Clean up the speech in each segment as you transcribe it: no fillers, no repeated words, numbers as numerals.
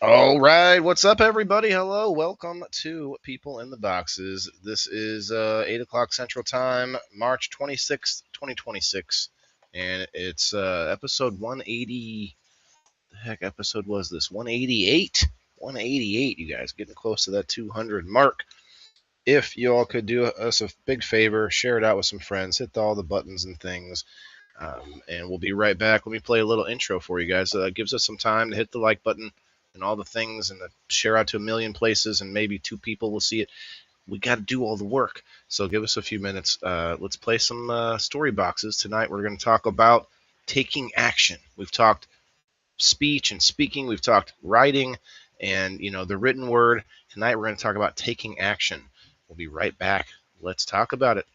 All right, what's up, everybody? Hello, welcome to People in the Boxes. This is 8 o'clock Central Time, March 26th, 2026, and it's episode 180. The heck episode was this? 188? 188, you guys, getting close to that 200 mark. If you all could do us a big favor, share it out with some friends, hit all the buttons and things, and we'll be right back. Let me play a little intro for you guys. Gives us some time to hit the like button and all the things and share out to a million places, and maybe 2 people will see it. We got to do all the work. So give us a few minutes. Let's play some story boxes. Tonight we're going to talk about taking action. We've talked speech and speaking. We've talked writing and, the written word. Tonight we're going to talk about taking action. We'll be right back. Let's talk about it.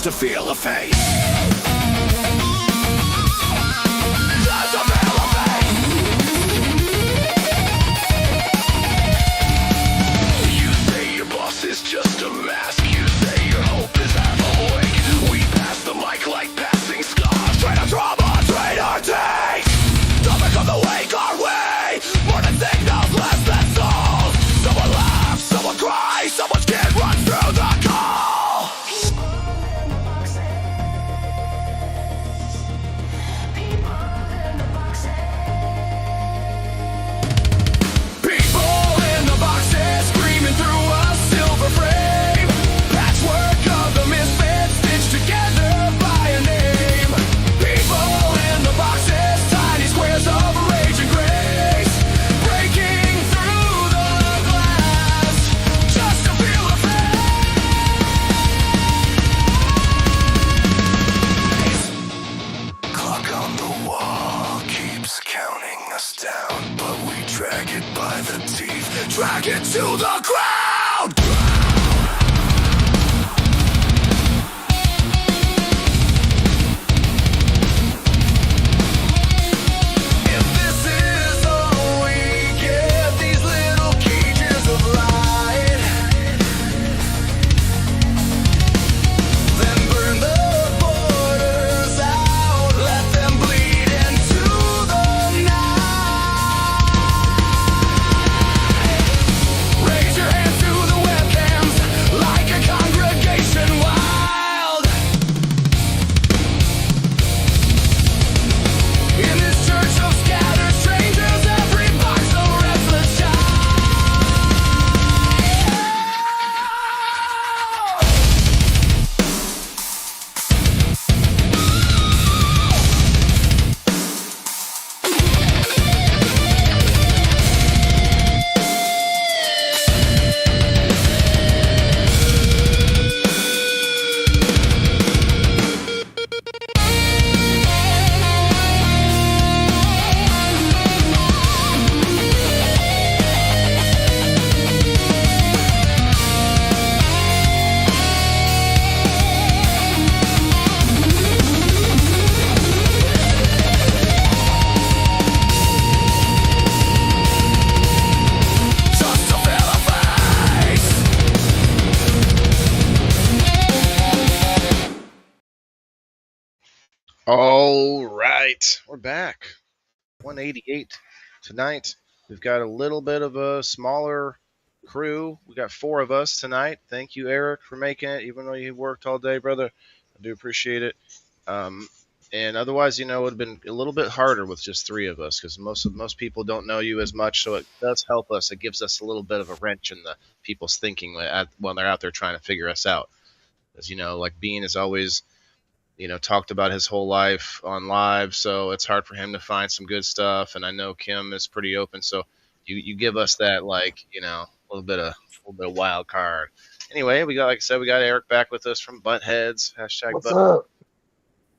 To feel a face. You say your boss is just a mask. You say your hope is half awake. We pass the mic like passing scars. Trade our trauma, trade our takes. Don't become the weak, are we? More than signals, less than souls. Someone laughs, someone cries, someone's kid runs through the call. Drag it to the ground! If this is all we get, these little cages of light, then burn the borders out, let them bleed into the night. Raise your hands to All right, we're back. 188 tonight. We've got a little bit of a smaller crew. We got four of us tonight. Thank you, Eric, for making it, even though you worked all day, brother. I do appreciate it. Um, and otherwise, it would have been a little bit harder with just three of us because most people don't know you as much. So it does help us. It gives us a little bit of a wrench in the people's thinking when they're out there trying to figure us out. As like Bean is always talked about his whole life on live, so it's hard for him to find some good stuff. And I know Kim is pretty open, so you give us that a little bit of wild card. Anyway, we got like I said, we got Eric back with us from Buttheads. Hashtag What's Butt. up?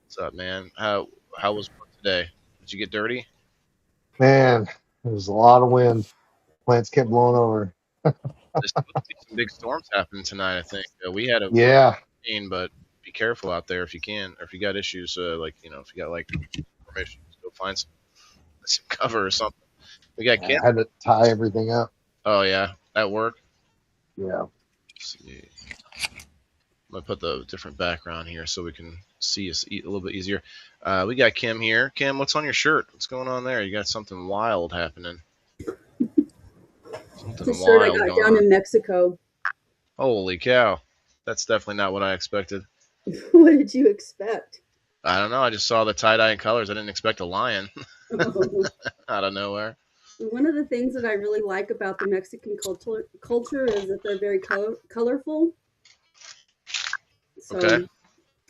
What's up, man? How was work today? Did you get dirty? Man, there was a lot of wind. Plants kept blowing over. Just some big storms happening tonight. I think we had a Yeah, rain, but be careful out there if you can, or if you got issues. If you got permission, go find some cover or something. We got I Kim. had to tie everything up. Oh yeah, at work. Yeah. Let's see. I'm gonna put the different background here so we can see us a little bit easier. We got Kim here. Kim, what's on your shirt? What's going on there? You got something wild happening. It's Something a shirt I wild got going down on. in Mexico. Holy cow! That's definitely not what I expected. What did you expect? I don't know. I just saw the tie-dye colors. I didn't expect a lion out of nowhere. One of the things that I really like about the Mexican culture is that they're very colorful. So, Okay,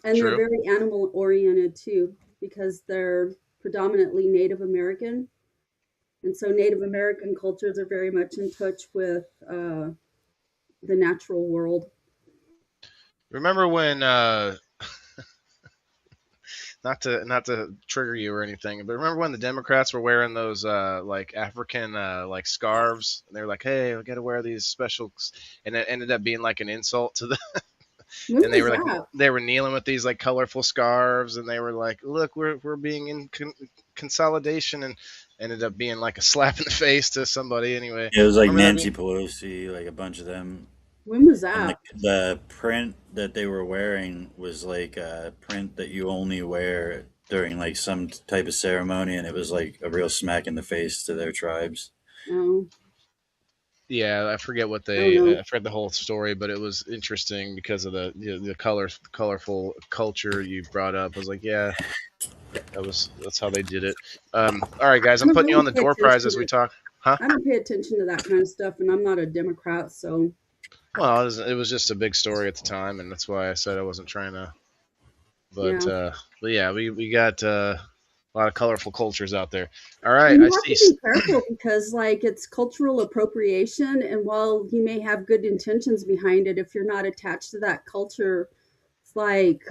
and they're true. very animal oriented too, because they're predominantly Native American. And so Native American cultures are very much in touch with the natural world. Remember when not to trigger you or anything, but remember when the Democrats were wearing those African scarves, and they were like, "Hey, we got to wear these special," and it ended up being like an insult to the, When and they was were like, that? they were kneeling with these like colorful scarves, and they were like, "Look, we're being in consolidation,and ended up being like a slap in the face to somebody anyway. It was like Remember that Nancy being? Pelosi, like a bunch of them, When was and that? the print that they were wearing was like a print that you only wear during like some type of ceremony, and it was like a real smack in the face to their tribes. Oh, Yeah, I forget what I don't I know. forget the whole story, but it was interesting because of the colorful culture you brought up. I was like, yeah, that's how they did it. All right, guys, I I'm don't putting you really on the pay door prize attention as we to talk. Huh? I don't pay attention to that kind of stuff, and I'm not a Democrat, so Well, it was just a big story at the time, and that's why I said I wasn't trying to. But yeah. but yeah, we got a lot of colorful cultures out there. All right, And I you have see. to be careful because, like, it's cultural appropriation, and while you may have good intentions behind it, if you're not attached to that culture, it's like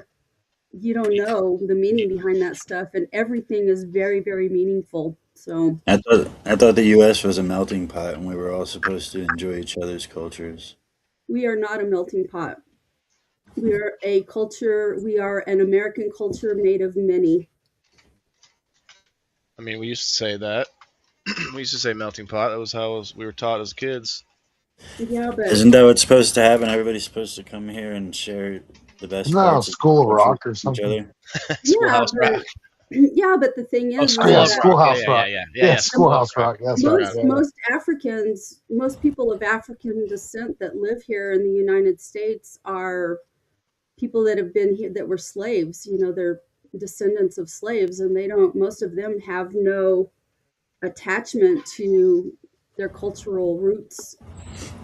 you don't know the meaning behind that stuff, and everything is very, very meaningful. So I thought the U.S. was a melting pot, and we were all supposed to enjoy each other's cultures. we are not a melting pot. We are a culture. We are an American culture made of many. I mean, we used to say that. We used to say melting pot. That was how we were taught as kids. Yeah, but Isn't that what's supposed to happen? Everybody's supposed to come here and share the best No, parts of School of the culture Rock or with each something. other. yeah, Schoolhouse Rock. but yeah, but the thing Oh, is Yeah, Schoolhouse that Rock. Yeah, Schoolhouse yeah, yeah, Rock. yeah, yeah, Yeah, yeah. Schoolhouse Schoolhouse Rock. Rock. That's I right. forgot. most Yeah, most Africans, most people of African descent that live here in the United States are people that have been here that were slaves. They're descendants of slaves, and they don't. Most of them have no attachment to their cultural roots.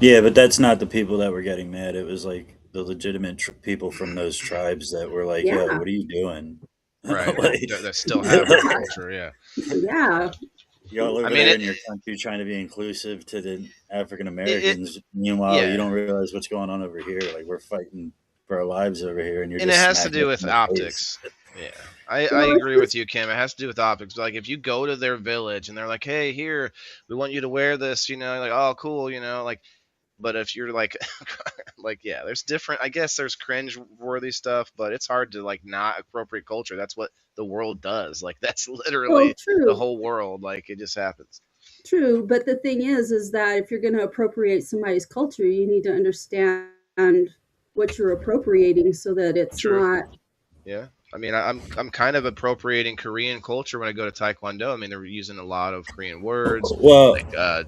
Yeah, but that's not the people that were getting mad. It was like the legitimate people from those tribes that were like, "Yo, Yeah, what are you doing? Right. like, That still have that yeah, culture. Yeah. yeah. y'all I over mean there it. in your country trying to be inclusive to the African It. Americans. Meanwhile, you Yeah. don't realize what's going on over here. Like we're fighting for our lives over here, and you're And it just has to smacking do us with in the face. optics. Yeah, I Well, it's agree with just you, Kim. It has to do with optics. Like if you go to their village and they're like, "Hey, here, we want you to wear this," like, "Oh, cool," like. But if you're like, yeah, there's different. I guess there's cringe-worthy stuff, but it's hard to like not appropriate culture. That's what the world does. Like that's well, literally the true, whole world. Like it just happens. true. But the thing is that if you're going to appropriate somebody's culture, you need to understand what you're appropriating so that it's True. not Yeah. I mean, I'm kind of appropriating Korean culture when I go to Taekwondo. I mean, they're using a lot of Korean words, Well,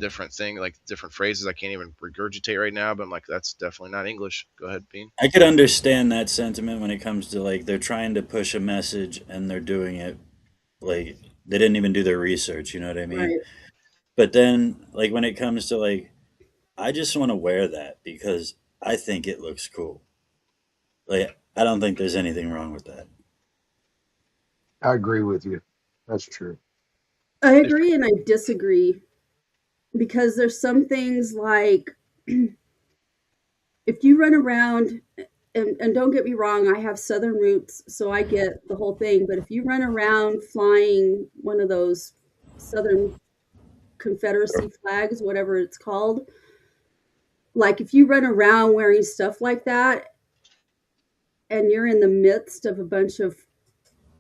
different thing, like different phrases I can't even regurgitate right now. But I'm like, that's definitely not English. Go ahead, Bean. I could understand that sentiment when it comes to like they're trying to push a message and they're doing it like they didn't even do their research, you know what I mean? Right. But then like when it comes to like I just want to wear that because I think it looks cool. Like I don't think there's anything wrong with that. I agree with you. That's true. I agree and I disagree because there's some things like if you run around and don't get me wrong, I have southern roots, so I get the whole thing. But if you run around flying one of those Southern Confederacy flags, whatever it's called, like if you run around wearing stuff like that and you're in the midst of a bunch of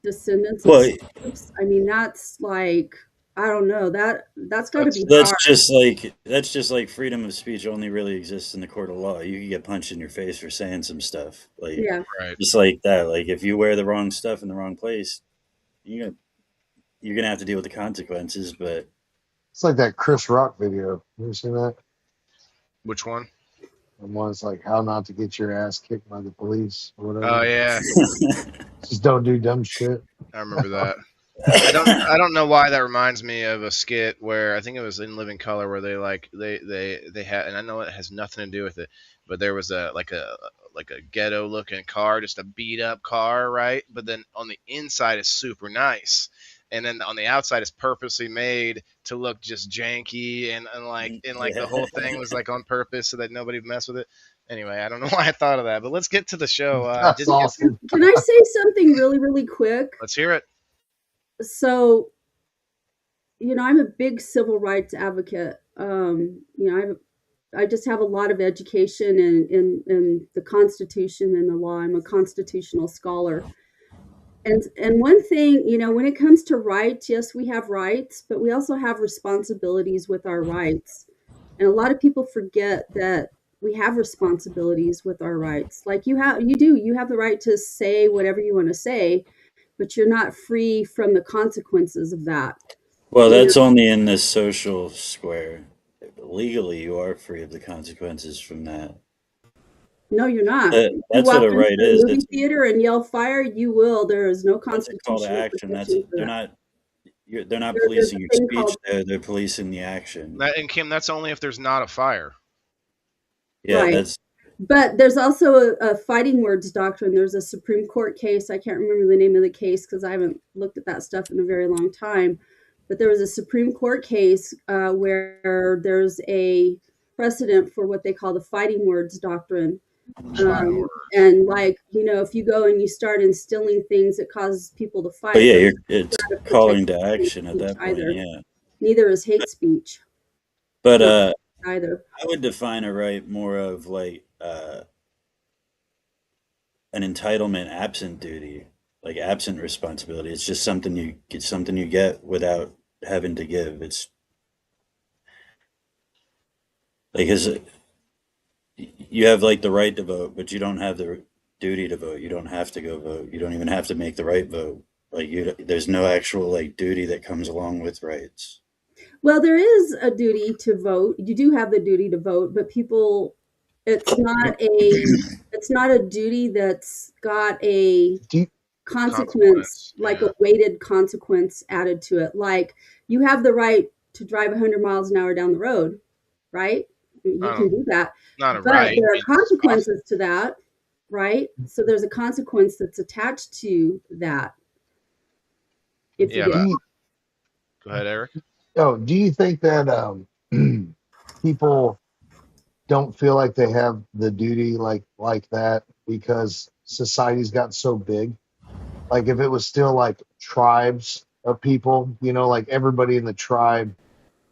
descendants of Well, slaves, I mean, that's like, I don't know, that's got to That's be that's hard. just like freedom of speech only really exists in the court of law. You can get punched in your face for saying some stuff. Like Yeah. right. just like that. Like if you wear the wrong stuff in the wrong place, you gonna you're gonna have to deal with the consequences. But It's like that Chris Rock video. You ever seen that? Which one? The one's like how not to get your ass kicked by the police or Oh whatever. yeah, Just don't do dumb shit. I remember that. I don't know why that reminds me of a skit where I think it was in Living Color where they had, and I know it has nothing to do with it, but there was a ghetto looking car, just a beat up car, right? But then on the inside is super nice. And then on the outside is purposely made to look just janky and the whole thing was like on purpose so that nobody would mess with it. Anyway, I don't know why I thought of that, but let's get to the show. That's awesome. Can I say something really, really quick? Let's hear it. So, I'm a big civil rights advocate. I just have a lot of education in the Constitution and the law. I'm a constitutional scholar. And one thing, when it comes to rights, yes, we have rights, but we also have responsibilities with our rights. And a lot of people forget that we have responsibilities with our rights. Like you have the right to say whatever you want to say, but you're not free from the consequences of that. well, You that's know, only in the social square. Legally, you are free of the consequences from that. no, you're not. That, If you that's what walk a into right a is. movie theater and yell fire, you will. There is no That's a call to constitutional action. protection for that. They're not There's policing your a thing speech. called They're policing the action. And Kim, that's only if there's not a fire. Yeah, right. that's But there's also a fighting words doctrine. There's a Supreme Court case. I can't remember the name of the case because I haven't looked at that stuff in a very long time. But there was a Supreme Court case where there's a precedent for what they call the fighting words doctrine. And if you go and you start instilling things that cause people to but fight, yeah, those it's are not calling protected to hate action at speech that point. either. Yeah, Neither is hate speech. but Not either. I would define a right more of like an entitlement absent duty, like absent responsibility. It's just something you get without having to give. It's like because you have like the right to vote, but you don't have the duty to vote. You don't have to go vote. You don't even have to make the right vote. Like there's no actual like duty that comes along with rights. Well, there is a duty to vote. You do have the duty to vote, but it's not a duty that's got a Do you, consequence, like Yeah. a weighted consequence added to it. Like you have the right to drive 100 miles an hour down the road, right? You can do that. Not a But right. there are It's possible. consequences to that, right? So there's a consequence that's attached to that. If Yeah, you do get you, Go ahead, Eric. do you think that people don't feel like they have the duty like that because society's gotten so big? Like if it was still like tribes of people, like everybody in the tribe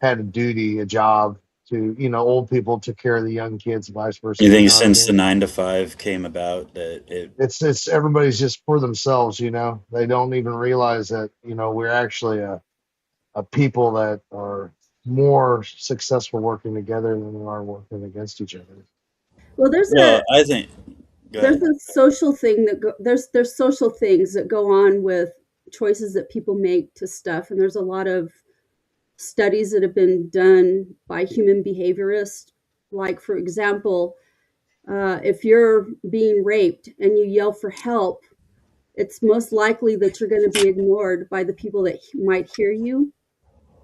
had a duty, a job to, old people took care of the young kids, vice versa. You You think know what I since the mean? 9 to 5 came about that it It's everybody's just for themselves, They don't even realize that, we're actually a people that are more successful working together than we are working against each other. well, there's well, a I think Go there's ahead. a social thing there's social things that go on with choices that people make to stuff, and there's a lot of studies that have been done by human behaviorists. Like, for example, if you're being raped and you yell for help, it's most likely that you're going to be ignored by the people that might hear you,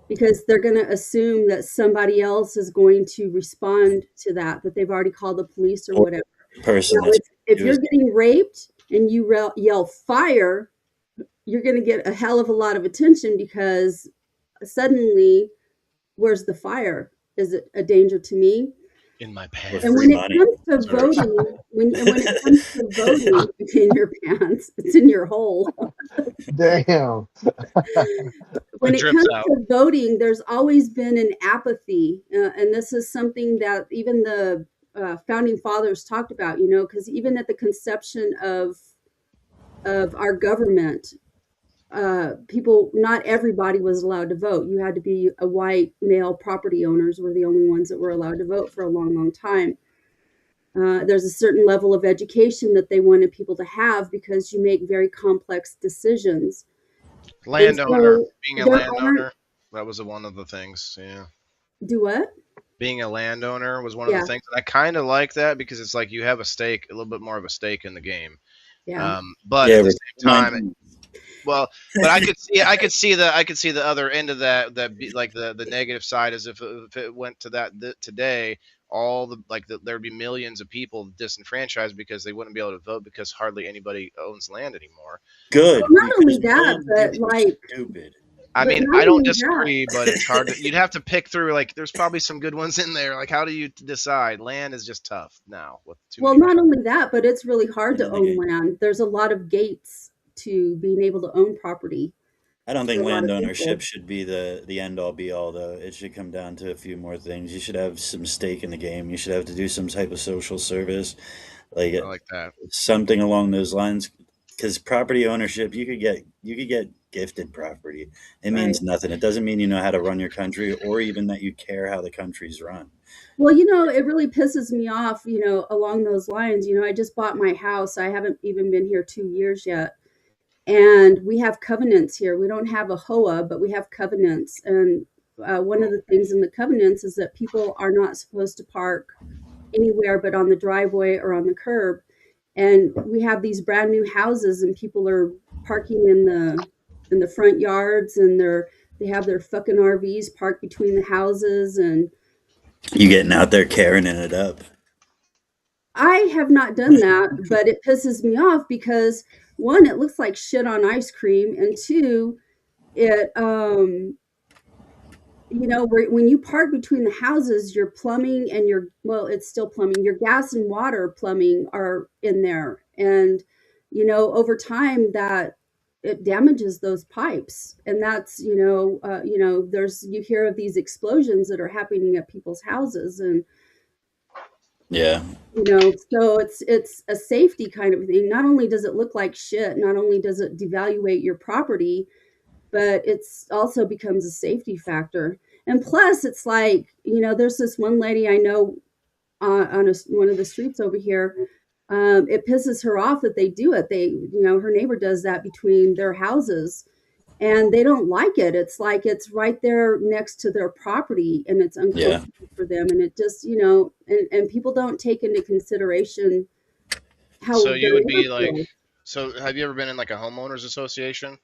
because they're going to assume that somebody else is going to respond to that they've already called the police or Or whatever. the person Now, that's if it you're was getting raped and you yell fire, you're going to get a hell of a lot of attention, because suddenly, where's the fire? Is it a danger to me? In my with pants. And free when it money. comes to Sorry. voting, when it comes to voting in your pants, it's in your hole. Damn. When It it drips comes out. to voting, there's always been an apathy, and this is something that even the founding fathers talked about. Because even at the conception of our government, not everybody was allowed to vote. You had to be a white male property owners were the only ones that were allowed to vote for a long, long time. There's a certain level of education that they wanted people to have, because you make very complex decisions. And Landowner, so being a there aren't, landowner, that was one of the things. Yeah. do what? Being a landowner was one of the Yeah, things. And I kind of like that because it's like you have a stake, a little bit more of a stake in the game. yeah. But Yeah, at the but same time, well, but I could see the other end of like the negative side is if it went to today, all there'd be millions of people disenfranchised because they wouldn't be able to vote because hardly anybody owns land anymore. good, Well, not only because that, but people are like, stupid. I but mean, not I don't only that. disagree, but it's hard to. You'd have to pick through. Like, there's probably some good ones in there. Like, how do you decide? Land is just tough now with too Well, many not people. only that, but it's really hard to in the own game. land. There's a lot of gates to being able to own property I don't for think a lot land of ownership people. should be the end all be all though. It should come down to a few more things. You should have some stake in the game. You should have to do some type of social service, like I like that. something along those lines. Because property ownership, you could get gifted property. It Right. means nothing. It doesn't mean you know how to run your country or even that you care how the country's run. Well, it really pisses me off, along those lines. I just bought my house. I haven't even been here 2 years yet. And we have covenants here. We don't have a HOA, but we have covenants. And one of the things in the covenants is that people are not supposed to park anywhere but on the driveway or on the curb. And we have these brand new houses, and people are parking in the front yards, and they have their fucking RVs parked between the houses. And You getting out there carrying it up. I have not done that, but it pisses me off because, one, it looks like shit on ice cream, and two, it when you park between the houses, your plumbing and it's still plumbing, your gas and water plumbing are in there, and over time that it damages those pipes, and that's there's you hear of these explosions that are happening at people's houses, and Yeah. so it's a safety kind of thing. Not only does it look like shit, not only does it devaluate your property, but it's also becomes a safety factor. And plus, it's like, there's this one lady I know on one of the streets over here. It pisses her off that they do it. Her neighbor does that between their houses, and they don't like it. It's like it's right there next to their property, and it's Yeah. uncomfortable for them. And it just, and people don't take into consideration how So their you would be neighbors like, feel. so have you ever been in like a homeowners association?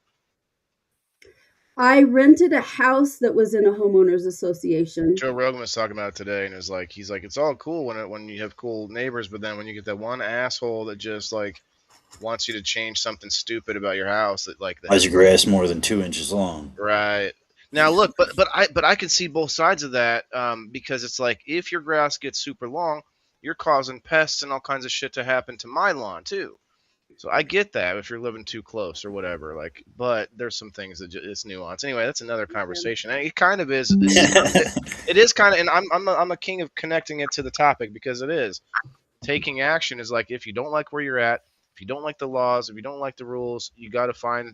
I rented a house that was in a homeowners association. Joe Rogan was talking about it today, and he's like, it's all cool when you have cool neighbors, but then when you get that one asshole that just like wants you to change something stupid about your house, that like Why is your grass more than 2 inches long? right. Now look, but I can see both sides of that, because it's like if your grass gets super long, you're causing pests and all kinds of shit to happen to my lawn too. So I get that if you're living too close or whatever, like, but there's some things that it's nuance. Anyway, that's another conversation. And it kind of is. It is kind of, and I'm a king of connecting it to the topic because it is taking action is like if you don't like where you're at, if you don't like the laws, if you don't like the rules, you got to find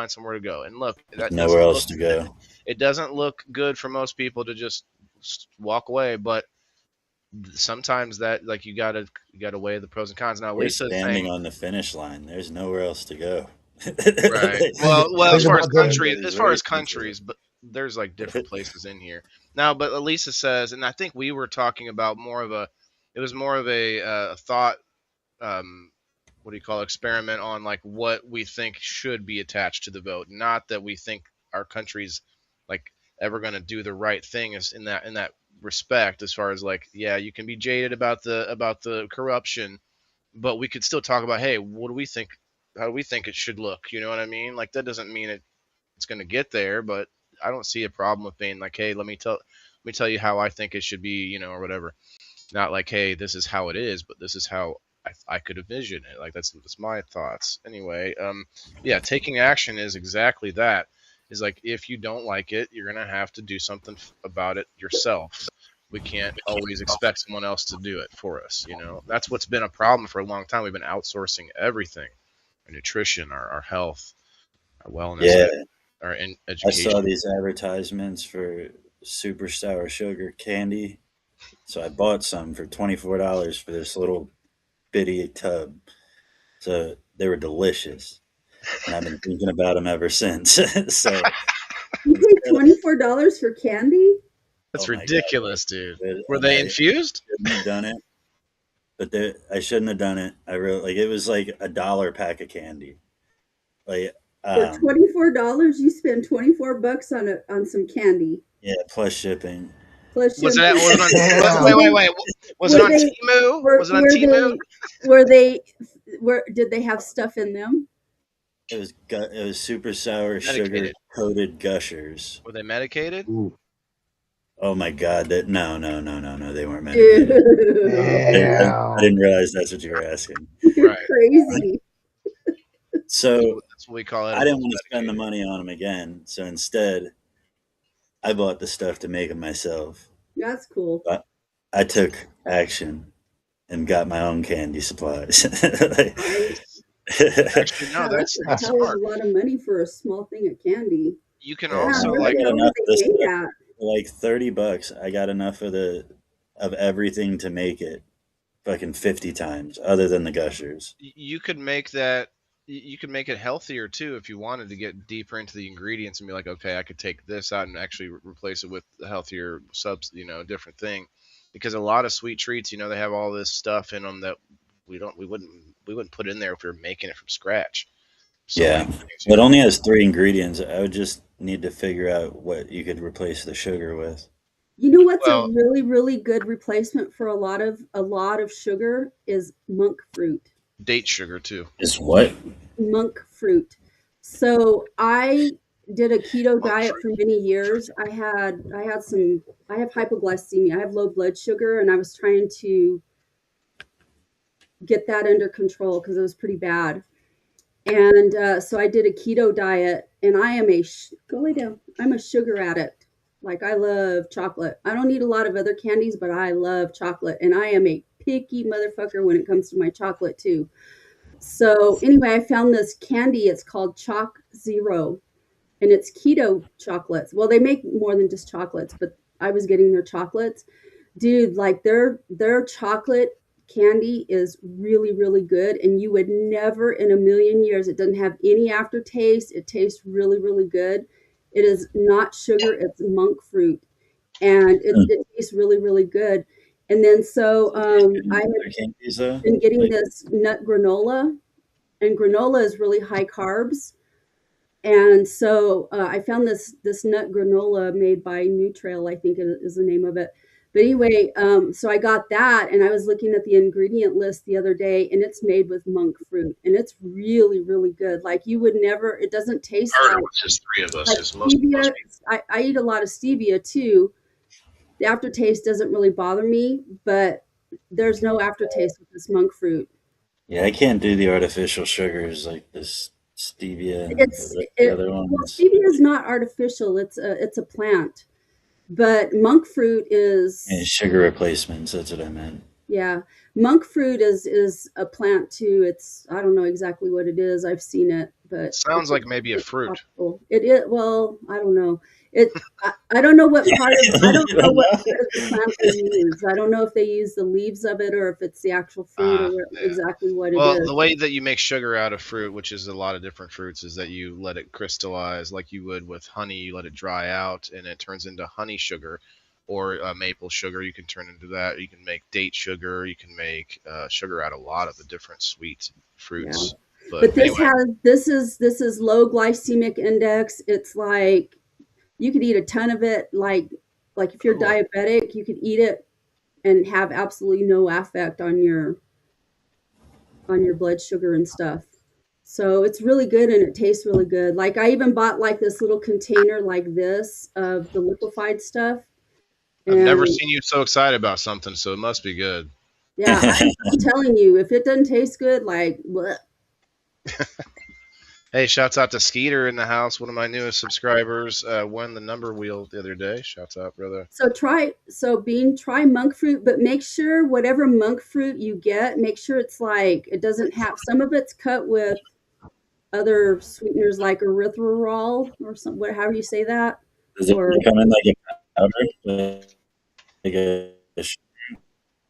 somewhere to go. And look, that Nowhere doesn't else look to go. it doesn't look good for most people to just walk away, but sometimes that like you gotta weigh the pros and cons. Now They're Lisa's standing saying on the finish line. There's nowhere else to go. right. Think, Well, think about the as Everybody's far as racing for countries, but there's like different places in here now. But Lisa says, and I think we were talking about more of a, it was more of a thought, what do you call it, experiment on like what we think should be attached to the vote. Not that we think our country's like ever going to do the right thing is in that respect. As far as like, yeah, you can be jaded about the corruption, but we could still talk about, hey, what do we think? How do we think it should look? You know what I mean? Like that doesn't mean it's going to get there, but I don't see a problem with being like, hey, let me tell you how I think it should be, or whatever. Not like, hey, this is how it is, but this is how I could envision it. Like that's my thoughts. Anyway, yeah, taking action is exactly that. Is like if you don't like it, you're gonna have to do something about it yourself. We can't always expect someone else to do it for us. That's what's been a problem for a long time. We've been outsourcing everything: our nutrition, our health, our wellness, Yeah, our I saw education. these advertisements for super sour sugar candy, so I bought some for $24 for this little bitty tub. So they were delicious, and I've been thinking about them ever since. So, You paid $24 for candy? That's oh my god, ridiculous, dude. they're good. Were And they I infused? shouldn't have done it, but I shouldn't have done it. I really like it was like $1 pack of candy. Like, For um, $24, you spend 24 bucks on some candy yeah, plus shipping. plus Was it shipping. was it on damn. wait. Was it Were on they Temu? were Was it on were Temu? they were they were did they have stuff in them? It was super sour sugar Medicated. coated gushers. Were they medicated? Ooh, Oh my god! That no, they weren't medicated. Dude, I damn. didn't realize that's what you were asking. you're Right. crazy. So That's what we call I didn't edibles, want to spend the medicated. money on them again. So instead, I bought the stuff to make them myself. That's cool. But I took action and got my own candy supplies. Nice. Actually, no, Yeah, that's that's a hell of smart. a lot of money for a small thing of candy. You can Yeah, Man, also no, where I the like got hell enough are of they this made stuff at? for like $30. I got enough of everything to make it fucking 50 times, other than the gushers. you could make that you could make it healthier too if you wanted to get deeper into the ingredients and be like, okay, I could take this out and actually replace it with a healthier different thing. Because a lot of sweet treats, they have all this stuff in them that we wouldn't put in there if we were making it from scratch. So many Yeah, things, but it only has three ingredients. I would just need to figure out what you could replace the sugar with. You know what's a Well, really, really good replacement for a lot of sugar is monk fruit. date sugar too. Is what? Monk fruit. So I did a keto Monk diet fruit. for many years. I have hypoglycemia. I have low blood sugar, and I was trying to get that under control because it was pretty bad. And so I did a keto diet, and I am go lay down. I'm a sugar addict. Like I love chocolate. I don't eat a lot of other candies, but I love chocolate, and I am a picky motherfucker when it comes to my chocolate too. So anyway, I found this candy. It's called Chalk Zero, and it's keto chocolates. Well, they make more than just chocolates, but I was getting their chocolates. Dude, like their chocolate candy is really, really good, and you would never in a million years, it doesn't have any aftertaste. It tastes really, really good. It is not sugar, it's monk fruit, and it, Hmm. it tastes really, really good. And then so I Any had other candies though? been getting Like, this nut granola, and granola is really high carbs. And so I found this nut granola made by Nutrail, I think is the name of it. But anyway, so I got that, and I was looking at the ingredient list the other day, and it's made with monk fruit, and it's really, really good. Like you would never, it doesn't taste Heard it like was just three of us. like Just most stevia. people. I eat a lot of stevia too. The aftertaste doesn't really bother me, but there's no aftertaste with this monk fruit. yeah, I can't do the artificial sugars like this stevia and It's the it, other well, ones. stevia is not artificial. It's a plant. But monk fruit And is, sugar replacements, that's what I meant. yeah, monk fruit is a plant too. It's, I don't know exactly what it is. I've seen it, but Sounds like maybe a it's fruit. tropical. It is, well, I don't know. I don't know what part of I don't You know don't what know? part of the plant they use. I don't know if they use the leaves of it or if it's the actual fruit or Yeah. exactly what it Well, is. the way that you make sugar out of fruit, which is a lot of different fruits, is that you let it crystallize like you would with honey. You let it dry out, and it turns into honey sugar, or maple sugar. You can turn into that. You can make date sugar. You can make sugar out of a lot of the different sweet Yeah. fruits. But But anyway, this is low glycemic index. It's like you could eat a ton of it. Like if you're cool. diabetic, you could eat it and have absolutely no effect on your blood sugar and stuff. So it's really good and it tastes really good. Like I even bought like this little container like this of the liquefied stuff. I've never And seen you so excited about something, so it must be good. yeah, I'm telling you, if it doesn't taste good, like bleh. Hey, shouts out to Skeeter in the house, one of my newest subscribers. Won the number wheel the other day. Shouts out, brother. Try monk fruit, but make sure whatever monk fruit you get, make sure it's like it doesn't have some of it's cut with other sweeteners like erythritol or some however you say that. Does it Or come in like a powder? Like a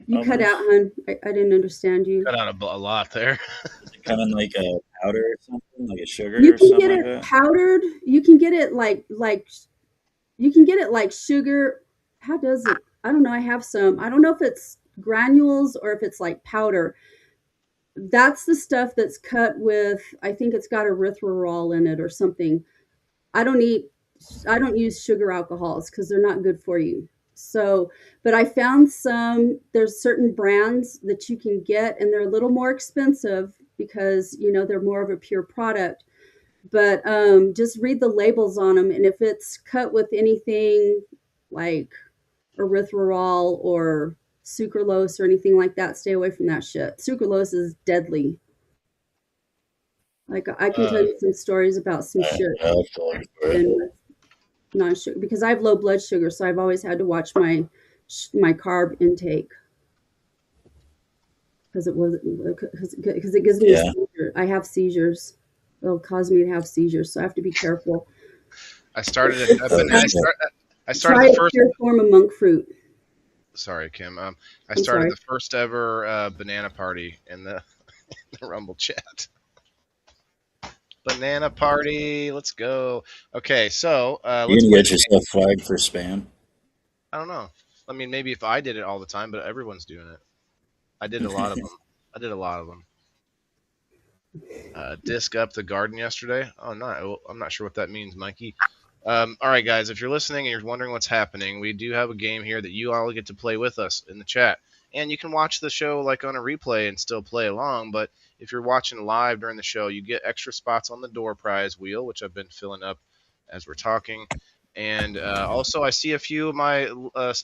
you cut out, almost? hun. I didn't understand you. Cut out a lot there. Does it come in like a powder or something? Like a sugar You or can something get like it that? powdered. You can get it like you can get it like sugar. How does it? I don't know. I have some. I don't know if it's granules or if it's like powder. That's the stuff that's cut with, I think it's got erythritol in it or something. I don't eat, I don't use sugar alcohols because they're not good for you. So, but I found there's certain brands that you can get and they're a little more expensive because, they're more of a pure product. But just read the labels on them. And if it's cut with anything like erythritol or sucralose or anything like that, stay away from that shit. Sucralose is deadly. Like I can tell Uh, you some stories about some shit I have to look for it. and non-sugar because I have low blood sugar, so I've always had to watch my carb intake because it gives me a Yeah. seizure. I have seizures. It'll cause me to have seizures, so I have to be careful. I started it. I started Try the a first. pure form of monk fruit. Sorry, Kim. I I'm started sorry. the first ever banana party in the, the Rumble chat. Banana party. Let's go. Okay, so You let's gonna play get the game. yourself flagged for spam? I don't know. I mean, maybe if I did it all the time, but everyone's doing it. I did a lot of them. I did a lot of them. Disc up the garden yesterday. Oh, no, I'm not sure what that means, Mikey. All right, guys, if you're listening and you're wondering what's happening, we do have a game here that you all get to play with us in the chat. And you can watch the show like on a replay and still play along. But if you're watching live during the show, you get extra spots on the door prize wheel, which I've been filling up as we're talking. And also, I see a few of my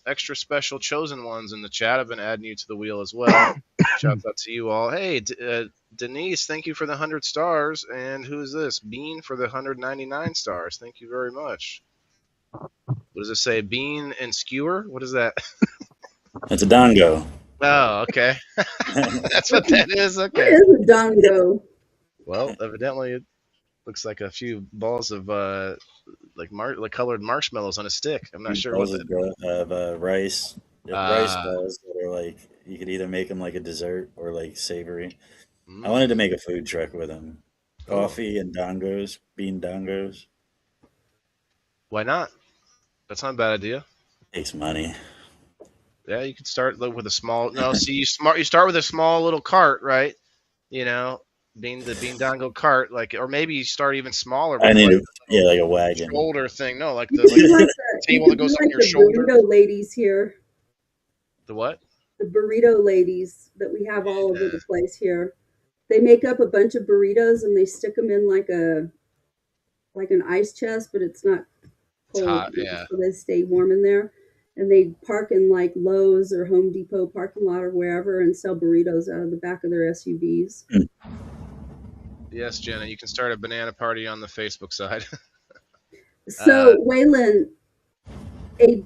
extra special chosen ones in the chat. I've been adding you to the wheel as well. Shouts out to you all. Hey, Denise, thank you for the 100 stars. And who is this? Bean for the 199 stars. Thank you very much. What does it say? Bean and skewer? What is that? It's a dongo. Oh, okay. That's what that is. What Okay. is a dongo? Well, evidently it looks like a few balls of like colored marshmallows on a stick. I'm not sure what Balls that. of rice. Rice Uh, balls that are like you could either make them like a dessert or like savory. I mm, wanted to make a food truck with them. cool. Coffee and dongos, bean dongos. Why not? That's not a bad idea. Takes money. Yeah, you could start with a small. No, see, you start with a small little cart, right? You know, the bean dongo cart, like, or maybe you start even smaller I with need like like a a wagon. shoulder thing. No, like You the could be like table you that could be goes on like your the shoulder. burrito ladies here. The what? The burrito ladies that we have all over the place here. They make up a bunch of burritos and they stick them in like an ice chest, but it's not It's cold, hot. Yeah. so they stay warm in there. And they park in like Lowe's or Home Depot parking lot or wherever and sell burritos out of the back of their SUVs. Yes, Jenna, you can start a banana party on the Facebook side. So Waylon,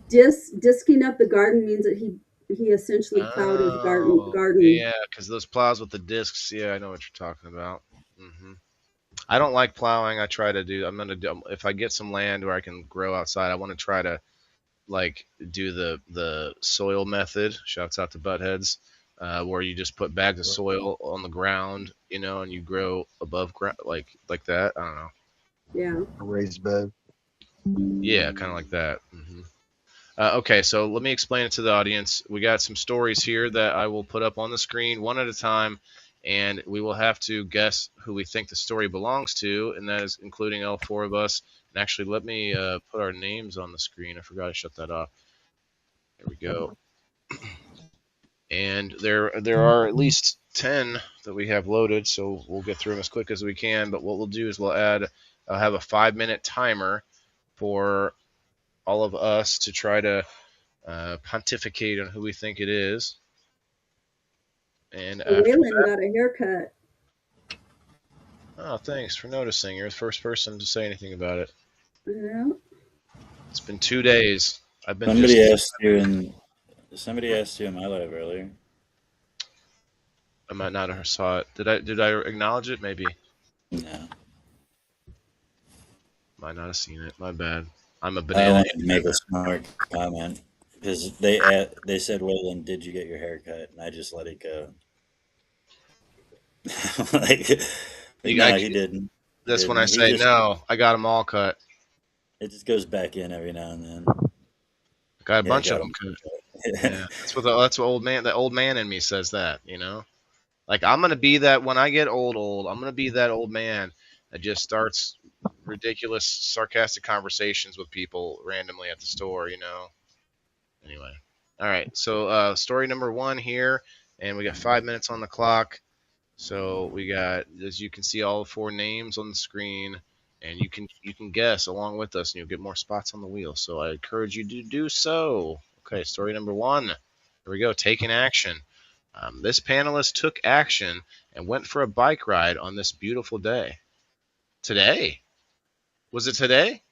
disking up the garden means that he essentially plowed his garden. Yeah, because those plows with the discs. Yeah, I know what you're talking about. I don't like plowing. I try to do. I'm gonna do if I get some land where I can grow outside. I want to try to like do the soil method. Shouts out to Buttheads, where you just put bags of soil on the ground, and you grow above ground like that. I don't know. Yeah. A raised bed. Yeah, kind of like that. Okay, so let me explain it to the audience. We got some stories here that I will put up on the screen one at a time, and we will have to guess who we think the story belongs to, and that is including all four of us. And actually, let me put our names on the screen. I forgot to shut that off. There we go. And there are at least 10 that we have loaded, so we'll get through them as quick as we can. But what we'll do is I'll have a 5-minute timer for all of us to try to pontificate on who we think it is. And after Waylon that, got a haircut. oh, thanks for noticing. You're the first person to say anything about it. Yeah. It's been 2 days. I've been Somebody asked you in my live earlier. I might not have saw it. Did I acknowledge it? Maybe. No. Might not have seen it. My bad. I'm a I banana. wanted to make a smart comment because they said, "Waylon, did you get your hair cut?" And I just let it go. No, he didn't. That's when I He say just, no. I got them all cut. it just goes back in every now and then. I got a Yeah, bunch got of them him. cut. Yeah, that's what the old man in me says that. Like I'm gonna be that when I get old. I'm gonna be that old man that just starts ridiculous, sarcastic conversations with people randomly at the store. Anyway, all right. So story number 1 here, and we got 5 minutes on the clock. So we got, as you can see, all 4 names on the screen, and you can guess along with us, and you'll get more spots on the wheel. So I encourage you to do so. Okay, story number 1. Here we go. Taking action. This panelist took action and went for a bike ride on this beautiful day. Today? Was it today?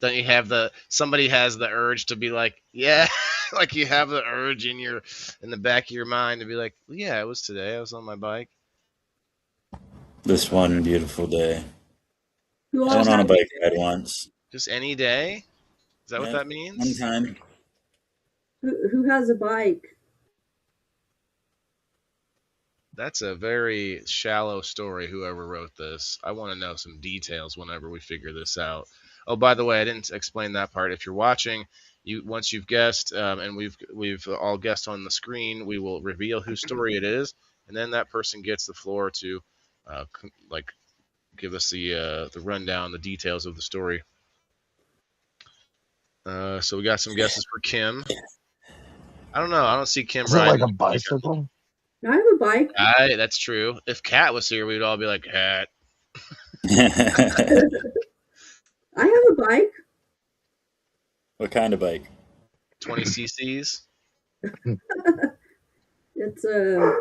Don't you have somebody has the urge to be like, yeah, like you have the urge in the back of your mind to be like, yeah, it was today. I was on my bike. This one beautiful day. Who I all went on a has, bike ride once. Just any day? Is that what Yeah, that one means? time. who has a bike? That's a very shallow story, whoever wrote this. I want to know some details whenever we figure this out. Oh, by the way, I didn't explain that part. If you're watching, once you've guessed, and we've all guessed on the screen, we will reveal whose story it is, and then that person gets the floor to, give us the rundown, the details of the story. So we got some guesses for Kim. I don't know. I don't see Kim Is it riding. like a bicycle? I have a bike. That's true. If Kat was here, we'd all be like, Kat. I have a bike. What kind of bike? 20 cc's. It's oh,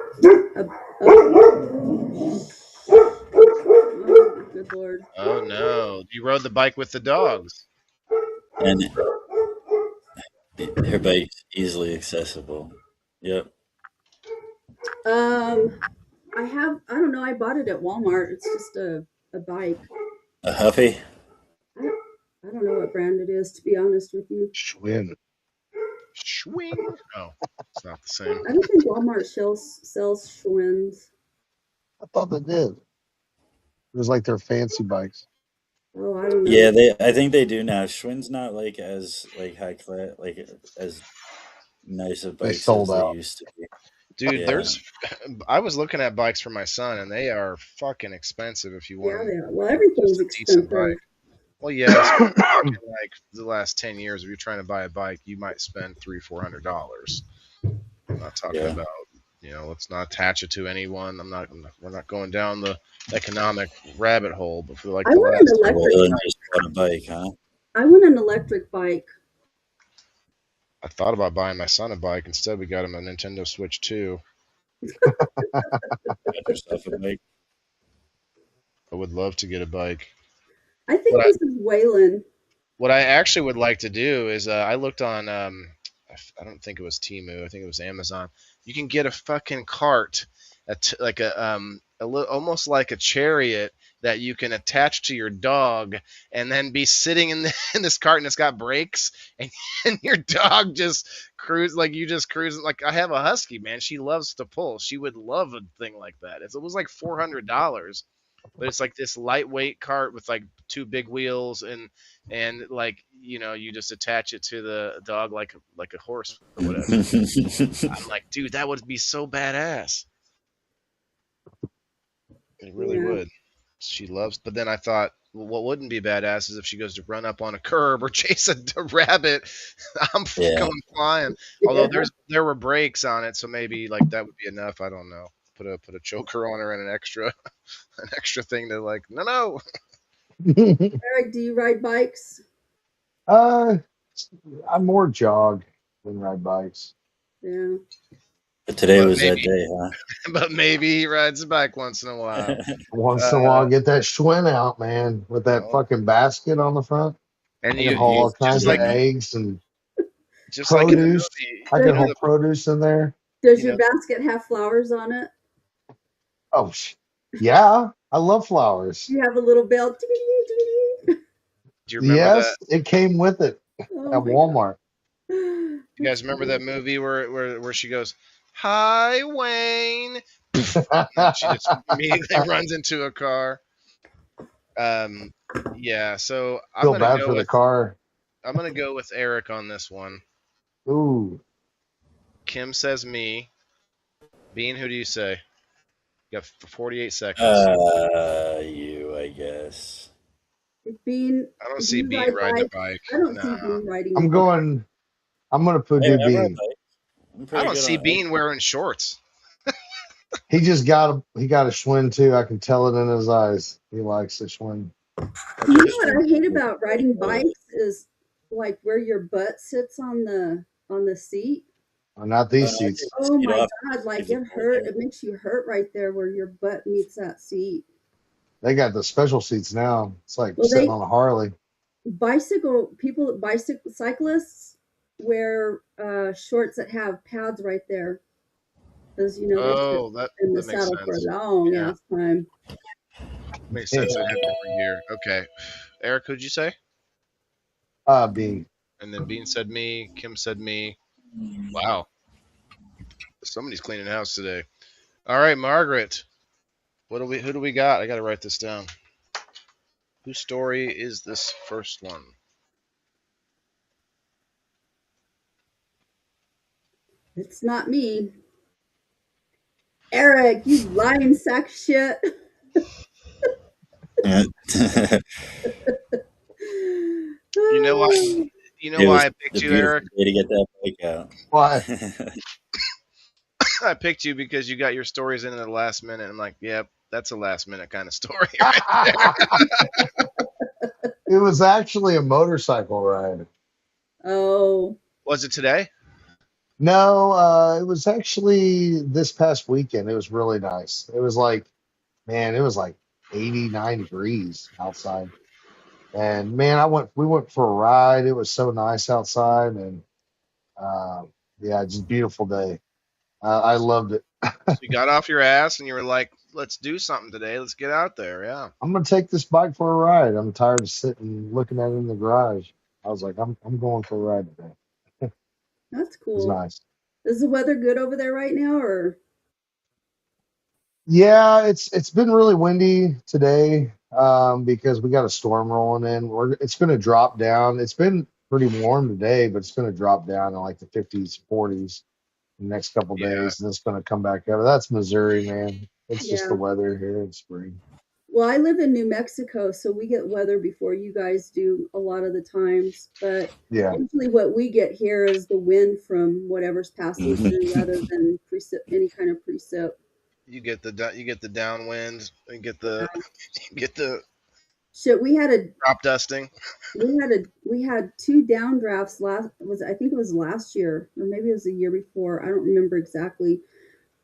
good Lord. Oh no! You rode the bike with the dogs. And her bike's easily accessible. Yep. I don't know, I bought it at Walmart. It's just a bike. A Huffy? I don't know what brand it is, to be honest with you. Schwinn. Swing. Oh, it's not the same. I don't think Walmart sells Schwinn's. I thought they did. It was like their fancy bikes. Oh, I don't know. Yeah, I think they do now. Schwinn's not like as high class, like as nice of bikes sold as out. they used to be. Dude, Yeah. I was looking at bikes for my son, and they are fucking expensive if you Yeah, want they are. Well, everything's a decent expensive. bike. Well, yeah, it's talking like the last 10 years, if you're trying to buy a bike, you might spend $300-$400. I'm not talking Yeah. about, let's not attach it to anyone. We're not going down the economic rabbit hole, but for like I the want an last, electric Waylon bike. just bought a bike, huh? I want an electric bike. I thought about buying my son a bike. Instead, we got him a Nintendo Switch 2. Got yourself a bike. I would love to get a bike. I think What this is Waylon. What I actually would like to do is I looked on, I don't think it was Temu. I think it was Amazon. You can get a fucking cart, like a almost like a chariot that you can attach to your dog and then be sitting in this cart, and it's got brakes, and your dog just cruise like you just cruise. Like, I have a husky, man. She loves to pull. She would love a thing like that. It was like $400, but it's like this lightweight cart with like two big wheels, and like, you just attach it to the dog like a horse or whatever. I'm like, dude, that would be so badass. It really Yeah. would. She loves, but then I thought, well, what wouldn't be badass is if she goes to run up on a curb or chase a rabbit. I'm Yeah. going flying. Although there were brakes on it, so maybe like that would be enough. I don't know. Put a choker on her and an extra thing to like. No. Eric, do you ride bikes? I more jog than ride bikes. Yeah. But today But was that maybe- day, huh? But maybe he rides a bike once in a while. Once in a while, get that Schwinn out, man, with that Oh. fucking basket on the front. And I can haul all kinds like of eggs and just like in the produce. movie, I You can know, haul produce in there. Does You your basket have flowers on it? Oh, yeah, I love flowers. Do you have a little bell? do you remember Yes, it came with it Oh at my Walmart. that? You guys remember that movie where she goes, "Hi, Wayne." And she just immediately runs into a car. Yeah. So I'm Feel gonna bad go for the with car. Eric on this one. Ooh, Kim says me. Bean, who do you say? You got 48 seconds. You, I guess. Bean, I don't do see you Bean ride riding a bikes? bike. I don't No. see Bean riding a I'm bike. going. I'm gonna put Hey, good I ride Bean. bike. I'm I pretty don't good see on Bean wearing shorts. He just got a Schwinn too. I can tell it in his eyes. He likes the Schwinn. You know what I hate about riding bikes is like where your butt sits on the seat. Not these Oh, no, seats. Oh Seat my off. God, like Is it it hurt. It makes you hurt right there where your butt meets that seat. They got the special seats now. It's like Well, sitting on a Harley. Cyclists wear shorts that have pads right there. Because they Oh, sit that in the makes saddle for a sense. long Yeah. ass time. Makes sense. They have different gear. Okay. Eric, who'd you say? Bean. And then Bean said me. Kim said me. Wow. Somebody's cleaning house today. All right, Margaret. Who do we got? I got to write this down. Whose story is this first one? It's not me. Eric, you lying sack of shit. Yeah. You know why? You know It was why I picked the you, beautiful Eric? day to get that bike out. Why? I picked you because you got your stories in at the last minute. I'm like, yep, that's a last minute kind of story right there. It was actually a motorcycle ride. Oh, Was it today? No, it was actually this past weekend. It was really nice. It was like, man, it was like 89 degrees outside. And man, we went for a ride. It was so nice outside, and yeah, just beautiful day. I loved it. So you got off your ass and you were like, let's do something today. Let's get out there. Yeah. I'm gonna take this bike for a ride. I'm tired of sitting looking at it in the garage. I was like, I'm going for a ride today. that's It was cool. nice. Is the weather good over there right now, or? Yeah, it's been really windy today because we got a storm rolling in. It's going to drop down. It's been pretty warm today, but it's going to drop down in like the 50s, 40s in the next couple Yeah. days, and it's going to come back up. That's Missouri, man. It's just Yeah. the weather here in spring. Well, I live in New Mexico, so we get weather before you guys do a lot of the times. But Yeah, usually what we get here is the wind from whatever's passing through rather than any kind of precip. You get the downwind and get the Shit, we had drop dusting. we had 2 downdrafts I think it was last year, or maybe it was the year before. I don't remember exactly.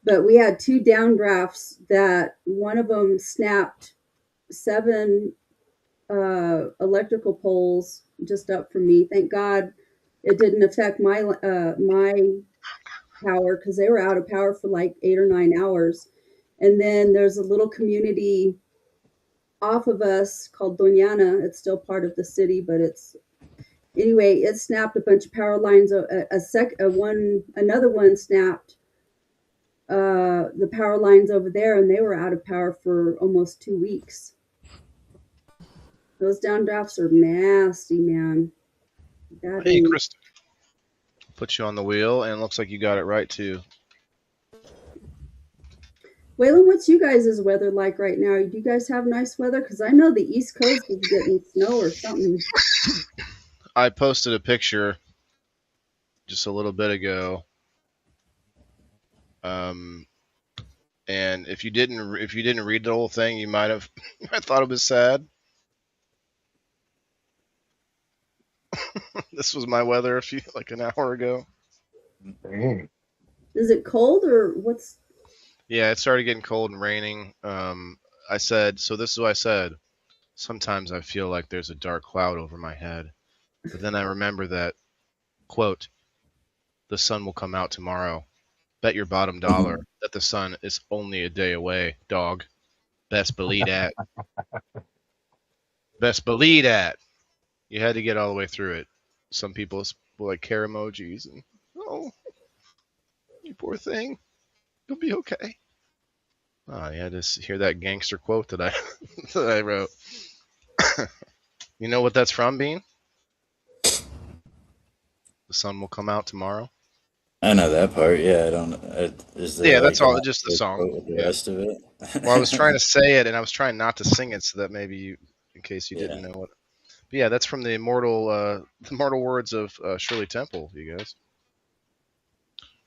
But we had 2 downdrafts that one of them snapped 7 electrical poles just up from me. Thank God it didn't affect my power, because they were out of power for like 8 or 9 hours. And then there's a little community off of us called Doñana. It's still part of the city, but anyway, it snapped a bunch of power lines. Another one snapped the power lines over there, and they were out of power for almost 2 weeks. Those downdrafts are nasty, man. Hey, Kristen. Put you on the wheel, and it looks like you got it right, too. Waylon, what's you guys' weather like right now? Do you guys have nice weather? Because I know the East Coast is getting snow or something. I posted a picture just a little bit ago. And if you didn't read the whole thing, you might have I thought it was sad. This was my weather like an hour ago. Dang. Is it cold or what's? Yeah, it started getting cold and raining. I said, so this is what I said. Sometimes I feel like there's a dark cloud over my head. But then I remember that, quote, the sun will come out tomorrow. Bet your bottom dollar that the sun is only a day away, dog. Best believe that. Best believe that. You had to get all the way through it. Some people will like care emojis and, oh, you poor thing. You'll be okay. Oh, you had to hear that gangster quote that I wrote. You know what that's from, Bean? The sun will come out tomorrow. I know that part. Yeah, I don't. Is there Yeah, like that's all. Just the song. with the Yeah. rest of it? Well, I was trying to say it, and I was trying not to sing it, so that maybe you, in case you didn't know what. But yeah, that's from the immortal words of Shirley Temple. You guys.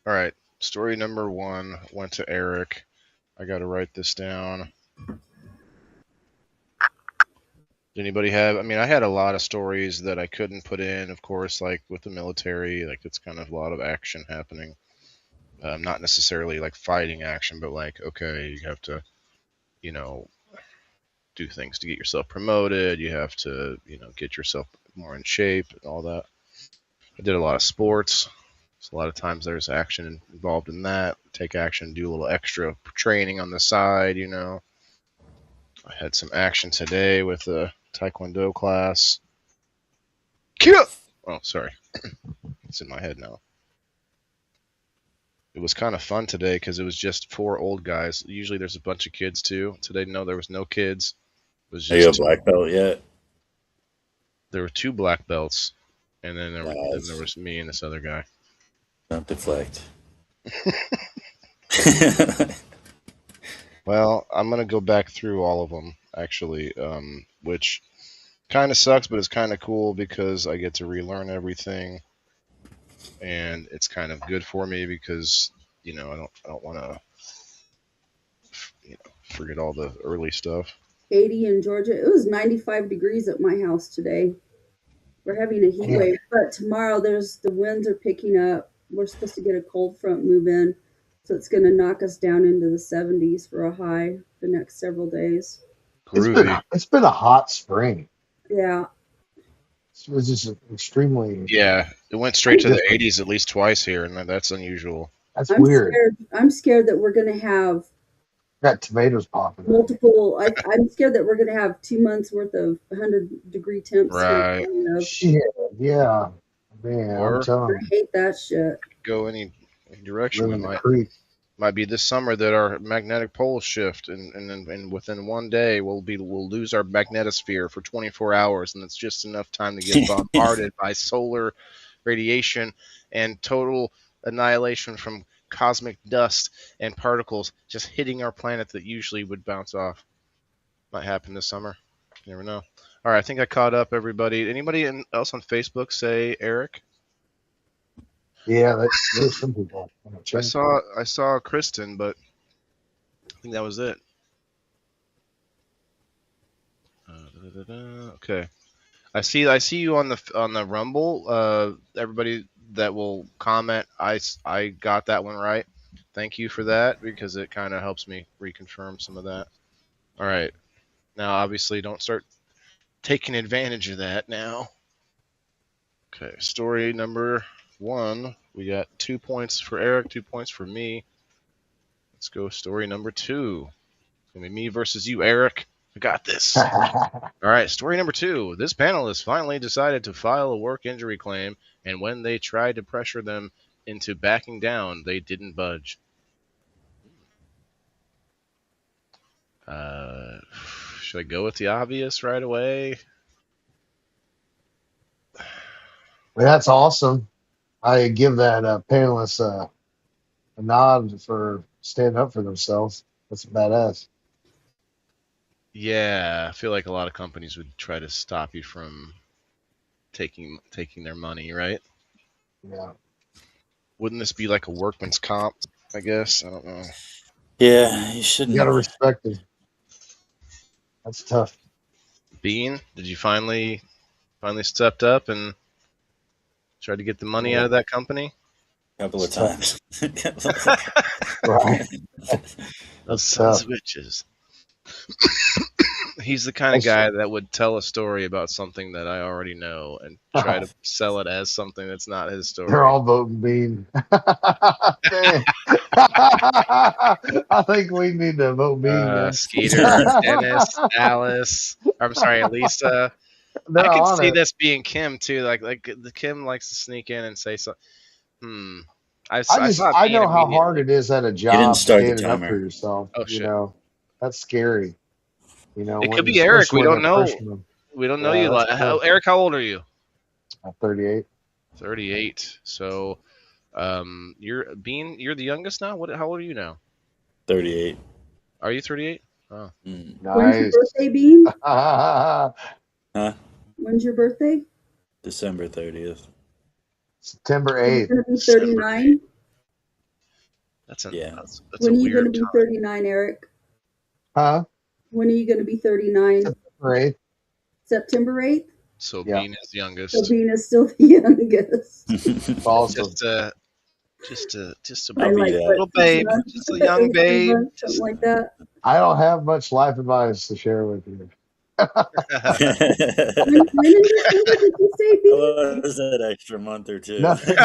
All right, story number 1 went to Eric. I got to write this down. Did anybody have? I mean, I had a lot of stories that I couldn't put in, of course, like with the military. Like it's kind of a lot of action happening. Not necessarily like fighting action, but like, okay, you have to, do things to get yourself promoted. You have to, get yourself more in shape and all that. I did a lot of sports. So a lot of times there's action involved in that. Take action, do a little extra training on the side, I had some action today with a Taekwondo class. Kia! Oh, sorry. It's in my head now. It was kind of fun today because it was just 4 old guys. Usually there's a bunch of kids too. Today, no, there was no kids. It was Are you a just black belt yet? there were 2 black belts, and then there was me and this other guy. Don't deflect. Well, I'm gonna go back through all of them actually, which kind of sucks, but it's kind of cool because I get to relearn everything, and it's kind of good for me because I don't want to forget all the early stuff. 80 in Georgia. It was 95 degrees at my house today. We're having a heat wave, but tomorrow the winds are picking up. We're supposed to get a cold front move in, so it's going to knock us down into the 70s for a high the next several days. It's been a hot spring. Yeah. It was just extremely. Yeah, it went straight to the 80s at least twice here, and that's unusual. That's weird. I'm scared that we're going to have got tomatoes popping. Multiple. I'm scared that we're going to have 2 months worth of 100-degree temps. Right. Shit. Yeah. Man, I'm telling you. I hate that shit. Go any direction. Living We the creek. might be this summer that our magnetic poles shift, and within one day we'll lose our magnetosphere for 24 hours, and it's just enough time to get bombarded by solar radiation and total annihilation from cosmic dust and particles just hitting our planet that usually would bounce off. Might happen this summer. You never know. All right, I think I caught up everybody. Anybody else on Facebook say Eric? Yeah, there's some people. I saw Kristen, but I think that was it. Okay, I see you on the Rumble. Everybody that will comment, I got that one right. Thank you for that because it kind of helps me reconfirm some of that. All right, now obviously don't start taking advantage of that now. Okay, story number 1. We got 2 points for Eric, 2 points for me. Let's go story number 2. It's gonna be me versus you, Eric. I got this. Right. All right, story number 2. This panelist finally decided to file a work injury claim, and when they tried to pressure them into backing down, they didn't budge. Should I go with the obvious right away? That's awesome. I give that panelist a nod for standing up for themselves. That's badass. Yeah, I feel like a lot of companies would try to stop you from taking their money, right? Yeah. Wouldn't this be like a workman's comp? I guess I don't know. Yeah, you shouldn't. You gotta respect it. That's tough. Bean, did you finally stepped up and tried to get the money out of that company? A couple of times. Right. Those That's sons tough. of bitches. He's the kind of guy that would tell a story about something that I already know and try to sell it as something that's not his story. They're all voting Bean. Dang. I think we need to vote Bean. man. Skeeter, Dennis, Alice. I'm sorry, Lisa. They're I could on see it. this being Kim too. Like the Kim likes to sneak in and say something. I I Bean know how immediately. hard it is at a didn't job start the standing up timer. for yourself. Oh, You shit. know, that's scary. You know, It when- could be Eric. especially We when don't they're know. freshmen. We don't know Yeah, you. that's cool. Eric, how old are you? I'm 38. 38. So, you're the youngest now. How old are you now? 38. Are you 38? Mm. When's your Nice. birthday, Bean? Huh? When's your birthday? December 30th. September Are you 8th. going to be 39? That's a Yeah. that's When a are you going to weird be time. 39, Eric? Huh? When are you going to be 39? September 8th. September 8th? So Yeah. Bean is the youngest. So Bean is still the youngest. Awesome. Just a I I'll be like that. what, little babe, 6 months? just a young 18 babe. months, something like that. I don't have much life advice to share with you. When in December did you say, Bean? What was that extra month or two? Nothing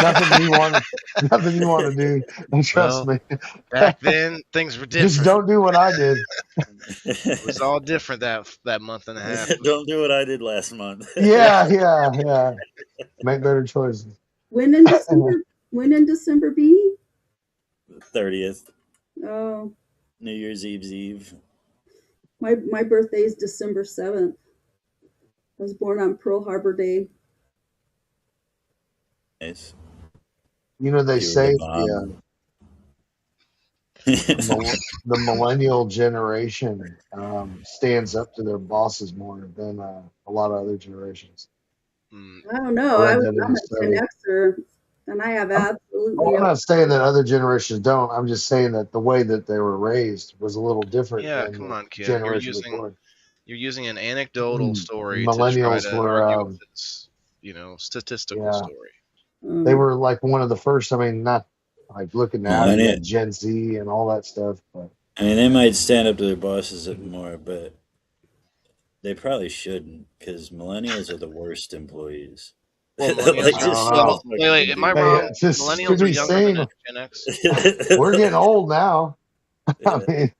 you want to do. Trust Well, me. Back then, things were different. Just don't do what I did. It was all different that month and a half. Don't do what I did last month. Yeah. Make better choices. When in December? When in December, Bean? 30th, Oh, New Year's Eve. my birthday is December 7th. I was born on Pearl Harbor Day. Nice. You know, they You were say the bomb. the millennial generation stands up to their bosses more than a lot of other generations. I don't know. Read I'm that in a the study. Gen Xer, and I have Well, absolutely. I'm not saying that other generations don't. I'm just saying that the way that they were raised was a little different Yeah, than come the on, kid. generation before. You're using an anecdotal story Millennials to try to were, argue with its, statistical yeah. story. They were like one of the first. I mean, not like looking now, you Millennial- got Gen Z and all that stuff. But I mean, they might stand up to their bosses more, but they probably shouldn't, because millennials are the worst employees. Well, Like, millennials just well, fucking wait, am I do wrong? just Millennials to are be younger seen, than Gen X. it. we're getting old now. I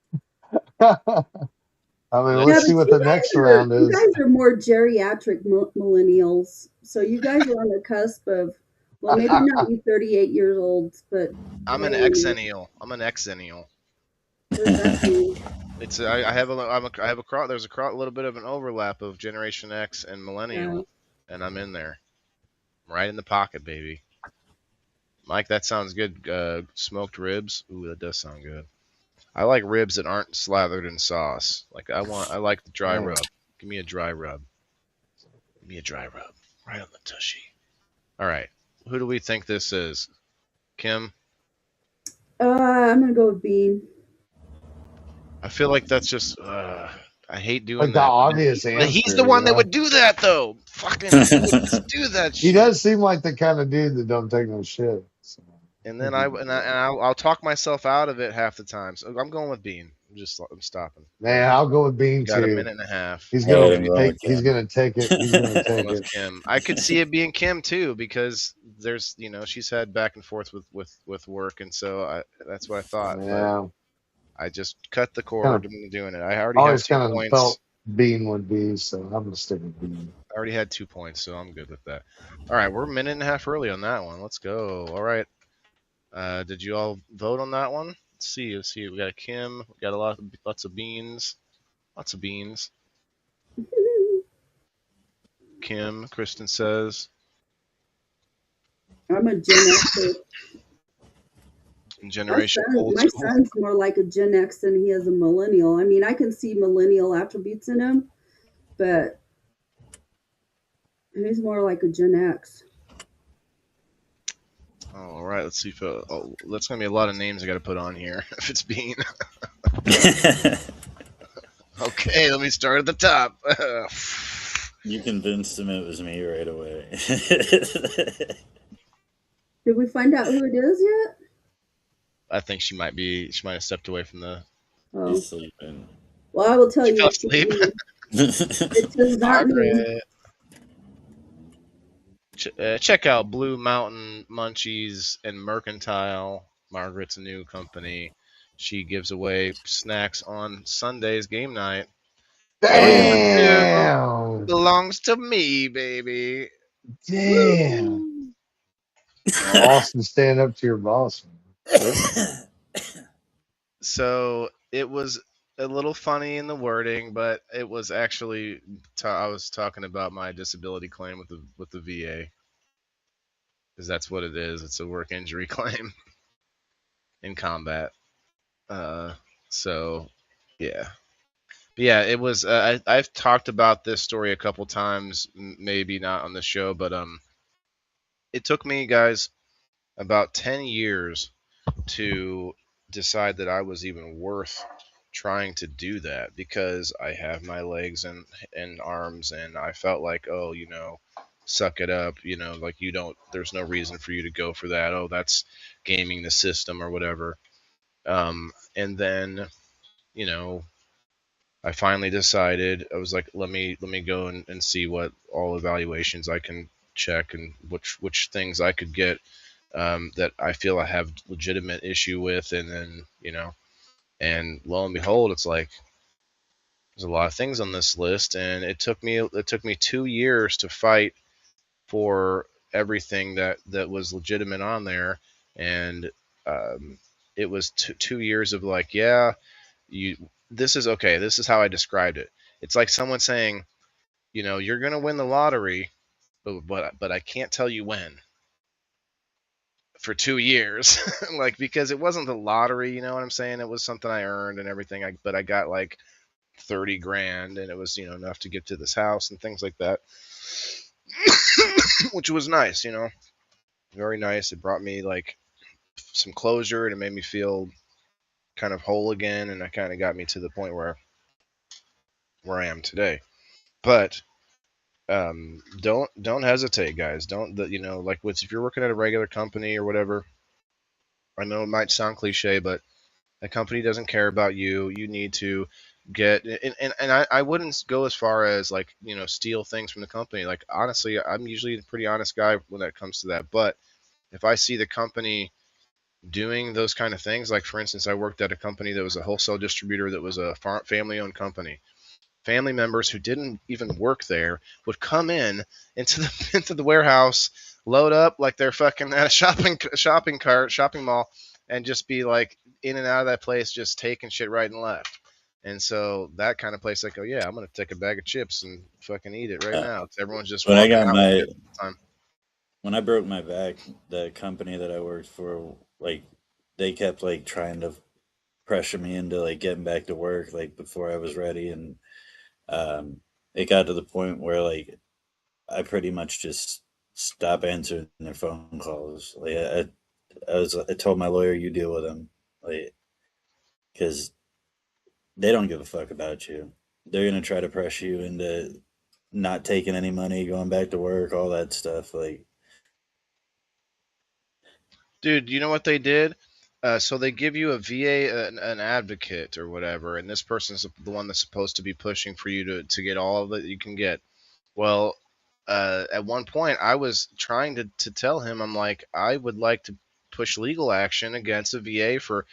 mean, let's see what the next round You is. guys are more geriatric millennials, so you guys are on the cusp of. Well, maybe not you 38 years old, but I'm an millennials. exennial. I'm an exennial. What does that mean? It's I have a there's a little bit of an overlap of Generation X and Millennial, and I'm in there, right in the pocket, baby. Mike, that sounds good. Smoked ribs. Ooh, that does sound good. I like ribs that aren't slathered in sauce. Like I like the dry rub. Give me a dry rub. Give me a dry rub. Right on the tushy. All right. Who do we think this is? Kim? I'm gonna go with Bean. I feel like that's just I hate doing Like the that. obvious But he's answer, the one you that know? would do that though. Fucking do that shit. He does seem like the kind of dude that don't take no shit. So. And then I'll talk myself out of it half the time. So I'm going with Bean. I'm stopping. Man, I'll go with Bean Got a too. minute and a half. He's Yeah, gonna I'm going with he's Kim. gonna take it. He's gonna I'm take with it. Kim. I could see it being Kim too because there's she's had back and forth with work, and so that's what I thought. But Yeah. I just cut the Kind cord. of I'm doing it. I already have always 2 kind of points. felt Bean would be, so I'm gonna stick with Bean. I already had 2 points, so I'm good with that. All right, we're a minute and a half early on that one. Let's go. All right. Did you all vote on that one? Let's see. Let's see. We got Kim. We got lots of beans. Lots of beans. Kim, Kristen says. I'm a Gen Xer. Generation old My school. son's more like a Gen X than he is a millennial. I mean, I can see millennial attributes in him, but he's more like a Gen X. All right, let's see if that's gonna be a lot of names I got to put on here. If it's Bean. Okay, let me start at the top. You convinced him it was me right away. Did we find out who it is yet? I think she might have stepped away from the. Oh, He's sleeping. well, I will tell She you fell what she asleep. did. It does not mean Margaret. Check out Blue Mountain Munchies and Mercantile. Margaret's a new company. She gives away snacks on Sundays game night. Damn! Belongs to me, baby. Damn! Austin, stand up to your boss. So it was a little funny in the wording, but it was actually I was talking about my disability claim with the VA, because that's what it is. It's a work injury claim in combat. So yeah, but yeah. It was. I've talked about this story a couple times, maybe not on the show, but it took me, guys, about 10 years to decide that I was even worth trying to do that, because I have my legs and arms, and I felt like, oh, suck it up, like there's no reason for you to go for that. Oh, that's gaming the system or whatever. And then, I finally decided. I was like, let me go and see what all evaluations I can check, and which things I could get that I feel I have legitimate issue with, and then and lo and behold, it's like there's a lot of things on this list, and it took me 2 years to fight for everything that was legitimate on there, and it was 2 years of like, yeah, this is okay. This is how I described it. It's like someone saying, you're gonna win the lottery, but I can't tell you when. For 2 years, like, because it wasn't the lottery, you know what I'm saying? It was something I earned and everything. But I got like 30 grand, and it was enough to get to this house and things like that, which was nice, very nice. It brought me like some closure, and it made me feel kind of whole again, and it kind of got me to the point where I am today. But don't hesitate, guys. Don't like if you're working at a regular company or whatever. I know it might sound cliche, but a company doesn't care about you. You need to get and I wouldn't go as far as like steal things from the company. Like, honestly, I'm usually a pretty honest guy when that comes to that. But if I see the company doing those kind of things, like for instance, I worked at a company that was a wholesale distributor that was a family-owned company. Family members who didn't even work there would come into the warehouse, load up like they're fucking at a shopping mall, and just be like in and out of that place, just taking shit right and left. And so that kind of place, I go, yeah, I'm gonna take a bag of chips and fucking eat it right now. Everyone's just when I walking got out my at the time. when I broke my back, the company that I worked for, like, they kept like trying to pressure me into like getting back to work like before I was ready, and it got to the point where like I pretty much just stopped answering their phone calls. Like I told my lawyer, you deal with them, like, because they don't give a fuck about you. They're gonna try to pressure you into not taking any money, going back to work, all that stuff. Like, Dude, you know what they did? So they give you a VA, an advocate or whatever, and this person's the one that's supposed to be pushing for you to get all of it you can get. Well, at one point, I was trying to tell him, I'm like, I would like to push legal action against a VA for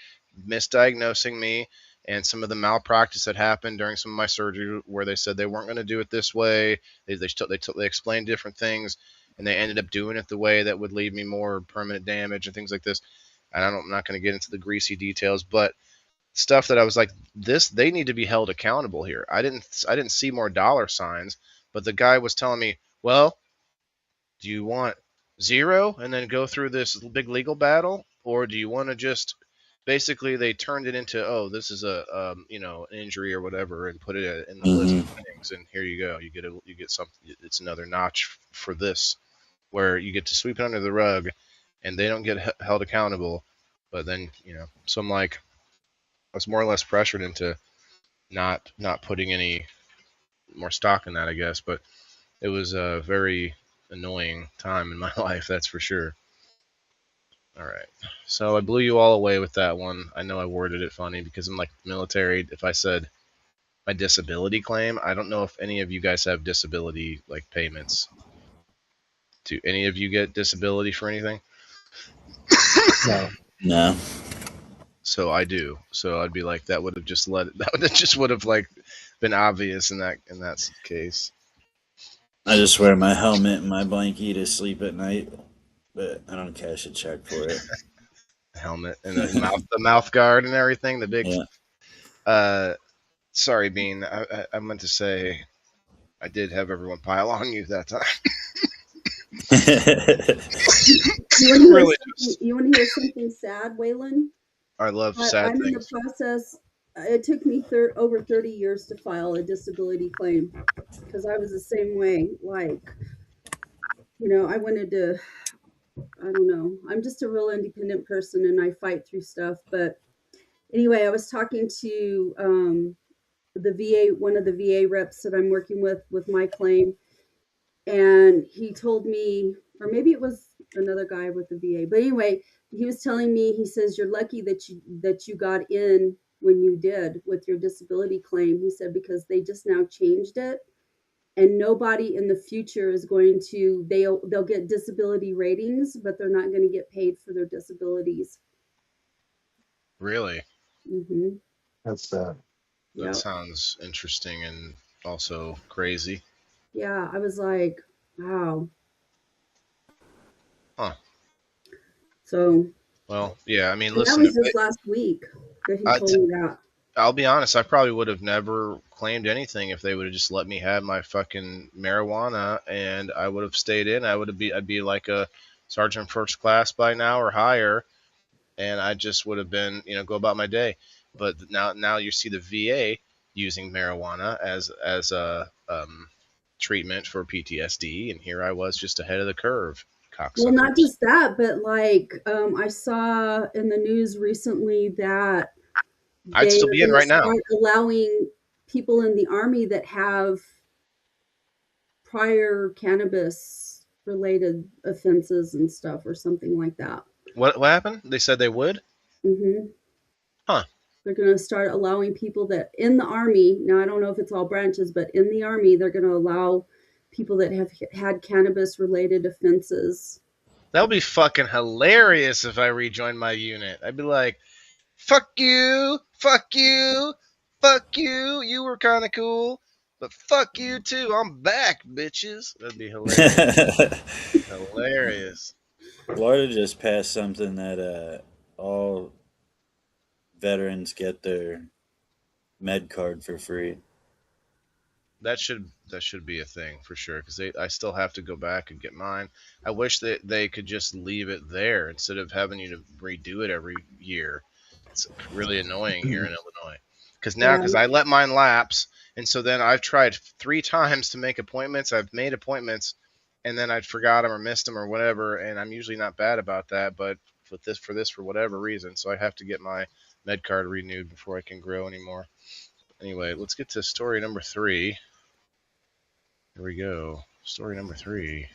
misdiagnosing me and some of the malpractice that happened during some of my surgery, where they said they weren't going to do it this way. They explained different things, and they ended up doing it the way that would leave me more permanent damage and things like this. And I'm not going to get into the greasy details, but stuff that I was like, they need to be held accountable here. I didn't see more dollar signs, but the guy was telling me, well, do you want zero and then go through this big legal battle, or do you want to just basically they turned it into, oh, this is a an injury or whatever, and put it in the list of things, and here you go, you get something. It's another notch for this, where you get to sweep it under the rug, and they don't get held accountable. But then so I'm like, I was more or less pressured into not putting any more stock in that, I guess. But it was a very annoying time in my life, that's for sure. All right, so I blew you all away with that one. I know I worded it funny because I'm like military. If I said my disability claim, I don't know if any of you guys have disability like payments. Do any of you get disability for anything? No. No. So I do. So I'd be like, that would have just would have like been obvious in that case. I just wear my helmet and my blankie to sleep at night, but I don't cash a check for it. Helmet and the mouth guard and everything. The big. Yeah. Sorry, Bean. I meant to say, I did have everyone pile on you that time. You want to hear something sad, Waylon? I love sad I'm things. in the process. It took me over 30 years to file a disability claim because I was the same way. Like, I wanted to, I don't know. I'm just a real independent person and I fight through stuff. But anyway, I was talking to the VA, one of the VA reps that I'm working with my claim. And he told me, or maybe it was another guy with the VA, but anyway, he was telling me, he says, you're lucky that you got in when you did with your disability claim. He said, because they just now changed it and nobody in the future is going to, they'll get disability ratings, but they're not going to get paid for their disabilities. Really? Mm-hmm. That's That sounds interesting and also crazy. Yeah, I was like, wow. Huh. So. Well, yeah, I mean, listen. That was just last week that he told me that. I'll be honest, I probably would have never claimed anything if they would have just let me have my fucking marijuana, and I would have stayed in. I'd be like a sergeant first class by now or higher, and I just would have been, go about my day. But now you see the VA using marijuana as a treatment for PTSD, and here I was just ahead of the curve. Well, not just that, but like I saw in the news recently that I'd still be in right now. Allowing people in the Army that have prior cannabis related offenses and stuff or something like that. What happened? They said they would? Mm-hmm. Huh. They're going to start allowing people that in the Army, now I don't know if it's all branches, but in the Army, they're going to allow people that have had cannabis related offenses. That would be fucking hilarious if I rejoined my unit. I'd be like, fuck you, fuck you, fuck you. You were kind of cool, but fuck you too. I'm back, bitches. That'd be hilarious. Hilarious. Florida just passed something that all veterans get their med card for free. That should be a thing for sure, because I still have to go back and get mine. I wish that they could just leave it there instead of having you to redo it every year. It's really annoying here in Illinois. Because I let mine lapse, and so then I've tried 3 times to make appointments. I've made appointments, and then I'd forgot them or missed them or whatever, and I'm usually not bad about that, but for whatever reason, so I have to get my med card renewed before I can grow anymore. Anyway, let's get to story number 3. Here we go. Story number 3.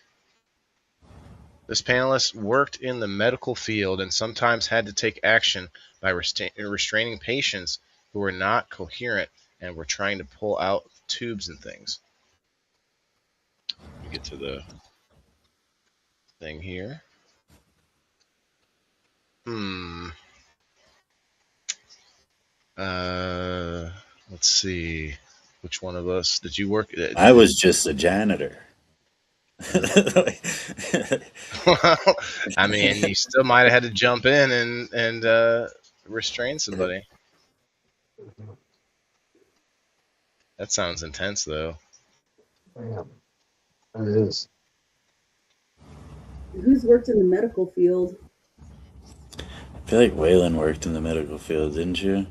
This panelist worked in the medical field and sometimes had to take action by restraining patients who were not coherent and were trying to pull out tubes and things. Let me get to the thing here. Let's see. Which one of us did you work? I was just a janitor. Well, I mean, you still might have had to jump in and restrain somebody. That sounds intense, though. Damn, it is. Who's worked in the medical field? I feel like Waylon worked in the medical field, didn't you?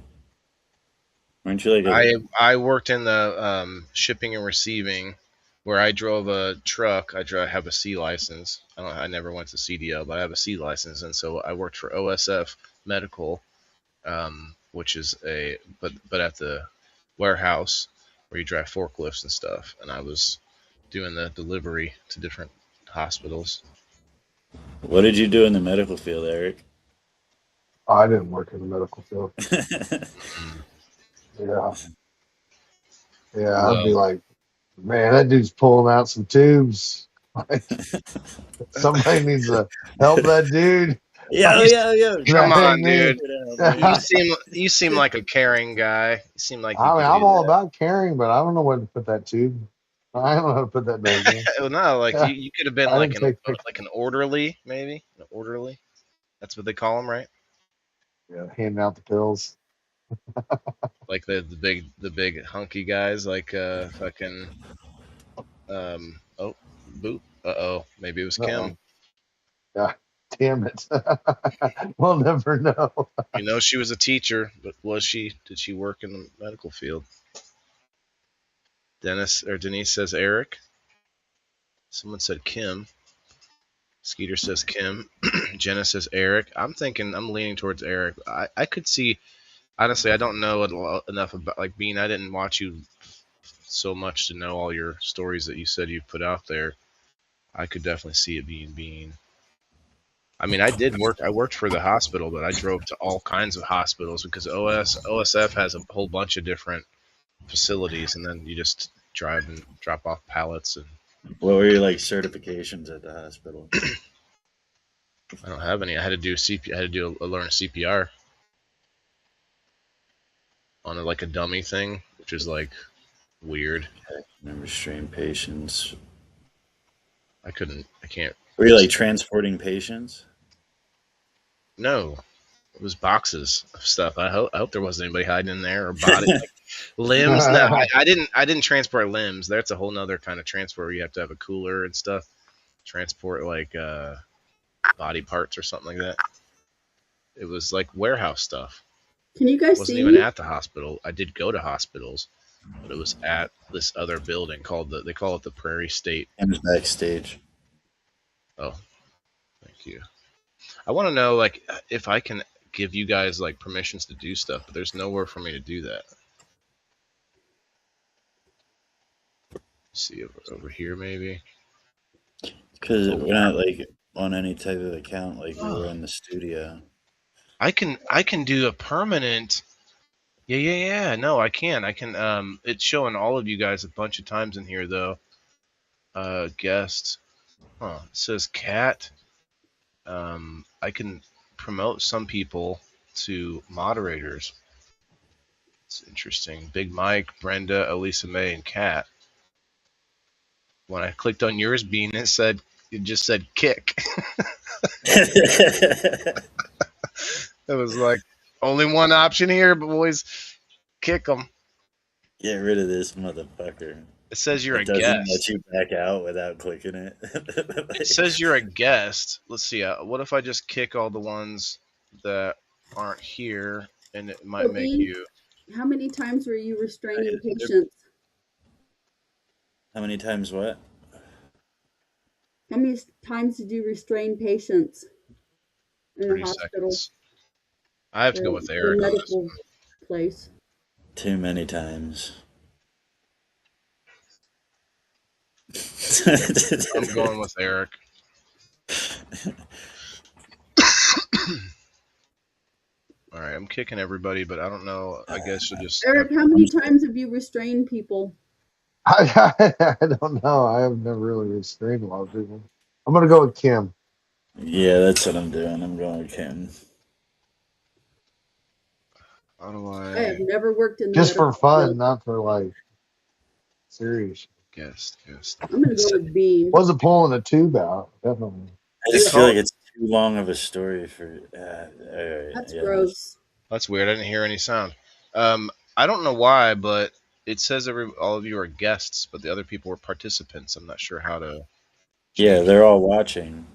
Weren't you like I worked in the shipping and receiving, where I drove a truck. I have a C license. I never went to CDL, but I have a C license, and so I worked for OSF Medical, which is but at the warehouse where you drive forklifts and stuff, and I was doing the delivery to different hospitals. what did you do in the medical field, Eric? I didn't work in the medical field. Yeah. Yeah, I'd be like, man, that dude's pulling out some tubes. Like, somebody needs to help that dude. Yo. Come That on, ain't me. dude. You seem like a caring guy. You seem like you I mean, could I'm do all that. about caring, but I don't know where to put that tube. I don't know how to put that back in. Well, no, like Yeah, you could have been I like didn't take pictures. an orderly, maybe an orderly. That's what they call them, right? Yeah, handing out the pills. Like the big hunky guys, like fucking oh boop. Maybe it was Uh-oh. Kim. Yeah, damn it. We'll never know. You know she was a teacher, but did she work in the medical field? Denise says Eric. Someone said Kim. Skeeter says Kim. Jenna says Eric. I'm leaning towards Eric. I could see, honestly, I don't know enough about, like, Bean. I didn't watch you so much to know all your stories that you said you put out there. I could definitely see it being Bean. I mean, I worked for the hospital, but I drove to all kinds of hospitals because OSF has a whole bunch of different facilities, and then you just drive and drop off pallets. And What were your like certifications at the hospital? I don't have any. I had to do learn CPR on like a dummy thing, which is like weird. And restrain patients. I can't. Were you like transporting patients? No, it was boxes of stuff. I hope there wasn't anybody hiding in there or body like limbs. No, I didn't transport limbs. That's a whole nother kind of transport where you have to have a cooler and stuff. Transport like body parts or something like that. It was like warehouse stuff. Can you guys It wasn't see even me? at the hospital. I did go to hospitals, but it was at this other building they call it the Prairie State. And backstage. Oh, thank you. I want to know like if I can give you guys like permissions to do stuff, but there's nowhere for me to do that. See over here maybe. Because we're not like on any type of account like we were in the studio. I can do a permanent. Yeah. No, I can. I can. It's showing all of you guys a bunch of times in here though. Guest. Huh. It says cat. I can promote some people to moderators. It's interesting. Big Mike, Brenda, Elisa May, and Kat. When I clicked on yours, Bean, it just said kick. It was like only one option here, boys. Kick them. Get rid of this motherfucker. It says you're It a doesn't guest. let you back out without clicking it. It says you're a guest. Let's see. What if I just kick all the ones that aren't here, and it might make Bean, you. how many times were you restraining patients? How many times what? How many times did you restrain patients in 30 a hospital? seconds. I have to go with Eric. Or medical place. Too many times. I'm going with Eric. All right, I'm kicking everybody, but I don't know. I guess you'll just. Eric, how many times have you restrained people? I don't know. I have never really restrained a lot of people. I'm gonna go with Kim. Yeah, that's what I'm doing. I'm going with Kim. How do I have I never worked in the Just for medical fun, field. not for like serious. guest? I'm gonna go with Bean. Wasn't pulling a tube out, definitely. I It just feel like called. it's too long of a story for. All right, That's yeah. gross. That's weird. I didn't hear any sound. I don't know why, but it says all of you are guests, but the other people were participants. I'm not sure how to Yeah, change. they're all watching,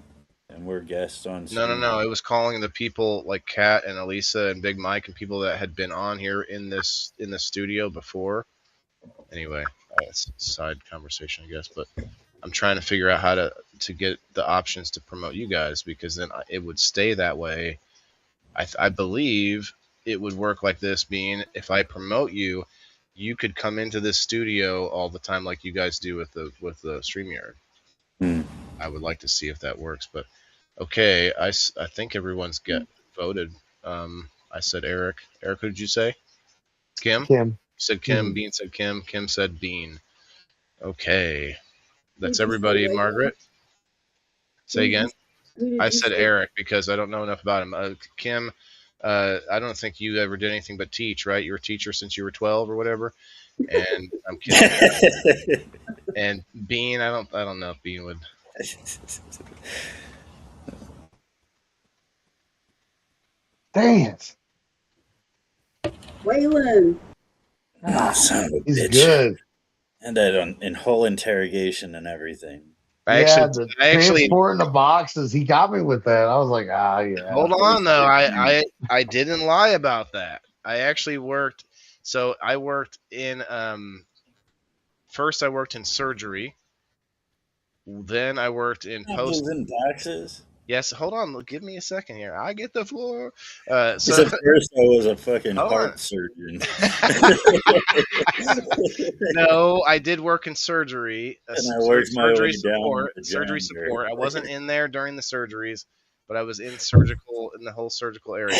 and we're guests on No, no, screen. no. It was calling the people like Kat and Elisa and Big Mike and people that had been on here in the studio before. Anyway, it's a side conversation, I guess. But I'm trying to figure out how to get the options to promote you guys because then it would stay that way. I believe it would work like this: being if I promote you, you could come into this studio all the time like you guys do with the StreamYard. Hmm. I would like to see if that works, but okay, I think everyone's voted. I said Eric. Eric, who did you say? Kim? Kim. You said Kim. Mhm. Bean said Kim. Kim said Bean. Okay. That's Who'd you say, everybody. Waylon? Margaret? Say Who again? did you I said say? Eric because I don't know enough about him. Kim, I don't think you ever did anything but teach, right? You were a teacher since you were 12 or whatever. And I'm kidding. And Bean, I don't know if Bean would. Dang it. Waylon. Oh, son of a He's bitch. good. And that in whole interrogation and everything. I Yeah, actually, the I actually transporting the boxes. He got me with that. I was like, yeah. hold on though. I didn't lie about that. I actually worked. So I worked in first I worked in surgery. Then I worked in post. Boxes and boxes. Yes, hold on. Give me a second here. I get the floor. He So said first I was a fucking hold on. heart surgeon. No, I did work in surgery. And I worked my surgery way down support. the Surgery janitor. support. I wasn't in there during the surgeries, but I was in the whole surgical area.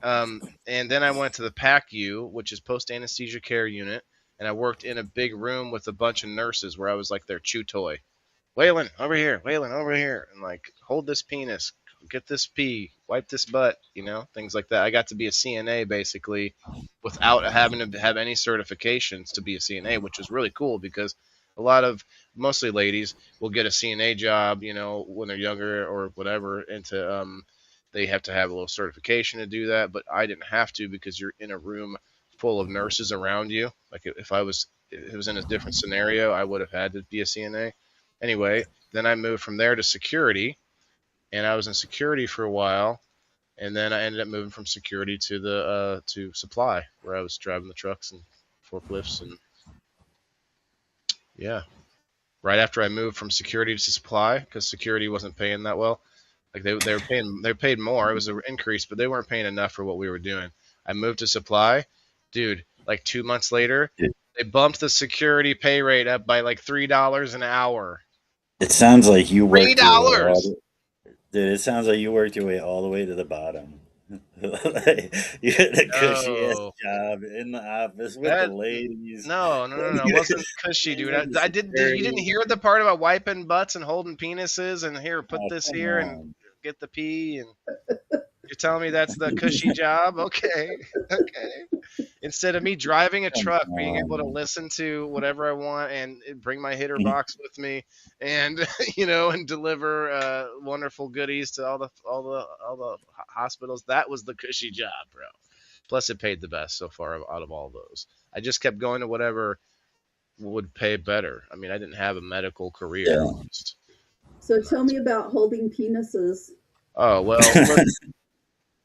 And then I went to the PACU, which is post anesthesia care unit, and I worked in a big room with a bunch of nurses where I was like their chew toy. Waylon, over here. Waylon, over here. And like, hold this penis, get this pee, wipe this butt, things like that. I got to be a CNA basically without having to have any certifications to be a CNA, which is really cool because mostly ladies will get a CNA job, when they're younger or whatever, and they have to have a little certification to do that. But I didn't have to because you're in a room full of nurses around you. Like if it was in a different scenario, I would have had to be a CNA. Anyway, then I moved from there to security, and I was in security for a while, and then I ended up moving from security to supply, where I was driving the trucks and forklifts, and yeah. Right after I moved from security to supply, because security wasn't paying that well, like they paid more. It was an increase, but they weren't paying enough for what we were doing. I moved to supply, dude. Like 2 months later, they bumped the security pay rate up by like $3 an hour. It sounds like you worked your way $3. Dude, it sounds like you worked your way all the way to the bottom. You had a cushy ass No. job in the office with That- the ladies. No. It wasn't cushy, dude. I did. You didn't hear the part about wiping butts and holding penises and here, put Oh, this come here on. and get the pee and. You're telling me that's the cushy job? Okay. Instead of me driving a truck, being able to listen to whatever I want and bring my hitter box with me, and and deliver wonderful goodies to all the hospitals. That was the cushy job, bro. Plus, it paid the best so far out of all those. I just kept going to whatever would pay better. I mean, I didn't have a medical career. Yeah. So tell me about holding penises. Oh well. Look,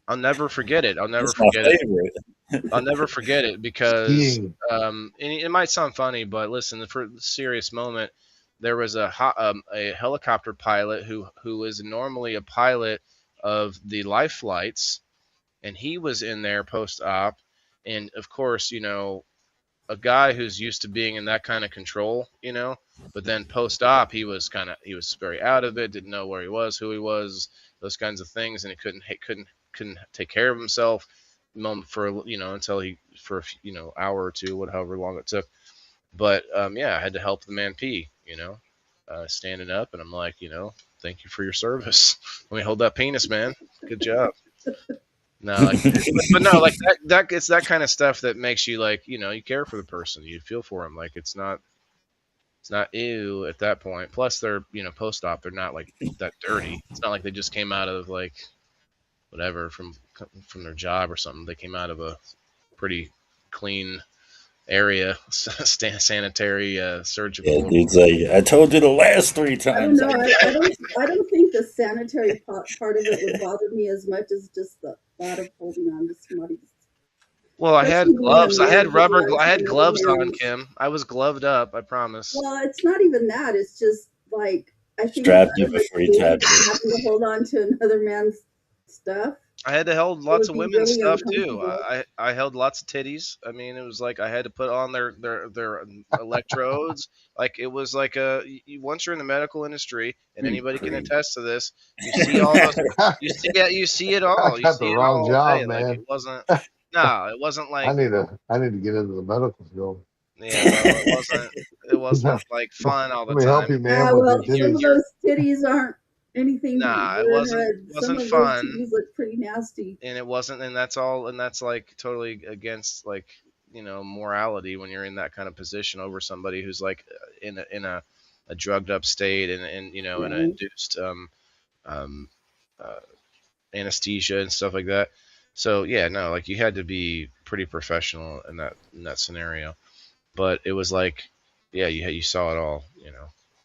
I'll never forget it. I'll never That's my forget it. favorite. I'll never forget it because Skiing. and it might sound funny, but listen, for a serious moment, there was a helicopter pilot who is normally a pilot of the life flights, and he was in there post-op, and of course, a guy who's used to being in that kind of control, but then post-op he was very out of it, didn't know where he was, who he was, those kinds of things, and he couldn't take care of himself for until he for a hour or two, however long it took. But I had to help the man pee, standing up, and I'm like, thank you for your service. Let me hold that penis, man. Good job. No, like, but no, like that. It's that kind of stuff that makes you like, you care for the person, you feel for them. Like it's not ew at that point. Plus, they're post-op. They're not like that dirty. It's not like they just came out of like whatever from their job or something. They came out of a pretty clean area, sanitary, Yeah, surgical. dude's like, I told you the last 3 times. know. I don't think the sanitary part of it would bother me as much as just the thought of holding on to somebody's. Well, I had Especially being a gloves. I had man holding rubber. on I to had another gloves on, man's. Kim. I was gloved up. I promise. Well, it's not even that. It's just like I think Strapped part you of it's before he big, tapped you. having to hold on to another man's stuff. I had to hold It lots would of be women's really stuff too. uncomfortable. I held lots of titties. I mean, it was like I had to put on their electrodes. Like it was like once you're in the medical industry, and You anybody can creep. attest to this, you see all those. You see it I all. You got see the it wrong all day. job, Like it man. wasn't. No, it wasn't I like. need to get into the medical field. Yeah, well, it wasn't. It wasn't Let like fun all the me help time. you, man, Yeah, with well, your some of titties. those titties aren't anything to Nah, it wear. Some wasn't of those fun. titties look pretty nasty. And it wasn't, and that's all, and that's like totally against like morality when you're in that kind of position over somebody who's like in a drugged up state and in an Right. induced um, uh, anesthesia and stuff like that. So yeah, no, like you had to be pretty professional in that scenario. But it was like, yeah, you saw it all,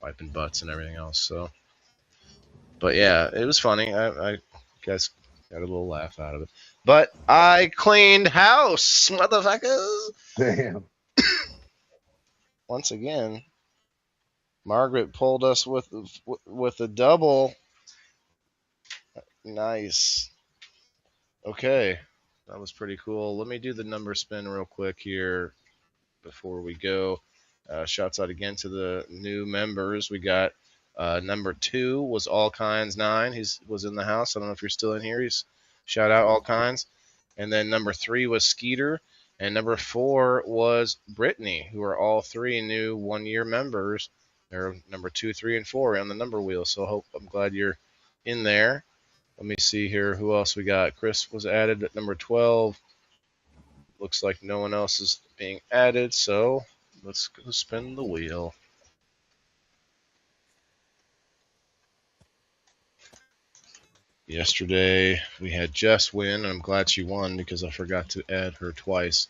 wiping butts and everything else. So, but yeah, it was funny. I guess got a little laugh out of it. But I cleaned house, motherfuckers. Damn. Once again, Margaret pulled us with a double. Nice. Okay, that was pretty cool. Let me do the number spin real quick here before we go. Shouts out again to the new members. We got number 2 was All Kinds 9. He was in the house. I don't know if you're still in here. He's shout out All Kinds. And then number 3 was Skeeter. And number 4 was Brittany, who are all 3 new 1-year members. They're number 2, 3, and 4 on the number wheel. So I'm glad you're in there. Let me see here who else we got. Chris was added at number 12. Looks like no one else is being added, so let's go spin the wheel. Yesterday we had Jess win, and I'm glad she won because I forgot to add her twice.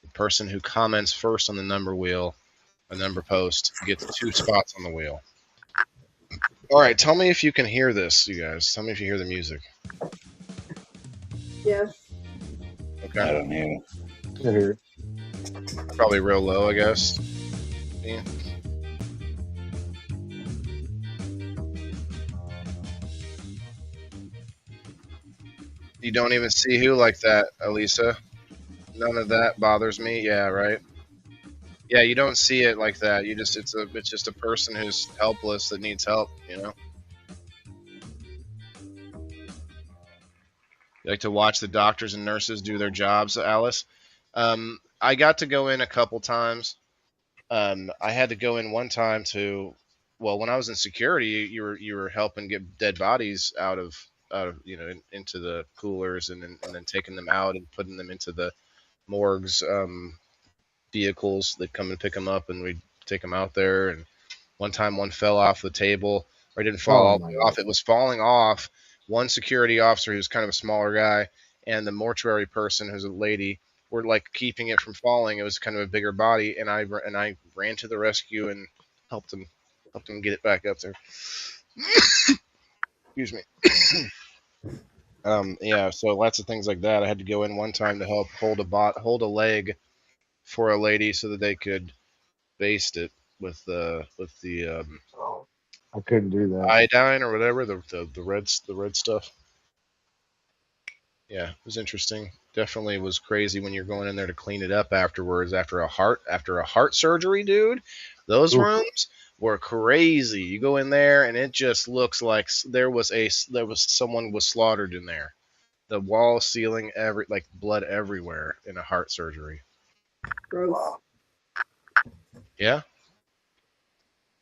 The person who comments first on the number wheel, a number post, gets 2 spots on the wheel. All right, tell me if you can hear this, you guys. Tell me if you hear the music. Yes. I Okay, don't hear. I hear it. probably real low, I guess. Yeah. You don't even see who like that, Elisa. None of that bothers me. Yeah, right. Yeah, you don't see it like that. It's just a person who's helpless that needs help. You like to watch the doctors and nurses do their jobs, Alice. I got to go in a couple times. I had to go in one time well, when I was in security, you were helping get dead bodies out of into the coolers and then taking them out and putting them into the morgues vehicles that come and pick them up, and we'd take them out there. And one time one fell off the table, or it didn't fall Oh all the my way God. off. It was falling off. One security officer, who's kind of a smaller guy, and the mortuary person, who's a lady, were like keeping it from falling. It was kind of a bigger body, and I ran to the rescue and helped them get it back up there. Excuse me. Yeah, so lots of things like that. I had to go in one time to help hold a leg for a lady so that they could baste it with the Oh, I couldn't do that. iodine or whatever, the red stuff. Yeah, it was interesting. Definitely was crazy when you're going in there to clean it up afterwards after a heart surgery, dude. Those Oof. rooms were crazy. You go in there and it just looks like someone was slaughtered in there. The wall, ceiling, like blood everywhere in a heart surgery. Gross. Yeah,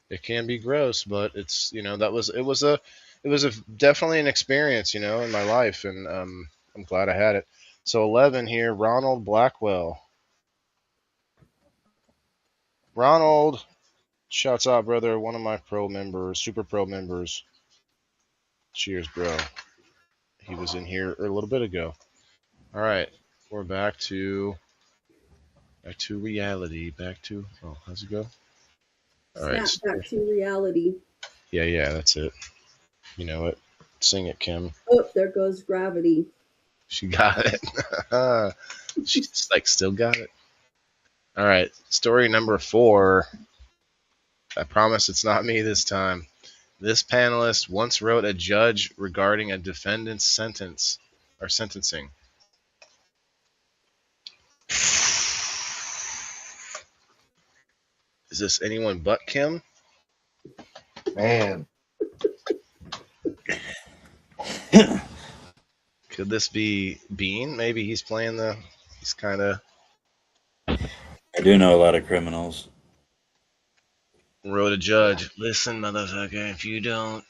it can be gross, but it was a definitely an experience, in my life, and I'm glad I had it. So 11 here, Ronald Blackwell. Ronald, shouts out, brother. One of my pro members, super pro members. Cheers, bro. He was in here a little bit ago. All right, we're back to reality. How's it go? All right. Snap back to reality. Yeah, that's it. You know it. Sing it, Kim. Oh, there goes gravity. She got it. She's like still got it. All right, story number 4. I promise it's not me this time. This panelist once wrote a judge regarding a defendant's sentence or sentencing. Is this anyone but Kim? Man, Could this be Bean? Maybe he's playing the. He's kind of I do know a lot of criminals. wrote a judge. Listen, motherfucker, if you don't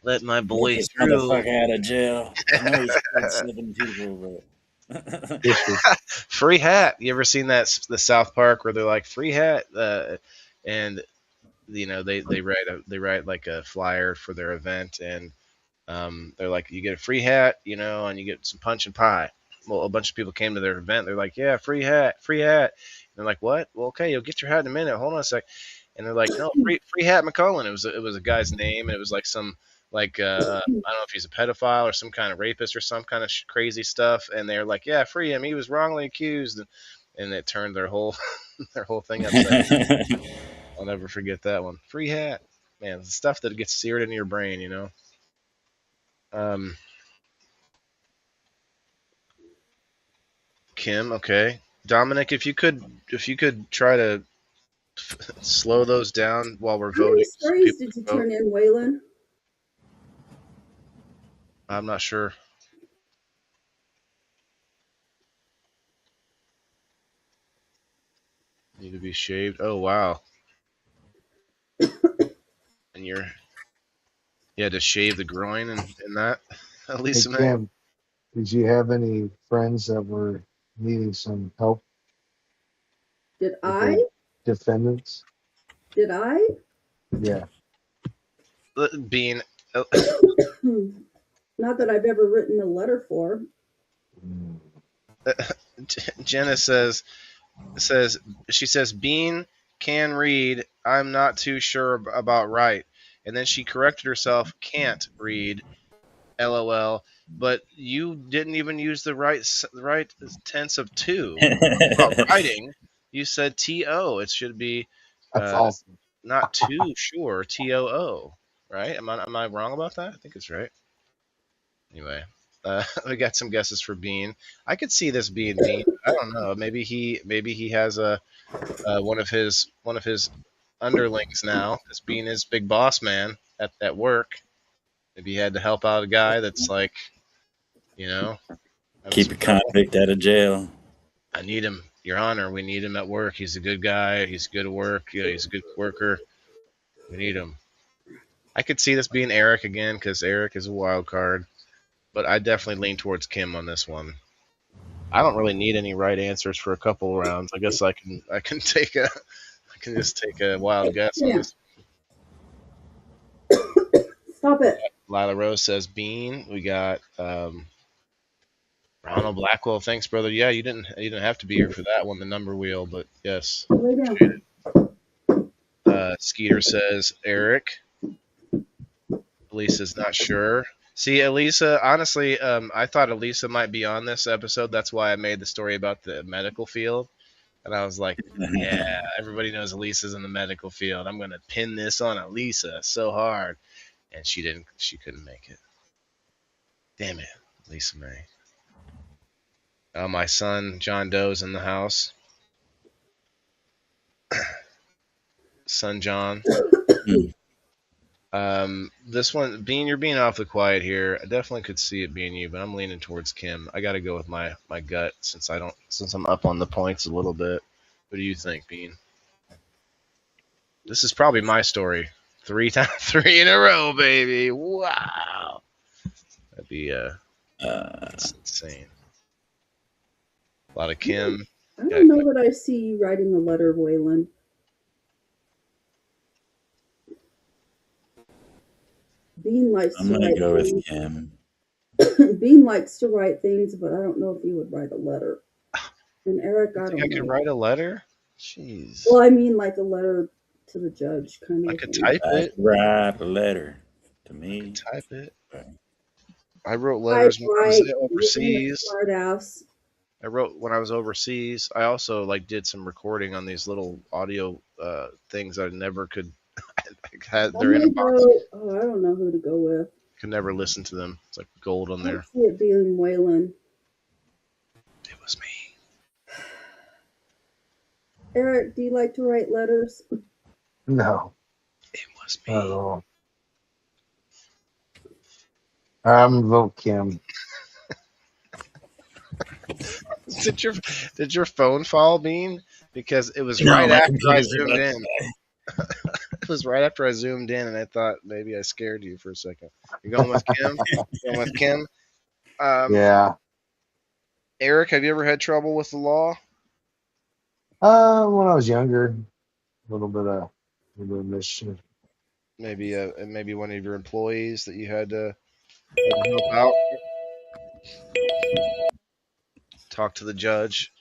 let my boy Get this through. motherfucker out of jail. I know he's killed 7 people, but Free hat. You ever seen that the South Park where they're like free hat, and you know they write like a flyer for their event, and they're like, you get a free hat, you know, and you get some punch and pie. Well, a bunch of people came to their event. They're like, yeah, free hat, free hat. And they're like, what? Well, okay, you'll get your hat in a minute. Hold on a sec. And they're like, no, free hat McCullen. It was a guy's name, and it was like some like I don't know if he's a pedophile or some kind of rapist or some kind of crazy stuff. And they're like, yeah, free him. He was wrongly accused, and it turned their whole their whole thing upside down. I'll never forget that one. Free hat, man. The stuff that gets seared into your brain, you know. Kim, okay. Dominic, if you could try to slow those down while we're How many voting. so stories people did you can vote. turn in, Waylon? I'm not sure. Need to be shaved. Oh wow. And you had to shave the groin and that. At hey, least man. Kim, did you have any friends that were needing some help Did with I? the defendants? Did I? Yeah. Being Not that I've ever written a letter for. Mm. Jenna says Bean can read. I'm not too sure about right. And then she corrected herself. Can't read. LOL. But you didn't even use the right tense of to. About writing, you said to. It should be That's awesome. not too sure. Too. Right? Am I wrong about that? I think it's right. Anyway, we got some guesses for Bean. I could see this being Bean. I don't know. Maybe he has a one of his underlings now. This Bean is big boss man at work. Maybe he had to help out a guy that's like, you know, keep a convict out of jail. I need him, Your Honor. We need him at work. He's a good guy. He's good at work. Yeah, he's a good worker. We need him. I could see this being Eric again because Eric is a wild card, but I definitely lean towards Kim on this one. I don't really need any right answers for a couple rounds. I guess I can just take a wild guess on Yeah. this. Stop it. Lila Rose says Bean. We got Ronald Blackwell. Thanks, brother. Yeah, you didn't have to be here for that one, the number wheel, but yes. Lay down. Skeeter says Eric. Elisa's not sure. See, Elisa, honestly, I thought Elisa might be on this episode. That's why I made the story about the medical field. And I was like, yeah, everybody knows Elisa's in the medical field. I'm going to pin this on Elisa so hard. And she couldn't make it. Damn it, Lisa May. My son, John Doe's in the house. Son John. This one, Bean, you're being awfully quiet here. I definitely could see it being you, but I'm leaning towards Kim. I got to go with my gut since I'm up on the points a little bit. What do you think, Bean? This is probably my story. 3 in a row, baby. Wow. That'd be That's insane. A lot of Kim. I don't know that I see you writing a letter, Waylon. Bean likes I'm to gonna write go with things. Kim. Bean likes to write things, but I don't know if he would write a letter. And Eric, You I think I don't could know. write a letter? Jeez. Well, I mean, like a letter to the judge, kind I of could thing. type I it. could write a letter to I me. could type it. Okay. I wrote letters when I was Right. You're being a overseas. smart ass. I wrote when I was overseas. I also like did some recording on these little audio things I never could. They're in a box. I don't know who to go with. Could never listen to them. It's like gold on I there. don't see it being Waylon. It was me. Eric, do you like to write letters? No, It was not at me. all. I'm vote Kim. Did your phone fall, Bean? Because it was No, right my after I computer's zoomed about in. to die. It was right after I zoomed in, and I thought maybe I scared you for a second. You going with Kim? Going with Kim? Yeah. Eric, have you ever had trouble with the law? When I was younger, a little bit of mischief. Maybe one of your employees that you had to help out. Talk to the judge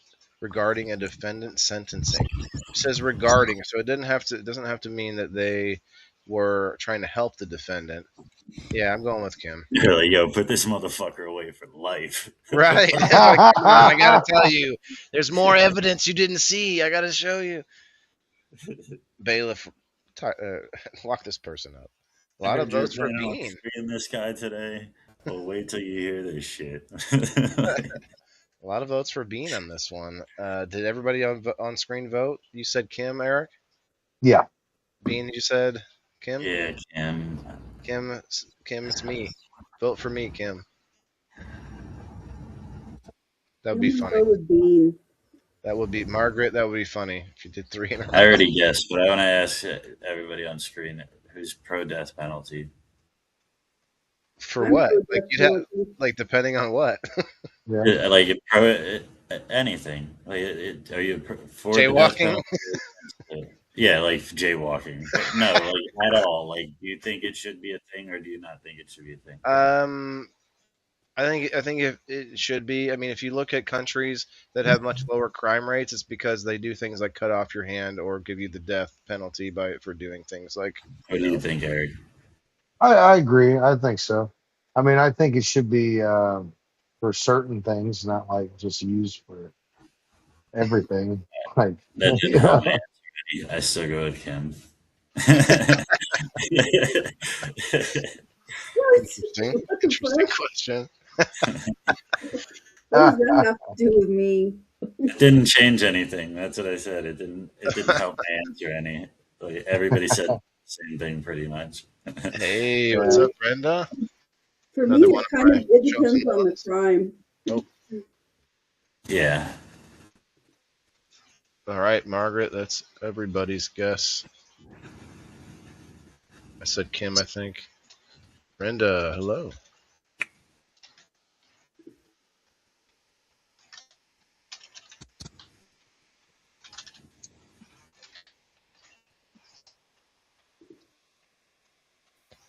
regarding a defendant sentencing. It says regarding, so it doesn't have to mean that they were trying to help the defendant. Yeah, I'm going with Kim. You're like, yo, put this motherfucker away for life. Right. Like, come on, I gotta tell you, there's more evidence you didn't see. I gotta show you. Bailiff, lock this person up. A lot of votes for Planning on Bean. freeing this guy today. Well, wait till you hear this shit. A lot of votes for Bean on this one. Did everybody on screen vote? You said Kim, Eric? Yeah. Bean, you said Kim? Yeah, Kim. Kim, it's me. Vote for me, Kim. That would be I'm gonna funny. go with Bean. That would be Margaret. That would be funny if you did 3 in a row. I already guessed, but I want to ask everybody on screen who's pro death penalty. For I'm what? pro Like death you'd have, penalty. like depending on what. Yeah. Like anything. Like, are you for the death Jaywalking. penalty? Yeah, like jaywalking. But no, like at all. Like, do you think it should be a thing, or do you not think it should be a thing? I think if it should be. I mean, if you look at countries that have much lower crime rates, it's because they do things like cut off your hand or give you the death penalty for doing things like. What do you think, Eric? I agree. I think so. I mean, I think it should be for certain things, not like just used for everything. Like, That didn't help my answer. I still go with Kim. What? Interesting, What the interesting fuck? question. What does that have to do with me? It didn't change anything. That's what I said. It didn't help my answer any. Like, everybody said the same thing pretty much. Hey, what's up, Brenda? For Another me, one it of my depends chosen on the ones. crime. Yeah. All right, Margaret, that's everybody's guess. I said Kim, I think. Brenda, hello.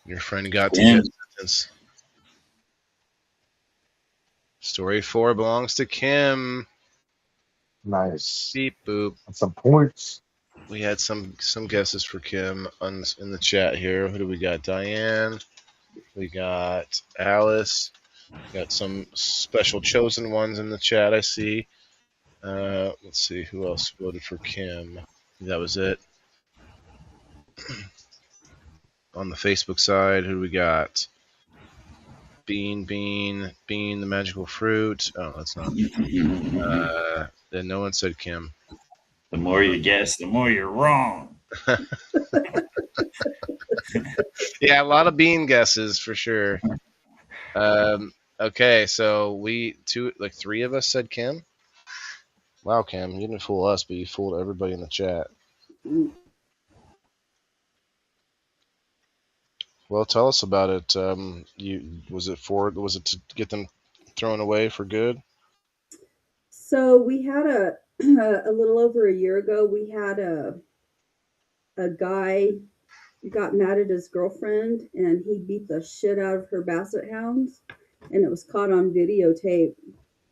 Your friend got to Kim. get sentence. Story 4 belongs to Kim. nice. Beep boop. Some points. We had some guesses for Kim in the chat here. Who do we got? Diane. We got Alice. We got some special chosen ones in the chat, I see. Let's see who else voted for Kim. That was it. On the Facebook side, who do we got? Bean, the magical fruit. Oh, that's not. Then no one said Kim. The more you guess, the more you're wrong. Yeah, a lot of Bean guesses for sure. Okay, so three of us said Kim. Wow, Kim, you didn't fool us, but you fooled everybody in the chat. Well, tell us about it. Was it to get them thrown away for good? So we had a little over a year ago, we had a guy got mad at his girlfriend and he beat the shit out of her basset hounds, and it was caught on videotape.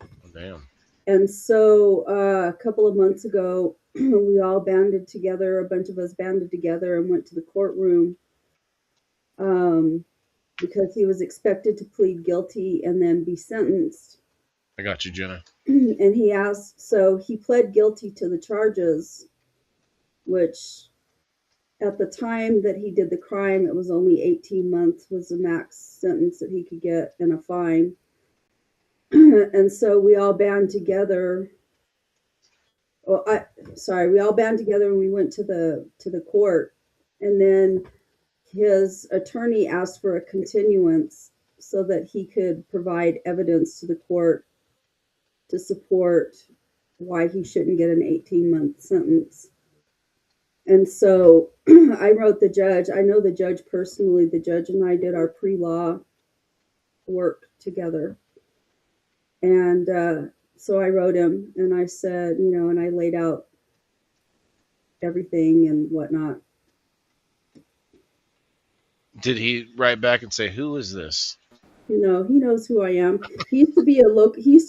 Oh, damn. And so a couple of months ago, we all banded together, a bunch of us banded together and went to the courtroom because he was expected to plead guilty and then be sentenced. I got you, Jenna. And he asked, so he pled guilty to the charges, which at the time that he did the crime, it was only 18 months was the max sentence that he could get and a fine. And so we all band together. We all band together and we went to the court, and then his attorney asked for a continuance so that he could provide evidence to the court to support why he shouldn't get an 18-month sentence. And so I wrote the judge. I know the judge personally. The judge and I did our pre-law work together. And so I wrote him and I said, and I laid out everything and whatnot. Did he write back and say, "Who is this"? He knows who I am. He used to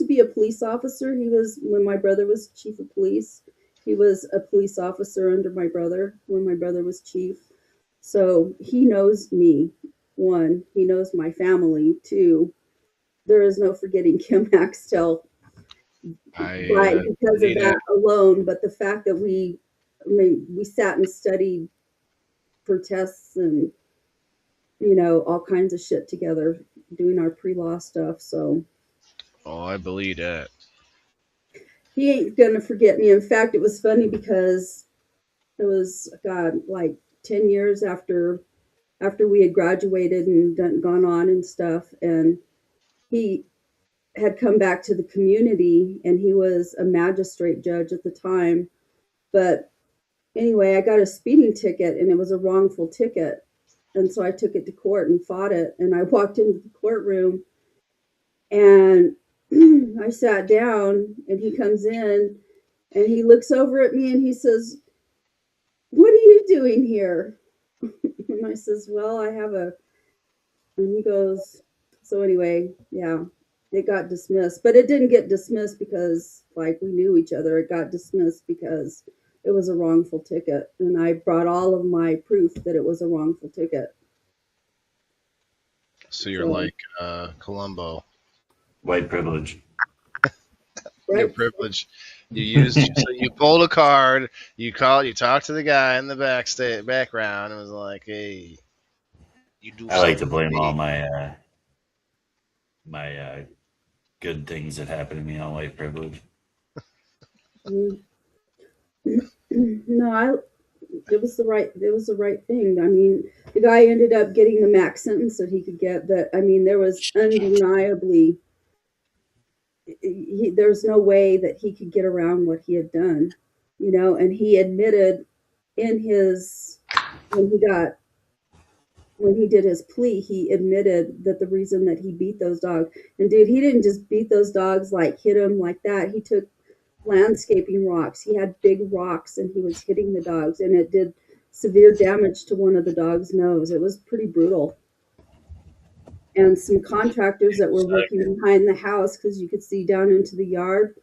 be a police officer. He was, when my brother was chief of police, he was a police officer under my brother when my brother was chief. So he knows me. One, he knows my family. Two, there is no forgetting Kim Axtell because of that alone. But the fact that we sat and studied for tests and all kinds of shit together, doing our pre-law stuff. So, I believe that. He ain't gonna forget me. In fact, it was funny because it was like 10 years after we had graduated and gone on and stuff, and he had come back to the community, and he was a magistrate judge at the time. But anyway, I got a speeding ticket, and it was a wrongful ticket. And so I took it to court and fought it. And I walked into the courtroom and I sat down, and he comes in and he looks over at me and he says, "What are you doing here?" And I says, "Well, I have a," and he goes, so anyway, yeah, it got dismissed. But it didn't get dismissed because we knew each other. It got dismissed because it was a wrongful ticket, and I brought all of my proof that it was a wrongful ticket. So you're like Columbo. White privilege. Right? Your privilege. So you pulled a card. You talked to the guy in the background, and was like, "Hey, you do." I like to blame all my good things that happen to me on white privilege. No, it was the right thing. I mean, the guy ended up getting the max sentence that he could get, but I mean, there was undeniably, there's no way that he could get around what he had done, and he admitted when he did his plea, he admitted that the reason that he beat those dogs, and dude, he didn't just beat those dogs, hit them like that. He took landscaping rocks. He had big rocks and he was hitting the dogs, and it did severe damage to one of the dog's nose. It was pretty brutal. And some contractors that were working behind the house, because you could see down into the yard,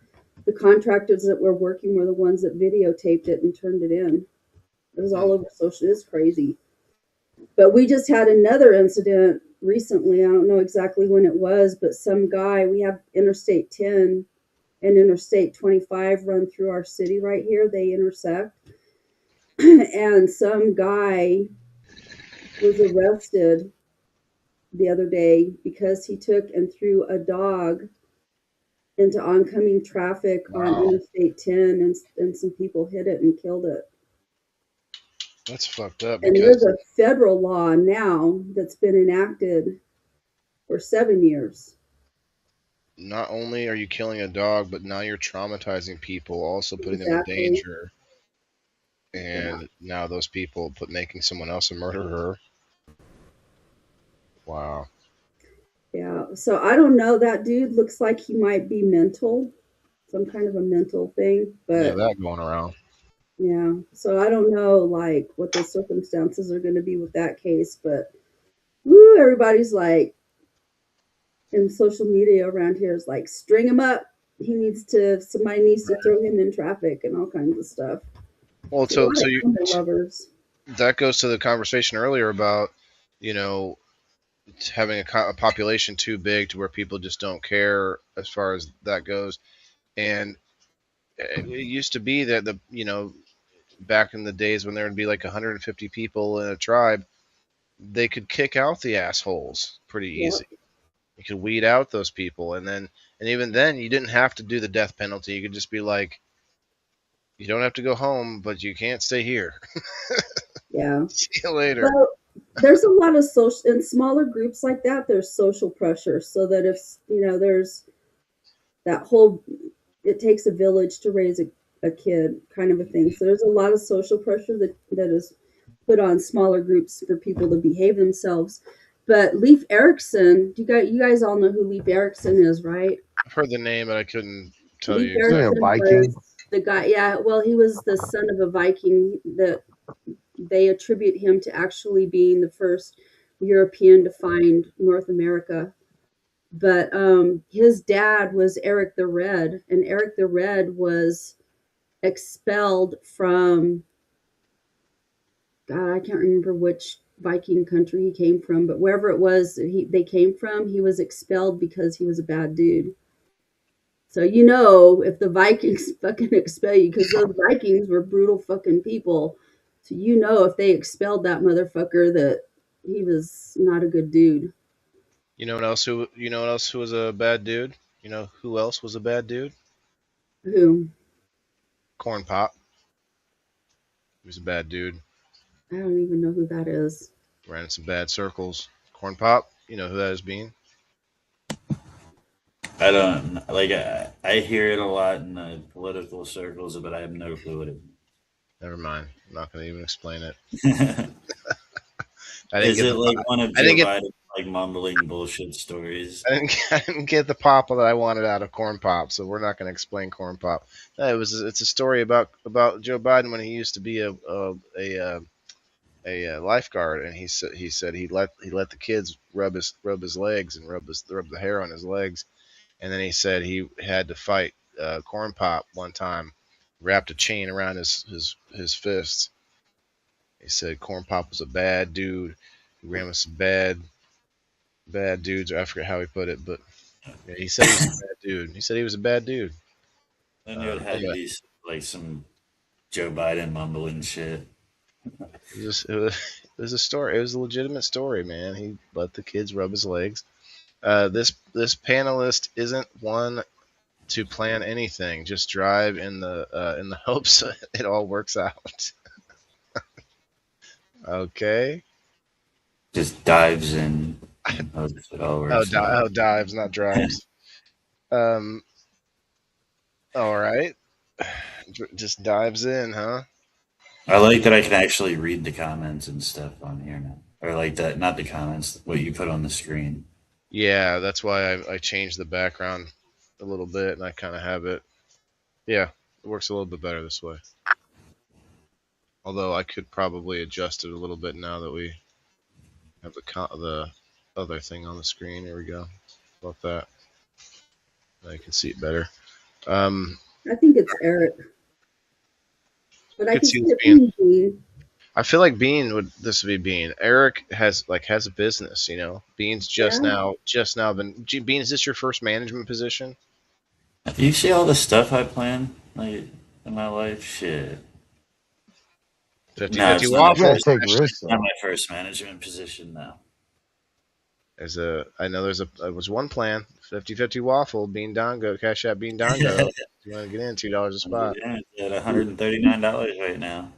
the contractors that were working were the ones that videotaped it and turned it in. It was all over social. It's crazy. But we just had another incident recently. I don't know exactly when it was, but some guy, we have Interstate 10 and Interstate 25 run through our city right here. They intersect. And some guy was arrested the other day because he took and threw a dog into oncoming traffic on Interstate 10, and some people hit it and killed it. That's fucked up. And there's a federal law now that's been enacted for 7 years. Not only are you killing a dog, but now you're traumatizing people, also putting them in danger. And now those people making someone else a murderer. Wow. Yeah, So I don't know. That dude looks like he might be mental, some kind of a mental thing. Yeah, But that going around. yeah, so I don't know like what the circumstances are going to be with that case. But woo, everybody's like in social media around here is like string him up. Somebody needs to throw him in traffic and all kinds of stuff. Well, So a lot so of you animal lovers. that goes to the conversation earlier about, you know, having a population too big to where people just don't care as far as that goes. And it used to be that back in the days when there would be like 150 people in a tribe, they could kick out the assholes pretty Yeah, easy. You could weed out those people, and even then, you didn't have to do the death penalty. You could just be like, you don't have to go home, but you can't stay here. yeah. See you later. Well, there's a lot of social in smaller groups like that. There's social pressure, so that if there's that whole it takes a village to raise a kid kind of a thing. So there's a lot of social pressure that is put on smaller groups for people to behave themselves. But Leif Erikson, you guys all know who Leif Erikson is, right? I've heard the name, but I couldn't tell Leif you Isn't he a exactly. Erikson Viking? was the guy. Yeah, well, he was the son of a Viking that they attribute him to actually being the first European to find North America. But his dad was Eric the Red, and Eric the Red was expelled from, God, I can't remember which Viking country he came from, but wherever it was they came from, he was expelled because he was a bad dude. So if the Vikings fucking expel you, because those Vikings were brutal fucking people. So if they expelled that motherfucker, that he was not a good dude. You know what else who was a bad dude? You know who else was a bad dude? Who? Corn Pop. He was a bad dude. I don't even know who that is. Ran in some bad circles. Corn Pop. You know who that is, Bean? I don't like. I hear it a lot in the political circles, but I have no clue what it Never mind. I'm not going to even explain it. is. I didn't Is get it like one of I Joe didn't get Biden's like mumbling bullshit stories? I didn't get the pop that I wanted out of Corn Pop, so we're not going to explain Corn Pop. It's a story about Joe Biden when he used to be a lifeguard, and he said he let the kids rub his legs and rub the hair on his legs, and then he said he had to fight Corn Pop one time, wrapped a chain around his fists. He said Corn Pop was a bad dude. He ran with some bad dudes. Or I forget how he put it, but yeah, he said he was a bad dude. He said he was a bad dude. I knew it had to Anyway, be like some Joe Biden mumbling shit. it was a story. It was a legitimate story, man. He let the kids rub his legs. This panelist isn't one to plan anything. Just drive in the hopes it all works out. Okay. Just dives in and hopes it all works out. Dives, not drives. Um. All right. Just dives in, huh? I like that I can actually read the comments and stuff on here now. Or like that, not the comments, what you put on the screen. Yeah, that's why I changed the background a little bit, and I kind of have it. Yeah, it works a little bit better this way. Although I could probably adjust it a little bit now that we have the other thing on the screen. Here we go. How about that? Now you can see it better. I think it's Eric, but I Could can see see this it being. being Gene. I feel like this would be Bean. Eric has a business, you know. Bean's Yeah. just now been. Bean, is this your first management position? You see all the stuff I plan like in my life? Shit. 50 No, 50 it's not my You gotta waffles. first, take Actually, risks not though. my first management position now. I know there was one plan 50-50 waffle Bean Dongo Cash App Bean Dongo. You want to get in $2 a spot. It's at $139 right now.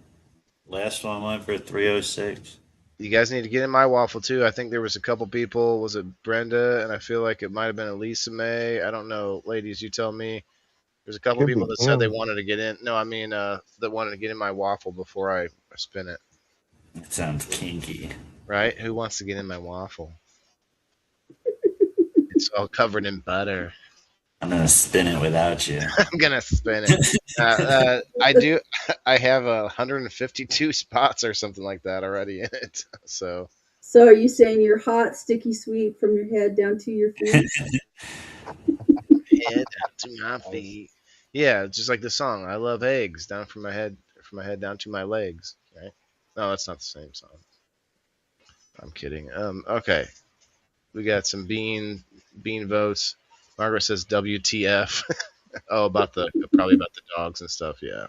Last one went for 306. You guys need to get in my waffle too. I think there was a couple people. Was it Brenda? And I feel like it might have been Elisa May. I don't know, ladies. You tell me. There's a couple Could people be that said they Kim. wanted to get in. No, I mean that wanted to get in my waffle before I spin it. It sounds kinky. Right? Who wants to get in my waffle? It's all covered in butter. I'm gonna spin it without you. I'm gonna spin it. I have 152 spots or something like that already in it. So So are you saying you're hot, sticky sweet from your head down to your feet? head down to my feet. Yeah, just like the song. I love eggs down from my head down to my legs. Right? No, that's not the same song. I'm kidding. Okay, we got some bean votes. Margaret says WTF. Oh, probably about the dogs and stuff. Yeah.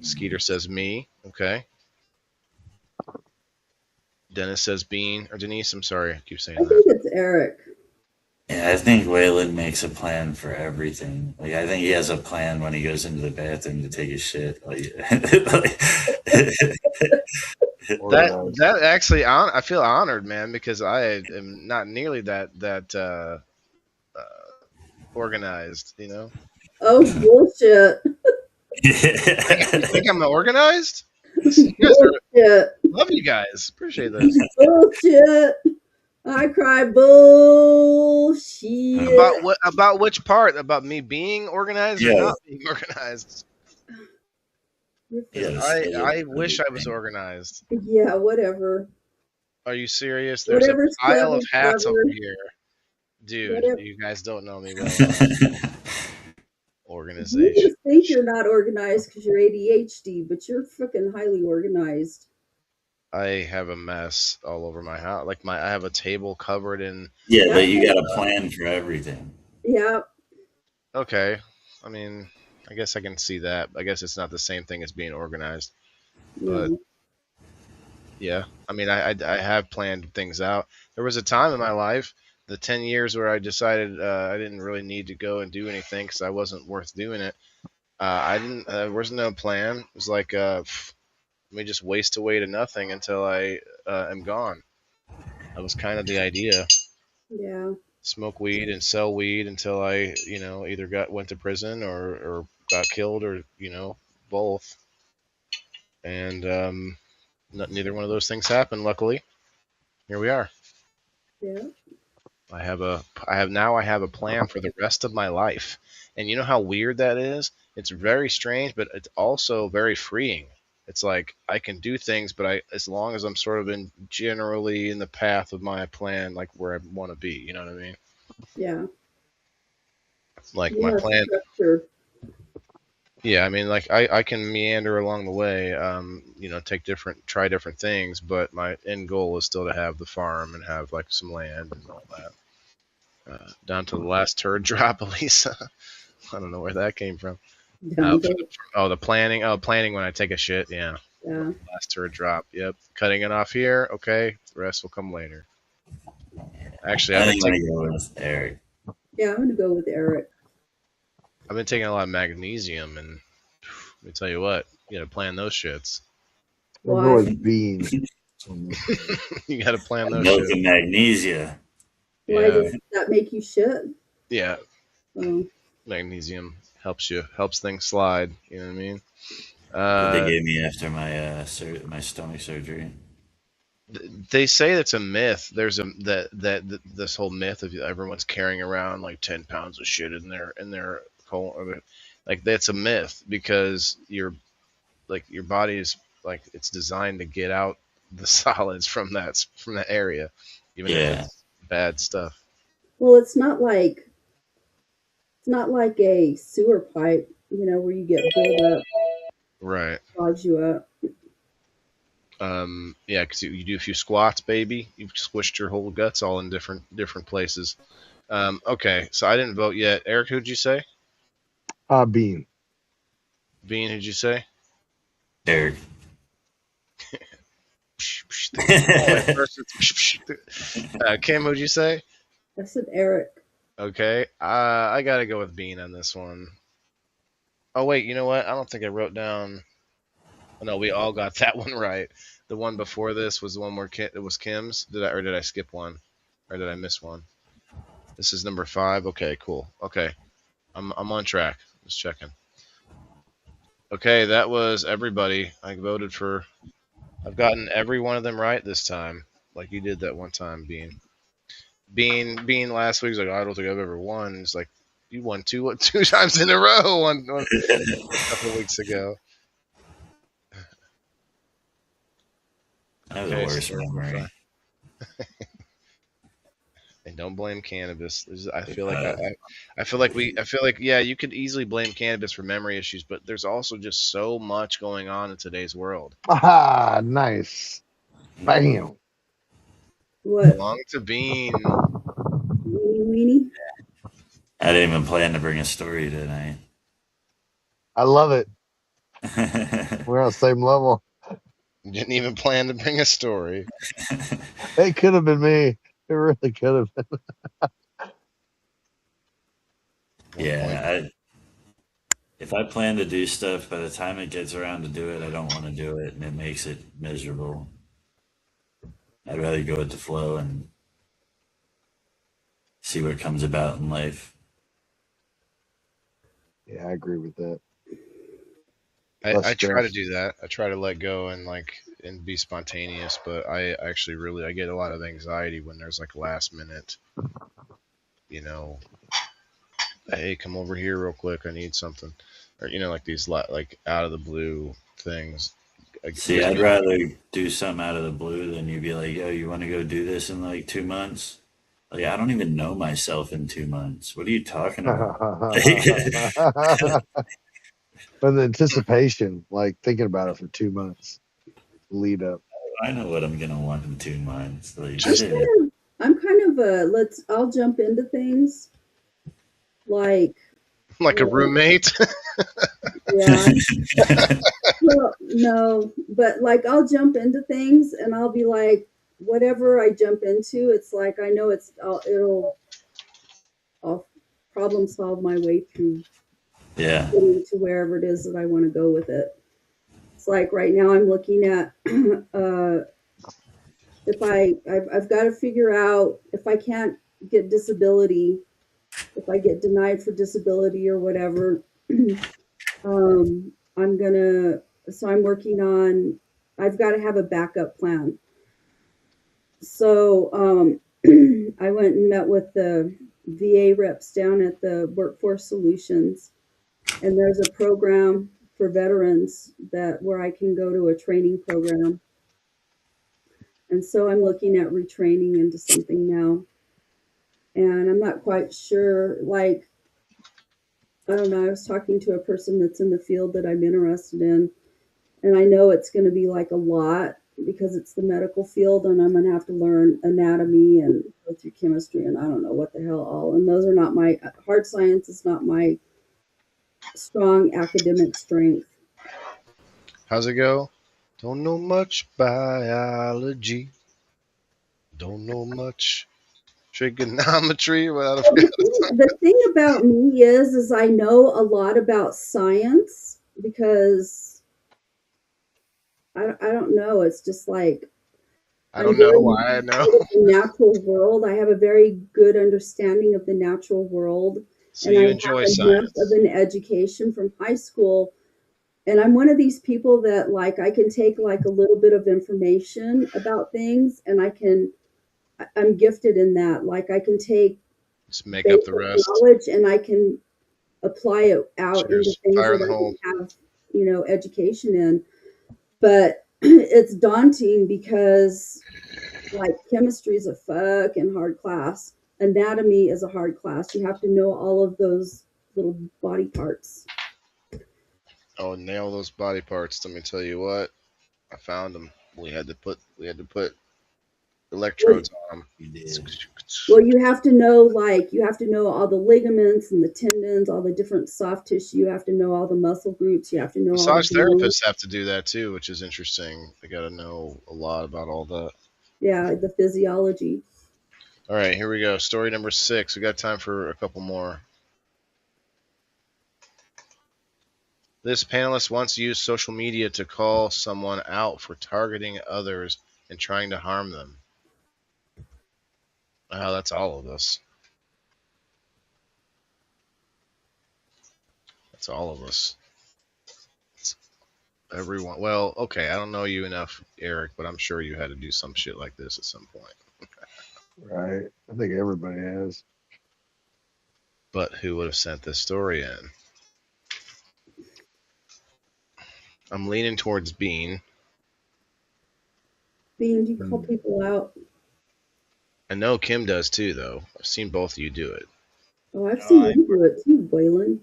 Skeeter says me. Okay. Dennis says bean or Denise. I'm sorry, I keep saying I that. think it's Eric. Yeah, I think Waylon makes a plan for everything. Like, I think he has a plan when he goes into the bathroom to take a shit. Like, That actually, I feel honored, man, because I am not nearly that organized. You know. Oh, bullshit. You think I'm organized? You guys Bullshit. love you guys. Appreciate this. Bullshit. I cry bullshit. About what? About which part? About me being organized or Yeah. not being organized? Yes, I wish I was organized. Yeah, whatever. Are you serious? There's Whatever's a pile of clever, hats over clever. here. Dude, Whatever. you guys don't know me well. You Organization. just think you're not organized because you're ADHD, but you're fucking highly organized. I have a mess all over my house. Like I have a table covered in. Yeah, but you got a plan for everything. Yeah. Okay, I mean, I guess I can see that. I guess it's not the same thing as being organized. But No. yeah, I mean, I have planned things out. There was a time in my life, the 10 years where I decided I didn't really need to go and do anything because I wasn't worth doing it. I didn't. There was no plan. It was like, let me just waste away to nothing until I am gone. That was kind of the idea. Yeah. Smoke weed and sell weed until I, either went to prison or got killed or both. And neither one of those things happened. Luckily, here we are. Yeah. I have a plan for the rest of my life. And you know how weird that is? It's very strange, but it's also very freeing. It's like I can do things, but as long as I'm sort of generally in the path of my plan, like where I want to be, you know what I mean? Yeah. Like Yeah, my plan. structure. Yeah, I mean, like I can meander along the way, try different things, but my end goal is still to have the farm and have like some land and all that. Down to the last turd drop, Elisa. I don't know where that came from. Down The planning. Oh, planning when I take a shit. Yeah. Yeah. Last turd drop. Yep. Cutting it off here. Okay. The rest will come later. Actually, I think I'm gonna go with Eric. Yeah, I'm gonna go with Eric. I've been taking a lot of magnesium, and let me tell you what, you gotta plan those shits. I'll Why? go with beans. You gotta plan those Milk shits. and magnesia. Why Yeah. does that make you shit? Yeah. Oh, Magnesium helps things slide. You know what I mean? They gave me after my my stomach surgery. They say it's a myth. There's this whole myth of everyone's carrying around like 10 pounds of shit in their colon. Like that's a myth because your body is like it's designed to get out the solids from that area, even if it's bad stuff. well, it's not like a sewer pipe, where you get build up, Right. clogs you up. Yeah, because you do a few squats, baby. You've squished your whole guts all in different places. Okay, so I didn't vote yet. Eric, who'd you say? Bean. Bean, who'd you say? Eric. Kim, who'd you say? I said Eric. Okay, I gotta go with Bean on this one. Oh wait, you know what? I don't think I wrote down. Oh, no, we all got that one right. The one before this was the one where it was Kim's. Did I skip one, or did I miss one? This is number 5. Okay, cool. Okay, I'm on track. Just checking. Okay, that was everybody. I voted for. I've gotten every one of them right this time, like you did that one time, Bean. Bean last week was like, I don't think I've ever won. It's like you won two times in a row a couple of weeks ago. I have the Okay, worst so memory. and don't blame cannabis. I feel like I feel like yeah, you could easily blame cannabis for memory issues, but there's also just so much going on in today's world. Ah, nice. Bam. What? Belong to Bean. Weenie weenie? I didn't even plan to bring a story tonight. I love it. We're on the same level. Didn't even plan to bring a story. It could have been me. It really could have been. Yeah, if I plan to do stuff, by the time it gets around to do it, I don't want to do it, and it makes it miserable. I'd rather go with the flow and see what comes about in life. Yeah, I agree with that. I try to do that. I try to let go and be spontaneous, but I actually really I get a lot of anxiety when there's like last minute, you know, hey, come over here real quick, I need something, or like these like out of the blue things. See, I'd rather do something out of the blue than you be like, yo, you want to go do this in like 2 months? Like, I don't even know myself in 2 months. What are you talking about? But the anticipation, like thinking about it for 2 months, lead up. I know what I'm gonna want in 2 months. Like, I'm kind of a I'll jump into things like like a roommate. yeah. Well, no, but like I'll jump into things and I'll be like, whatever I jump into, it's like I know I'll problem solve my way through yeah. getting to wherever it is that I want to go with it. It's like right now I'm looking at if I've got to figure out if I can't get disability, if I get denied for disability or whatever, I'm working on, I've got to have a backup plan. So I went and met with the VA reps down at the Workforce Solutions, and there's a program for veterans where I can go to a training program. And so I'm looking at retraining into something now. And I'm not quite sure, like, I don't know, I was talking to a person that's in the field that I'm interested in, and I know it's going to be like a lot because it's the medical field, and I'm going to have to learn anatomy and go through chemistry, and I don't know what the hell all. And those are not my hard science is not my strong academic strength. How's it go? Don't know much biology. Don't know much trigonometry. The thing about me is I know a lot about science because I don't know. It's just like I don't know why I know. The natural world. I have a very good understanding of the natural world. So and you enjoy science. Of an education from high school. And I'm one of these people that like I can take like a little bit of information about things and I'm gifted in that. Like I can take just make up the rest knowledge and I can apply it out into things that I can have, education in. But it's daunting because like chemistry is a fucking hard class. Anatomy is a hard class. You have to know all of those little body parts. Oh, nail those body parts. Let me tell you what. I found them. We had to put electrodes on them. Well, you have to know all the ligaments and the tendons, all the different soft tissue. You have to know all the muscle groups. You have to know massage therapists have to do that too, which is interesting. They got to know a lot about all that. Yeah, the physiology. All right, here we go. Story number 6. We got time for a couple more. This panelist once used social media to call someone out for targeting others and trying to harm them. Oh, that's all of us. That's all of us. It's everyone. Well, okay, I don't know you enough, Eric, but I'm sure you had to do some shit like this at some point. Right. I think everybody has. But who would have sent this story in? I'm leaning towards Bean. Bean, you call people out. I know Kim does too, though. I've seen both of you do it. Oh, I've seen I you do it too, Waylon.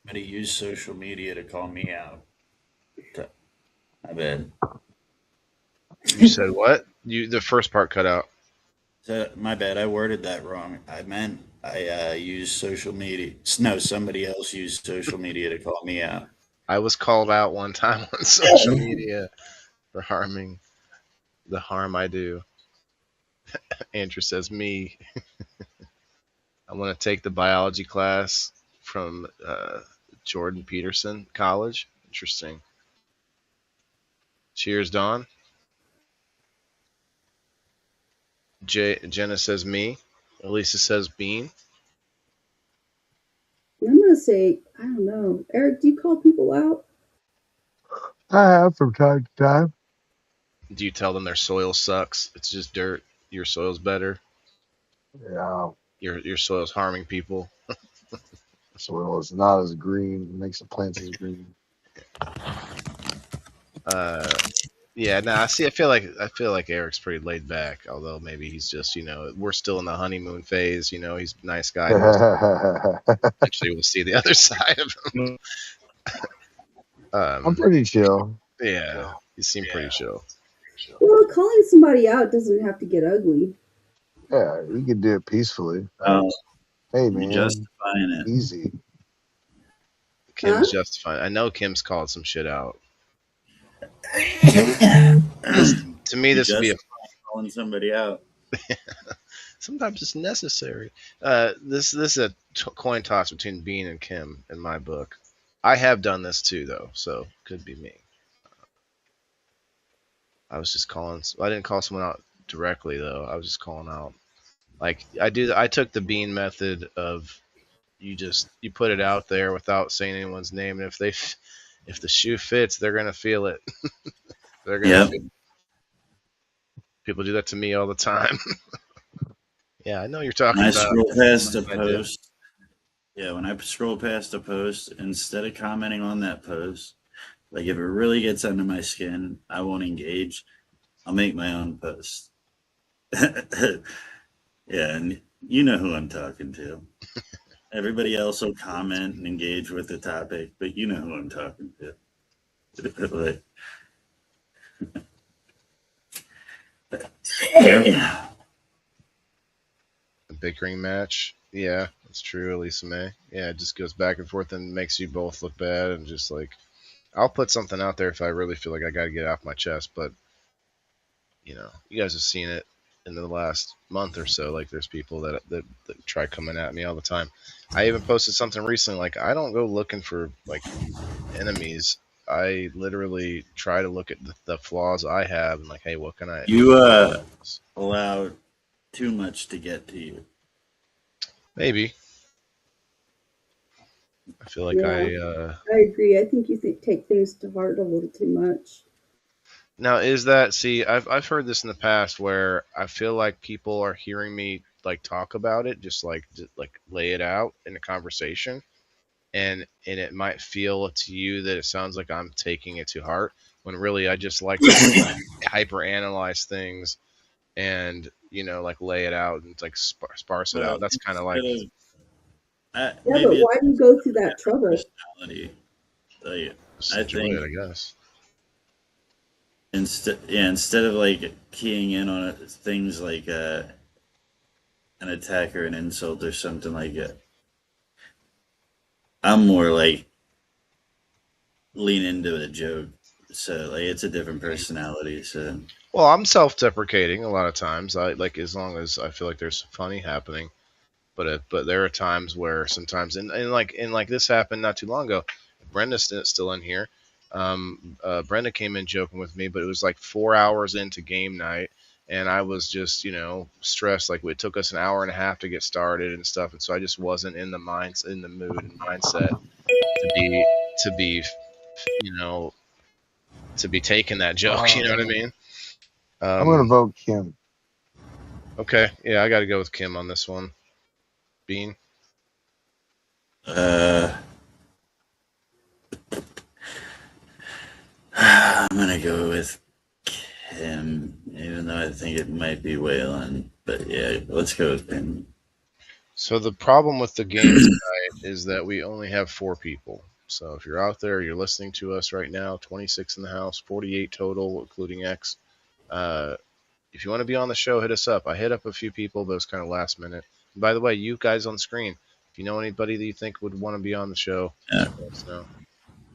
somebody use social media to call me out. I bet. You said what? The first part cut out. So, my bad. I worded that wrong. I meant I used social media. No, somebody else used social media to call me out. I was called out one time on social media for harming the harm I do. Andrew says me. I want to take the biology class from Jordan Peterson College. Interesting. Cheers, Don. Jenna says me. Elisa says Bean. I'm gonna say, I don't know. Eric, do you call people out? I have from time to time. Do you tell them their soil sucks? It's just dirt. Your soil's better. Yeah. Your soil's harming people. Soil is not as green. It makes the plants as green. Yeah, no, I see. I feel like Eric's pretty laid back. Although maybe he's just, we're still in the honeymoon phase. He's a nice guy. Actually, we'll see the other side of him. I'm pretty chill. Yeah, he seemed pretty chill. Well, calling somebody out doesn't have to get ugly. Yeah, you can do it peacefully. Oh, Hey, you're man, justifying it. easy. Kim's justifying. I know Kim's called some shit out. To me, this would be calling somebody out. Sometimes it's necessary. This is a coin toss between Bean and Kim in my book. I have done this too, though, so could be me. I was just calling. I didn't call someone out directly, though. I was just calling out. Like I took the Bean method of you put it out there without saying anyone's name, and if the shoe fits, they're gonna feel it. They're gonna. Feel it. People do that to me all the time. Yeah, I know you're talking when about. I scroll past a post. Yeah, when I scroll past a post, instead of commenting on that post, like if it really gets under my skin, I won't engage. I'll make my own post. Yeah, and you know who I'm talking to. Everybody else will comment and engage with the topic, but you know who I'm talking to. Yeah. A bickering match. Yeah, that's true, Elisa May. Yeah, it just goes back and forth and makes you both look bad, and just like I'll put something out there if I really feel like I got to get it off my chest, but you guys have seen it in the last month or so. Like there's people that try coming at me all the time. I even posted something recently. Like I don't go looking for like enemies. I literally try to look at the flaws I have and like, hey, what can I? You allow too much to get to you. Maybe. I feel like I agree. I think you take things to heart a little too much. Now, is that, see, I've heard this in the past where I feel like people are hearing me like talk about it, just like lay it out in a conversation, and it might feel to you that it sounds like I'm taking it to heart, when really I just like to hyper analyze things and like lay it out and like sparse it out. That's kind of like but why do you go through that trouble? I think I guess. Instead of like keying in on it, things like an attack or an insult or something like it, I'm more like lean into a joke. So like it's a different personality. So well, I'm self-deprecating a lot of times. I like as long as I feel like there's funny happening. But there are times where sometimes and like this happened not too long ago. Brenda's still in here. Brenda came in joking with me, but it was like 4 hours into game night, and I was just stressed. Like it took us an hour and a half to get started and stuff, and so I just wasn't in the mood and mindset to be taking that joke. You know what I mean? I'm gonna vote Kim. Okay, yeah, I got to go with Kim on this one. Bean. I'm gonna go with Kim, even though I think it might be Waylon. But yeah, let's go with Kim. So the problem with the game tonight is that we only have 4 people. So if you're out there, you're listening to us right now, 26 in the house, 48 total, including X. If you want to be on the show, hit us up. I hit up a few people, but it was kind of last minute. And by the way, you guys on screen, if you know anybody that you think would want to be on the show, Yeah. let us know.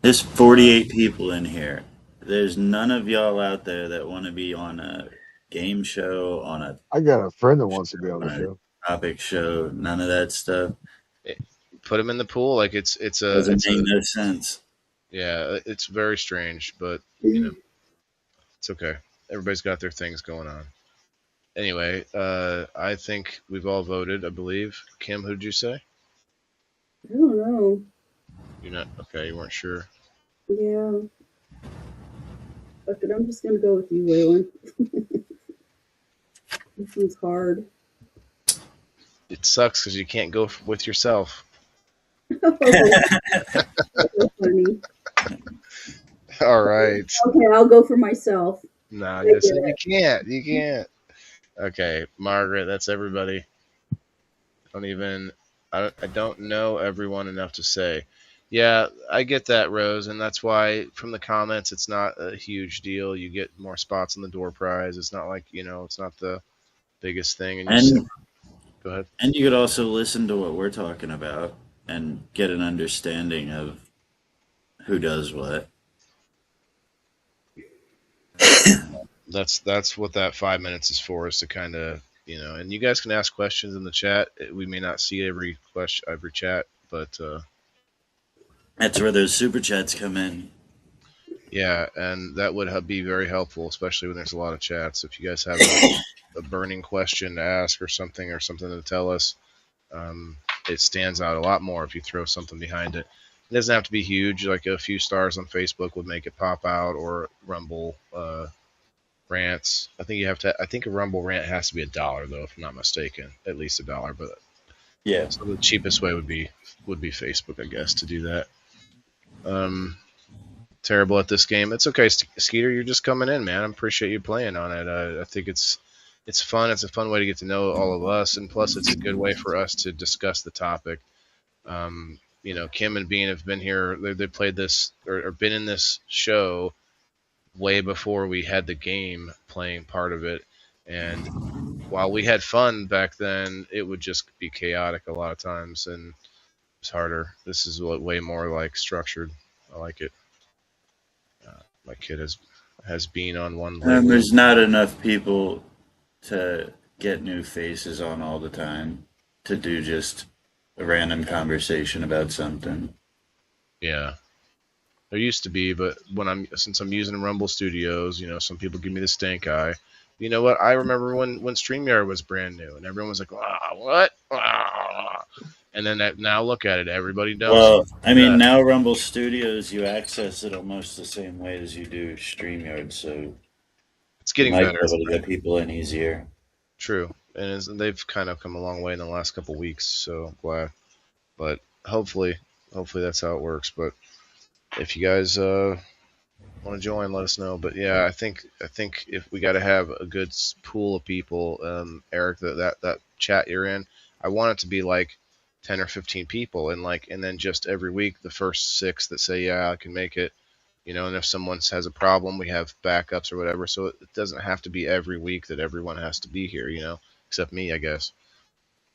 There's 48 people in here. There's none of y'all out there that want to be on a game show, on a I got a friend that wants to be on the show. topic show, none of that stuff. Put them in the pool. Like it's Doesn't make no sense. yeah, it's very strange, but you know, it's okay. Everybody's got their things going on. Anyway, I think we've all voted. I believe. Kim, who did you say? I don't know. You're not okay. You weren't sure. Yeah. Fuck it, I'm just gonna go with you, Waylon. This one's hard. It sucks because you can't go with yourself. That's funny. All right. Okay, I'll go for myself. No, you can't. You can't. Okay, Margaret. That's everybody. I don't know everyone enough to say. Yeah, I get that, Rose, and that's why from the comments, it's not a huge deal. You get more spots on the door prize. It's not like it's not the biggest thing. And go ahead. And you could also listen to what we're talking about and get an understanding of who does what. That's what that 5 minutes is for, is to kind of and you guys can ask questions in the chat. We may not see every chat, but that's where those super chats come in. Yeah, and that would be very helpful, especially when there's a lot of chats. If you guys have a burning question to ask or something to tell us, it stands out a lot more if you throw something behind it. It doesn't have to be huge. Like a few stars on Facebook would make it pop out, or Rumble rants. I think a Rumble rant has to be $1 though, if I'm not mistaken. At least $1, but yeah. So the cheapest way would be Facebook, I guess, to do that. Terrible at this game. It's okay, Skeeter. You're just coming in, man. I appreciate you playing on it. I think it's fun. It's a fun way to get to know all of us, and plus, it's a good way for us to discuss the topic. Kim and Bean have been here. They played this or been in this show way before we had the game playing part of it. And while we had fun back then, it would just be chaotic a lot of times, and it's harder. This is way more like structured. I like it. My kid has been on one. And there's not enough people to get new faces on all the time to do just a random conversation about something. Yeah. There used to be, but since I'm using Rumble Studios, some people give me the stink eye. You know what? I remember when StreamYard was brand new, and everyone was like, what? And then now look at it. Everybody knows. Well, I mean, now Rumble Studios, you access it almost the same way as you do StreamYard, so it's getting better. Be able to get people in easier. True, and they've kind of come a long way in the last couple of weeks, so I'm glad. But hopefully that's how it works. But if you guys want to join, let us know. But yeah, I think if we got to have a good pool of people, Eric, that chat you're in, I want it to be like 10 or 15 people, and then just every week the first 6 that say, yeah, I can make it, and if someone has a problem, we have backups or whatever. So it doesn't have to be every week that everyone has to be here, except me, I guess.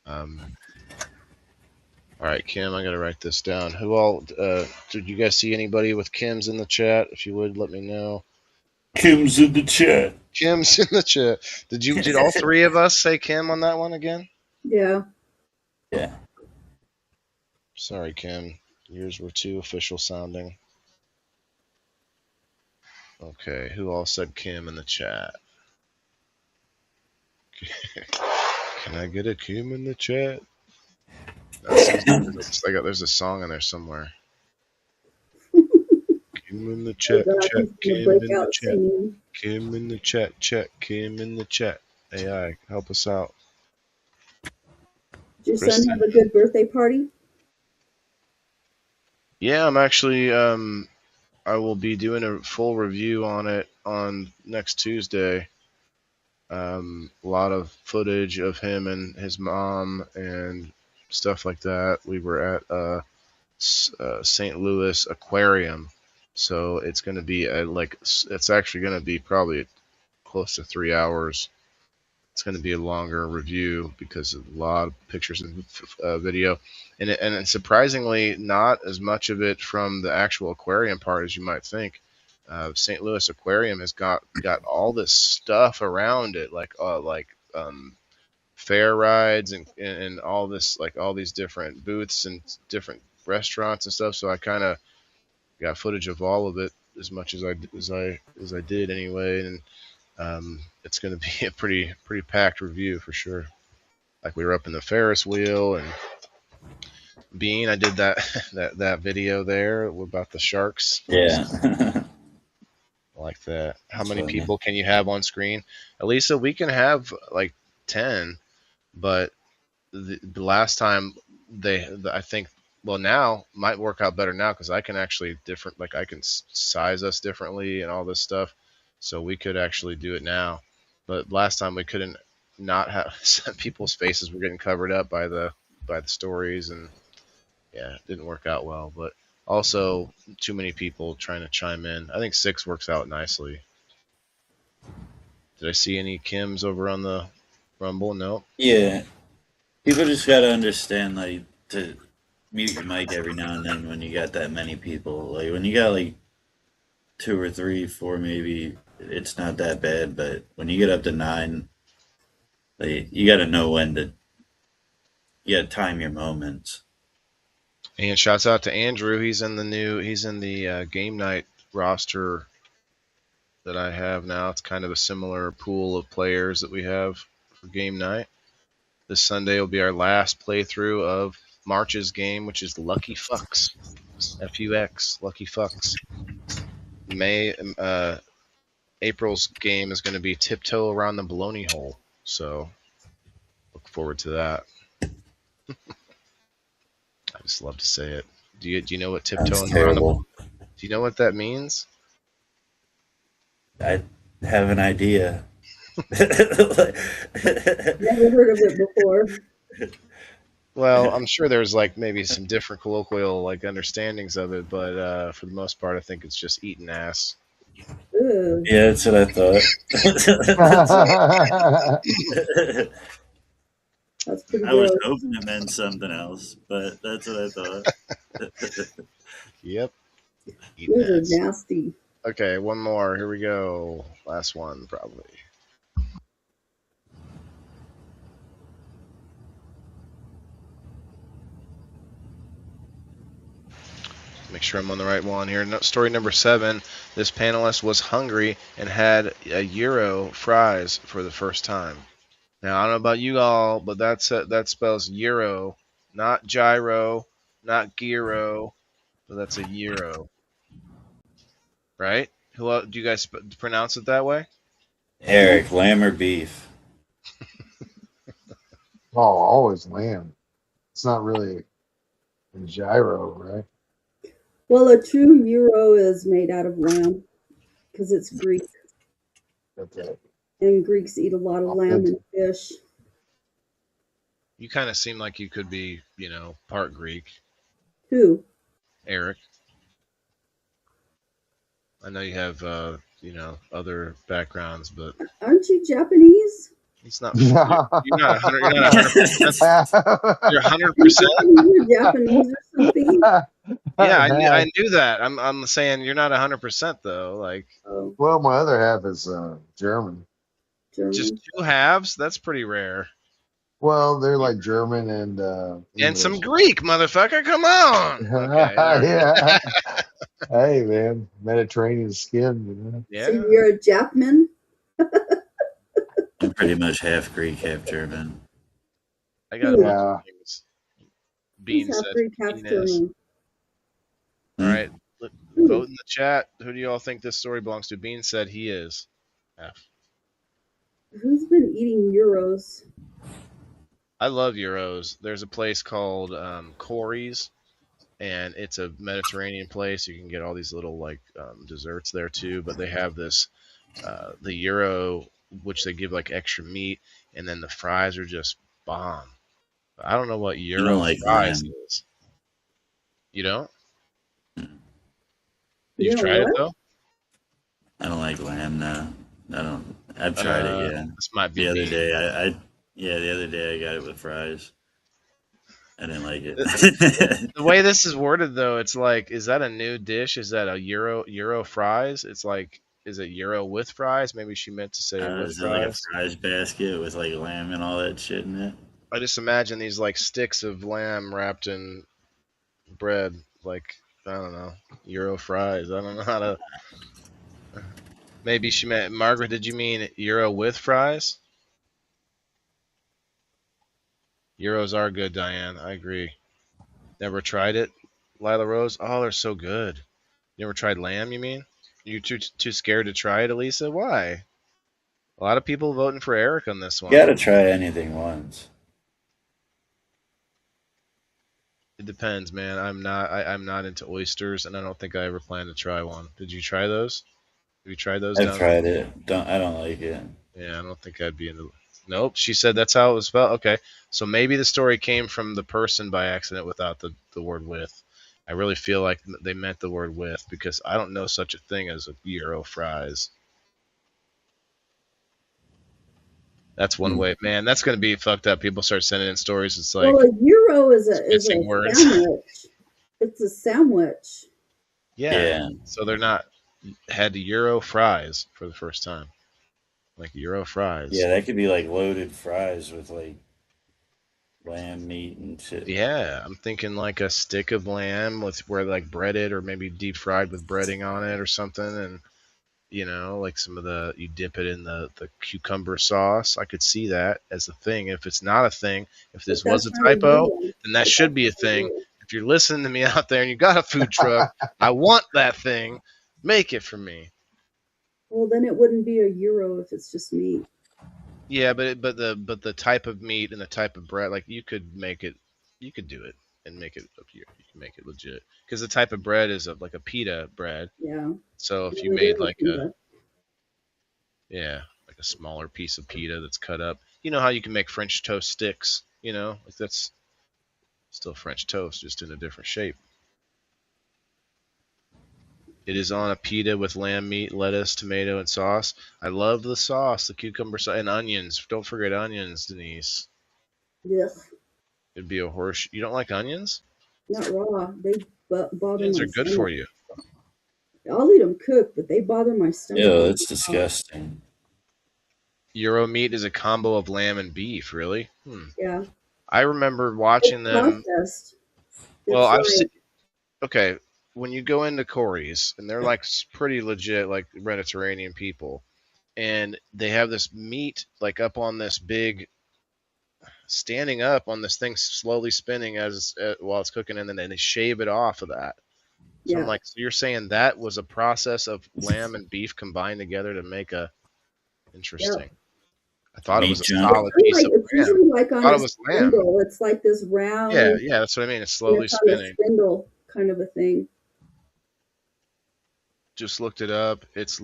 All right, Kim, I got to write this down. Who all, did you guys see anybody with Kim's in the chat? If you would, let me know. Kim's in the chat. Kim's in the chat. Did all 3 of us say Kim on that one again? Yeah. Yeah. Sorry, Kim. Yours were too official sounding. Okay, who all said Kim in the chat? Can I get a Kim in the chat? There's a song in there somewhere. Kim in the chat, chat, Kim in the chat. Kim in the chat, chat, Kim in the chat. AI, help us out. Did your son Kristen? have a good birthday party? Yeah, I'm actually I will be doing a full review on it on next Tuesday. A lot of footage of him and his mom and stuff like that. We were at St. Louis Aquarium, so it's going to be it's actually going to be probably close to 3 hours. It's going to be a longer review because of a lot of pictures and video, and surprisingly, not as much of it from the actual aquarium part as you might think. St. Louis Aquarium has got all this stuff around it, fair rides and all this, like all these different booths and different restaurants and stuff. So I kind of got footage of all of it as much as I did anyway, and it's going to be a pretty packed review for sure. Like we were up in the Ferris wheel and Bean, I did that that video there about the sharks. Yeah. Like that. How That's many funny. people can you have on screen? Elisa, we can have like 10, but the last time I think, well, now might work out better now because I can actually I can size us differently and all this stuff, so we could actually do it now. But last time we couldn't. Not have people's faces were getting covered up by the stories, and yeah, it didn't work out well. But also too many people trying to chime in. I think 6 works out nicely. Did I see any Kims over on the Rumble? No. Yeah. People just gotta understand, like, to mute your mic every now and then when you got that many people. Like, when you got, like, 2 or 3, 4 maybe, it's not that bad. But when you get up to 9, like, you gotta know when to, you gotta time your moments. And shouts out to Andrew. He's in the game night roster that I have now. It's kind of a similar pool of players that we have for game night. This Sunday will be our last playthrough of March's game, which is Lucky Fucks. F-U-X, Lucky Fucks. April's game is going to be Tiptoe Around the Baloney Hole. So look forward to that. I just love to say it. Do you know what That's tiptoeing around terrible. Do you know what that means? I have an idea. Never heard of it before. Well, I'm sure there's like maybe some different colloquial like understandings of it, but for the most part, I think it's just eating ass. Ugh. Yeah, that's what I thought. That's pretty I was gross. hoping it meant something else, but that's what I thought. Yep. Eating Those ass. are nasty. Okay, one more. Here we go. Last one, probably. Make sure I'm on the right one here. Story number 7. This panelist was hungry and had a gyro fries for the first time. Now, I don't know about you all, but that spells gyro, not gyro, not gyro, but that's a gyro. Right? Do you guys pronounce it that way? Eric, lamb or beef? Oh, always lamb. It's not really a gyro, right? Well, a true gyro is made out of lamb because it's Greek, That's it. and Greeks eat a lot of lamb and fish. You kind of seem like you could be, part Greek, Who? Eric. I know you have, other backgrounds, but Aren't you Japanese? it's not. You're not 100. You're not 100%. You're 100%. You're Japanese or something? Yeah, I knew that. I'm saying you're not 100% though. Like, Oh, Well, my other half is German. German. just 2 halves. That's pretty rare. Well, they're like German and And some English. Greek, motherfucker. Come on. Okay. all right. Yeah. Hey, man, Mediterranean skin, you know. Yeah. So you're a Japman? I'm pretty much half Greek, half German. I got a bunch Yeah. of things. Bean He's half said Greek, half penis. German. All right. Vote in the chat. Who do you all think this story belongs to? Bean said he is. Half. Who's been eating euros? I love Euros. There's a place called Corey's, and it's a Mediterranean place. You can get all these little like desserts there too. But they have this the Euro, which they give like extra meat, and then the fries are just bomb. I don't know what I Euro don't like fries lamb. is. You don't? You You've know tried it what? though? I don't like lamb. No, I don't. I've tried it. Yeah, This might be the other Bean. day the other day I got it with fries. I didn't like it. The way this is worded though, it's like, is that a new dish? Is that a Euro fries? It's like, is it Euro with fries? Maybe she meant to say with Is it like a fries. fries basket with like lamb and all that shit in it? I just imagine these like sticks of lamb wrapped in bread, like I don't know, Euro fries. I don't know how to. Maybe she meant Margaret. Did you mean Euro with fries? Euros are good, Diane. I agree. Never tried it, Lila Rose. Oh, they're so good. You never tried lamb? You mean? You too scared to try it, Elisa? Why? A lot of people voting for Eric on this You one. gotta try anything once. It depends, man. I'm not into oysters, and I don't think I ever plan to try one. Did you try those? Have you tried those I've down tried it. I don't like it. there? Yeah, I don't think I'd be into. Nope. She said that's how it was spelled. Okay, so maybe the story came from the person by accident without the word with. I really feel like they meant the word with because I don't know such a thing as a Euro fries. That's one way, man. That's gonna be fucked up. People start sending in stories. It's like Well, a euro is a missing words. sandwich. It's a sandwich. Yeah. So they're not had Euro fries for the first time, like Euro fries. Yeah, that could be like loaded fries with like lamb meat and shit. Yeah, I'm thinking like a stick of lamb with where like breaded or maybe deep fried with breading on it or something, and like some of the you dip it in the cucumber sauce. I could see that as a thing. If it's not a thing, if But this was that's a not a typo, euro. then that should be a thing. If you're listening to me out there and you got a food truck, I want that thing. Make it for me. Well, then it wouldn't be a euro if it's just meat. Yeah, but the type of meat and the type of bread, like you could do it and make it up here. You can make it legit because the type of bread is like a pita bread. Yeah. So if you Never made did like pita. like a smaller piece of pita that's cut up, you know how you can make French toast sticks, like that's still French toast, just in a different shape. It is on a pita with lamb meat, lettuce, tomato, and sauce. I love the sauce, the cucumber sauce, and onions. Don't forget onions, Denise. Ugh, It'd be a horse. You don't like onions? not raw. They bother Onions my are good stomach. for you. I'll eat them cooked, but they bother my stomach. Ew, that's disgusting. Euro meat is a combo of lamb and beef, really? Yeah. I remember watching them. Processed. Well, It's I've seen. like, Okay, when you go into Corey's, and they're like pretty legit, like Mediterranean people, and they have this meat like up on this big, standing up on this thing, slowly spinning while it's cooking, and then they shave it off of that. So I'm yeah. like, so you're saying that was a process of lamb and beef combined together to make a interesting. I thought it Meat was a junk. solid piece of It's lamb. usually like on thought a it was lamb. spindle. It's like this round. Yeah, that's what I mean. It's slowly it's on a spinning. spindle kind of a thing. Just looked it up. It's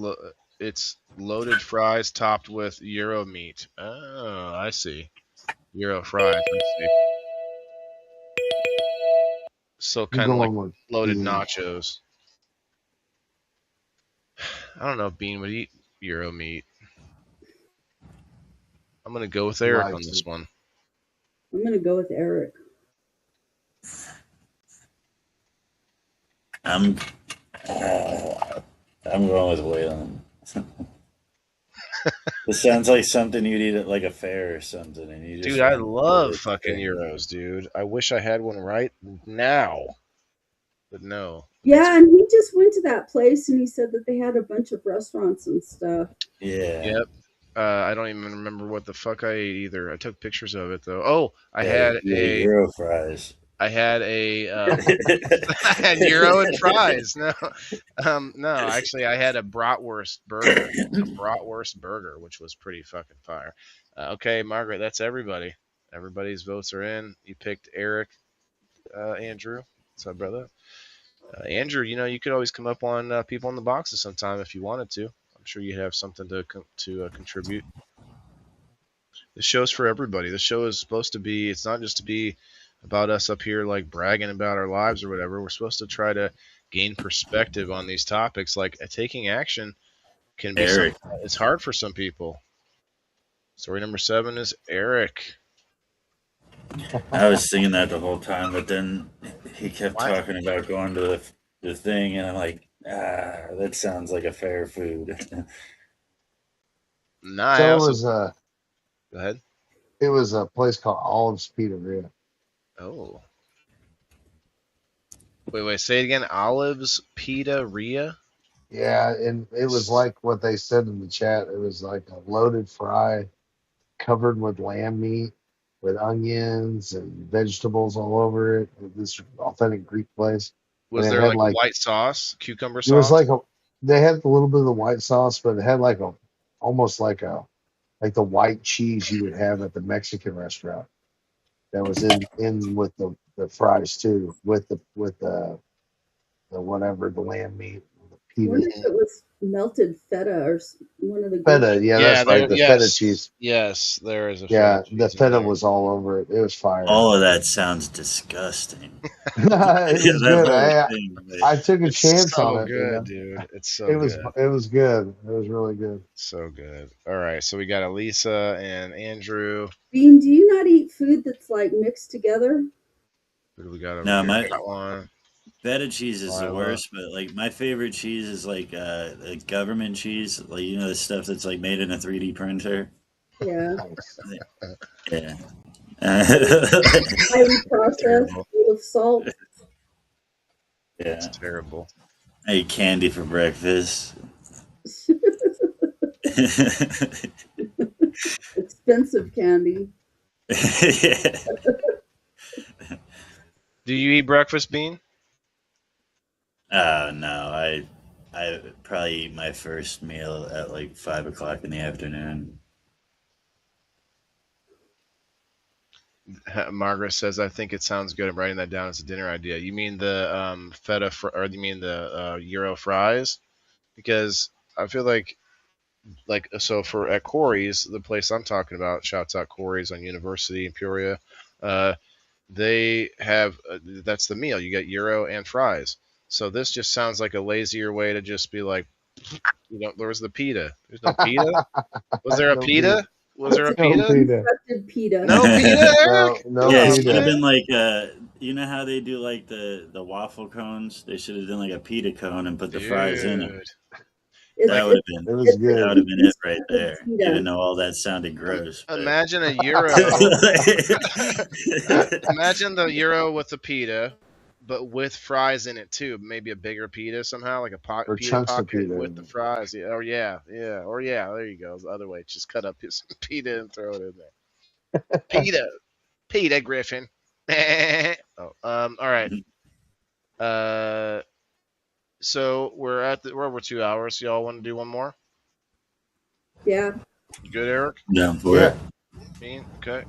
loaded fries topped with Euro meat. Oh, I see. Euro fries. I see. So I'm kind of like going with loaded Bean. nachos. I don't know if Bean would eat Euro meat. I'm gonna go with He Eric on likes this it. one. I'm gonna go with Eric. I'm going with Waylon. This sounds like something you'd eat at like a fair or something, and you just Dude, I want love to fucking Euros, dude. I wish I had one right now. But no. Yeah, and he just went to that place and he said that they had a bunch of restaurants and stuff. Yeah. Yep. I don't even remember what the fuck I ate either. I took pictures of it though. Oh, I Yeah, had Euro fries. I had I had gyro and fries. No, no, actually, I had a bratwurst burger. A bratwurst burger, which was pretty fucking fire. Okay, Margaret, that's everybody. Everybody's votes are in. You picked Eric, Andrew. What's up, brother? Andrew, you could always come up on people in the boxes sometime if you wanted to. I'm sure you'd have something to contribute. The show's for everybody. The show is supposed to be. It's not just to be about us up here like bragging about our lives or whatever. We're supposed to try to gain perspective on these topics. Like taking action can be. Eric. It's hard for some people. Story number 7 is Eric. I was singing that the whole time, but then he kept What? talking about going to the thing, and I'm like, that sounds like a fair food. Nah, So I it also, was go ahead. it was a place called Olive's Pizzeria. Oh. Wait, say it again. Olive's Pizzeria? Yeah, and it was like what they said in the chat. It was like a loaded fry covered with lamb meat with onions and vegetables all over it. This authentic Greek place. Was And it there had like like white sauce, cucumber it was sauce? like they had a little bit of the white sauce, but it had like almost like the white cheese you would have at the Mexican restaurant that was in with the fries too, with the whatever, the lamb meat, the I wonder pita. if it was melted feta or one of the Feta, yeah, that's right. The feta yes, cheese. yes, there is a Yeah, feta the cheese in feta there. was all over it. It was fire. All of that sounds disgusting. It was That good. whole thing, I took a It's chance so on it. good, dude. It's so It was good. it was good. It was really good. So good. All right, so we got Elisa and Andrew. Bean, do you not eat food that's like mixed together? Who do we got over No, here? my Got one. feta cheese is the Lila. worst, but like my favorite cheese is like government cheese, like the stuff that's like made in a 3D printer. Yeah. Yeah. Highly processed, Terrible. full of salt. Yeah. It's terrible. I eat candy for breakfast. Expensive candy. Yeah. Do you eat breakfast, Bean? No, I probably eat my first meal at like 5 o'clock in the afternoon. Margaret says, "I think it sounds good. I'm writing that down as a dinner idea." You mean the feta, or you mean the gyro fries? Because I feel like so for at Corey's, the place I'm talking about, shouts out Corey's on University in Peoria. They have that's the meal. You get gyro and fries. So this just sounds like a lazier way to just be like, where's the pita? There's no pita. Was there a No pita? Was there a No pita? pita. Constructed pita. No pita, Eric. No Yeah, it Oh, should have pita. been like you know how they do like the waffle cones? They should have done like a pita cone and put the fries in it. Dude. That would have been It was it's that good. would have been it right there. Pita. Even though all that sounded gross. but- Imagine a gyro. Imagine the gyro with the pita, but with fries in it too. Maybe a bigger pita somehow, like a Or pita chunks of pocket pita. with the fries. Yeah, or yeah. There you go. The other way, just cut up some pita and throw it in there. Pita Griffin. Oh, all right. So we're over 2 hours. Y'all want to do one more? Yeah. You good, Eric? Down for Yeah. it. Me? Okay.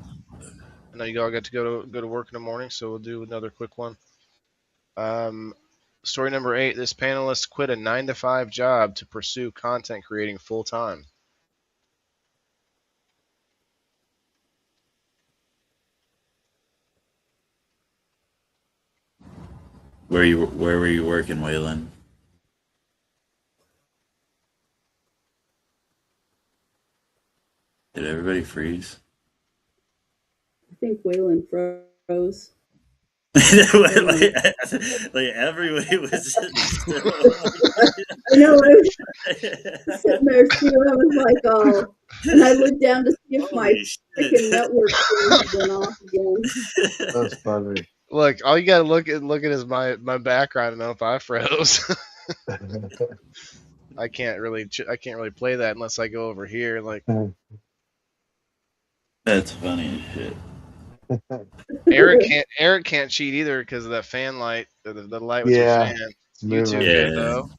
I know you all got to go to work in the morning, so we'll do another quick one. Story number 8. This panelist quit a 9-to-5 job to pursue content creating full time. Where were you working, Waylon? Did everybody freeze? I think Waylon froze. like everybody was still. I know, I was sitting there too. I was like, oh. And I looked down to see if my Holy freaking shit. network went off again. That's funny. Look, all you gotta look at is my background and know if I froze. I can't really play that unless I go over here. Like, That's funny as shit. Eric can't cheat either because of that fan light. The light with your Yeah, fan. it's You two moving. get Yeah. though.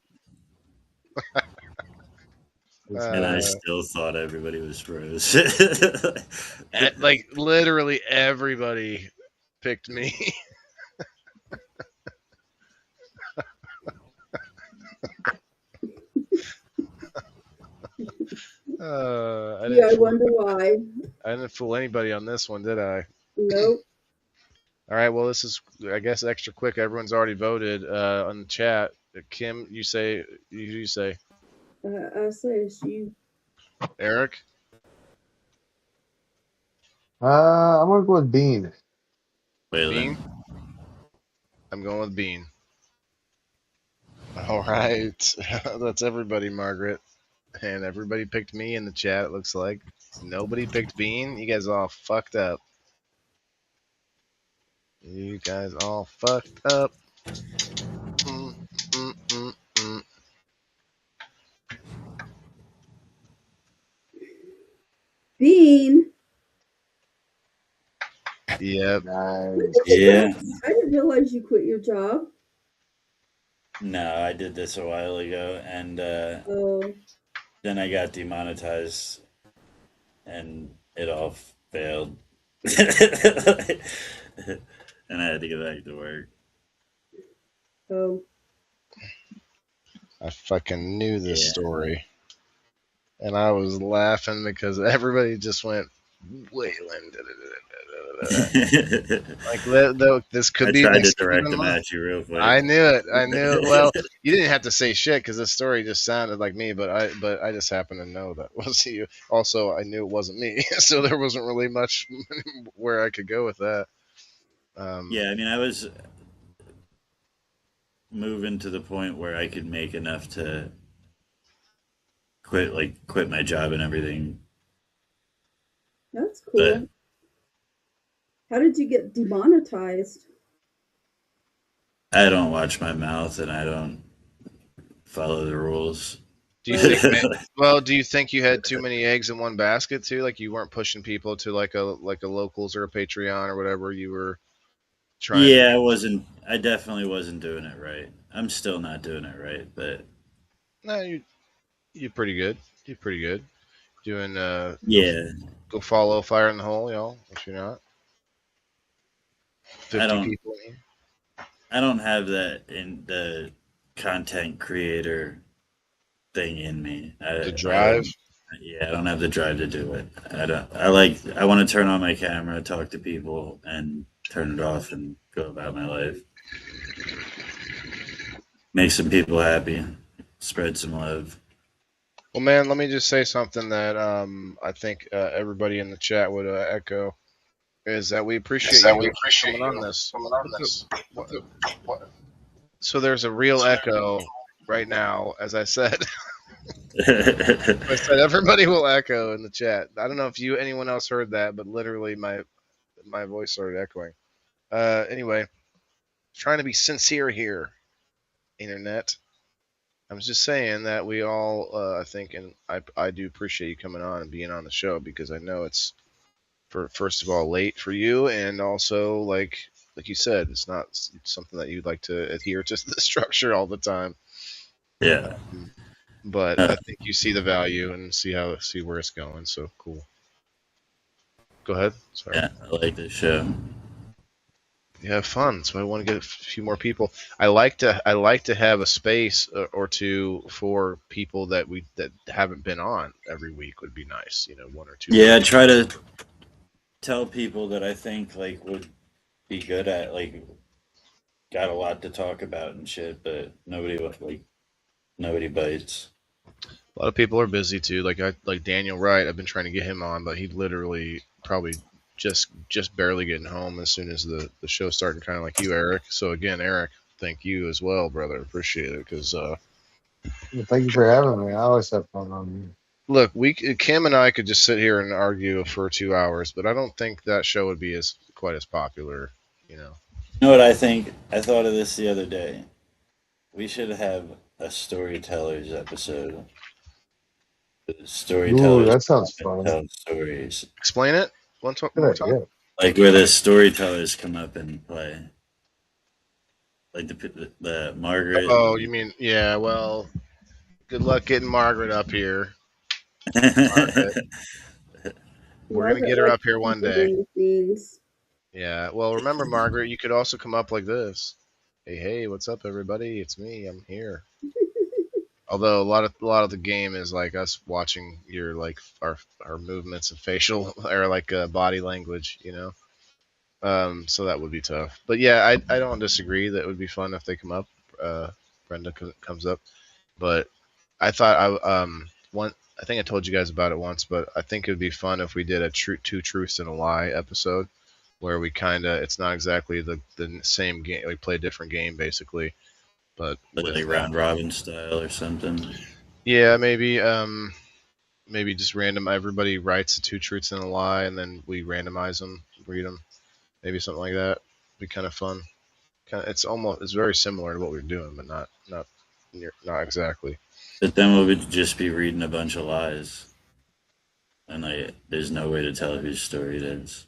It's And I Uh, still thought everybody was froze. like literally everybody picked me. I Yeah, I didn't fool. wonder why. I didn't fool anybody on this one, did I? Nope. All right. Well, this is, I guess, extra quick. Everyone's already voted on the chat. Kim, you say. You say. I say it's you. Eric. I'm gonna go with Bean. Bean. I'm going with Bean. All right. That's everybody, Margaret. And everybody picked me in the chat, it looks like. Nobody picked Bean. You guys all fucked up. You guys all fucked up. Mm, mm, mm, mm. Bean. Yep. Nice. Yeah. I didn't realize you quit your job. No, I did this a while ago, and Oh, then I got demonetized, and it all failed. And I had to go back to work. oh. I fucking knew this Yeah. story. And I was laughing because everybody just went, Wayland. Like, this could I be tried to Thanksgiving direct them month. at you real quick. I knew it. I knew it. Well, you didn't have to say shit because the story just sounded like me, but I just happened to know that was you. Also, I knew it wasn't me, so there wasn't really much where I could go with that. Yeah, I mean, I was moving to the point where I could make enough to quit my job and everything. That's cool. But How did you get demonetized? I don't watch my mouth and I don't follow the rules. Do you think? Well, do you think you had too many eggs in one basket too? Like you weren't pushing people to like a locals or a Patreon or whatever you were trying. Yeah, I definitely wasn't doing it right. I'm still not doing it right, but No, you're pretty good. You're pretty good. Doing yeah, go follow Fire in the Hole, y'all. If you're not, 50 don't- people in here. I don't have that in the content creator thing in me. The drive. Yeah, I don't have the drive to do it. I want to turn on my camera, talk to people, and turn it off and go about my life. Make some people happy, spread some love. Well, man, let me just say something that I think everybody in the chat would echo is that we appreciate you coming on this. So there's a real echo right now, as I said. I said everybody will echo in the chat. I don't know if anyone else heard that, but literally my voice started echoing. Anyway, trying to be sincere here, internet. I was just saying that we all, I think, and I do appreciate you coming on and being on the show because I know it's, first of all, late for you, and also, like you said, it's not something that you'd like to adhere to the structure all the time. Yeah. But I think you see the value and see where it's going. So cool. Go ahead. Sorry. Yeah, I like this show. You have fun, so I want to get a few more people. I like to have a space or two for people that haven't been on every week. Would be nice, one or two. Yeah, I try to tell people that I think like would be good at got a lot to talk about and shit, but nobody bites. A lot of people are busy too. Like Daniel Wright. I've been trying to get him on, but he literally probably just barely getting home as soon as the show started. Kind of like you, Eric. So again, Eric, thank you as well, brother. Appreciate it because. Thank you for having me. I always have fun on you. Look, Kim and I could just sit here and argue for 2 hours, but I don't think that show would be quite as popular, You know what I think? I thought of this the other day. We should have a storytellers episode. Storytellers Ooh, that sounds fun. tell stories. Explain it one Good more idea. time. Like where the storytellers come up and play, like the Margaret. Oh, you mean yeah? Well, good luck getting Margaret up here. Margaret, we're gonna Margaret get her likes up here to one be day. behind the scenes. Yeah. Well, remember, Margaret, you could also come up like this. Hey, hey, what's up, everybody? It's me. I'm here. Although a lot of the game is like us watching your like our movements and facial or like body language, you know. So that would be tough. But yeah, I don't disagree. That would be fun if they come up. Uh, Brenda comes up. But I thought I think I told you guys about it once, but I think it would be fun if we did a two truths and a lie episode where we kind of it's not exactly the same game. We play a different game basically, but with Like round robin style or something. yeah, maybe just random. Everybody writes the two truths and a lie, and then we randomize them, read them. Maybe something like that. Be kind of fun. It's very similar to what we're doing, but not exactly. But then we would just be reading a bunch of lies, and like there's no way to tell whose story it is.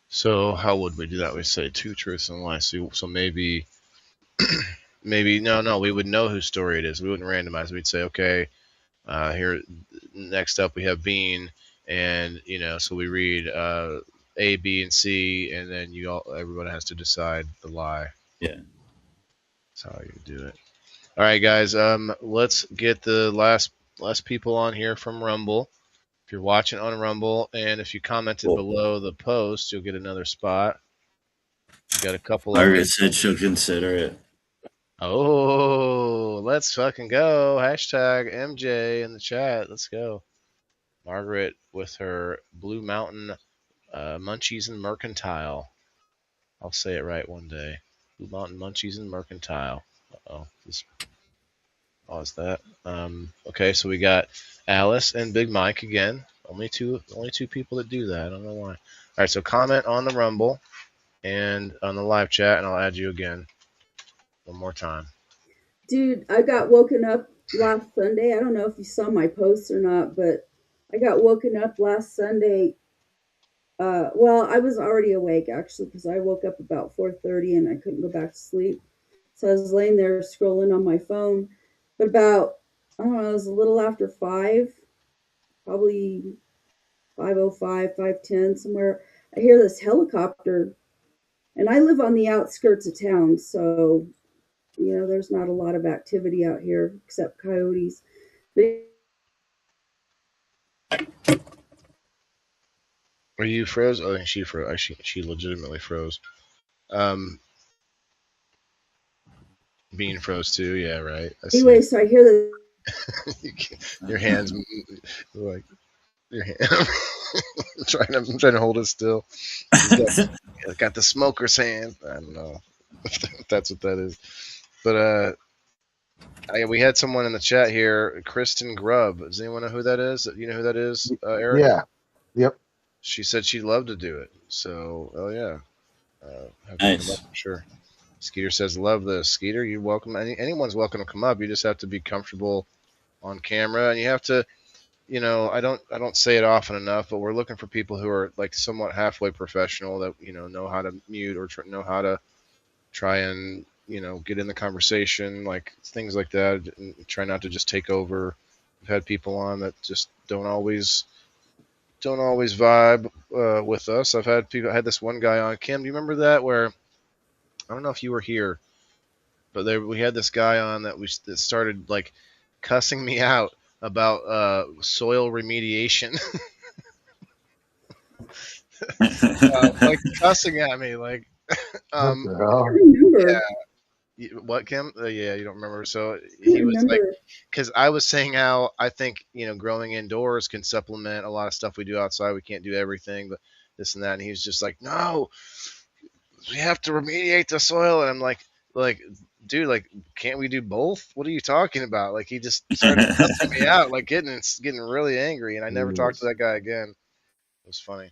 So how would we do that? We say two truths and a lie. So maybe no, we would know whose story it is. We wouldn't randomize. We'd say okay, here next up we have Bean, and so we read A, B, and C, and then everybody has to decide the lie. Yeah. That's how you do it. All right, guys. Let's get the last people on here from Rumble. If you're watching on Rumble, and if you commented Cool. below the post, you'll get another spot. We got a couple of Margaret said she'll consider it. Oh, let's fucking go. Hashtag MJ in the chat. Let's go. Margaret with her Blue Mountain Munchies and Mercantile. I'll say it right one day. Blue Mountain Munchies and Mercantile. Uh-oh. Just pause that. Okay, so we got Alice and Big Mike again. Only two people that do that. I don't know why. All right, so comment on the Rumble and on the live chat, and I'll add you again one more time. Dude, I got woken up last Sunday. I don't know if you saw my posts or not, but I got woken up last Sunday. Well, I was already awake actually because I woke up about 4:30 and I couldn't go back to sleep. So I was laying there scrolling on my phone. But about I don't know, it was a little after 5, probably 5:05, 5:10 somewhere. I hear this helicopter, and I live on the outskirts of town, so there's not a lot of activity out here except coyotes. But Are you froze? Oh, I think she froze. She legitimately froze. Being froze too. Yeah, right. anyway, so I hear this. Your hands like your hand. I'm trying to hold it still. Got the smoker's hand. I don't know if that's what that is, but we had someone in the chat here, Kristen Grubb. Does anyone know who that is? You know who that is, Eric? Yeah. Yep. She said she'd love to do it. So, oh yeah, have to Nice. come up for sure. Skeeter says, "Love this." Skeeter, you're welcome. Anyone's welcome to come up. You just have to be comfortable on camera, and you have to, I don't say it often enough, but we're looking for people who are like somewhat halfway professional that know how to mute or know how to try and get in the conversation, like things like that. And try not to just take over. We've had people on that just don't always vibe with us. I had this one guy on. Kim, do you remember that? Where I don't know if you were here, but we had this guy on that started like cussing me out about soil remediation. Like cussing at me, like What the I hell? remember. yeah. What, Kim? Yeah, you don't remember. So I he was like, remember. because I was saying how I think growing indoors can supplement a lot of stuff we do outside. We can't do everything, but this and that. And he was just like, no, we have to remediate the soil. And I'm like, dude, like, can't we do both? What are you talking about? Like, he just started cussing me out, like getting really angry. And I never talked to that guy again. It was funny.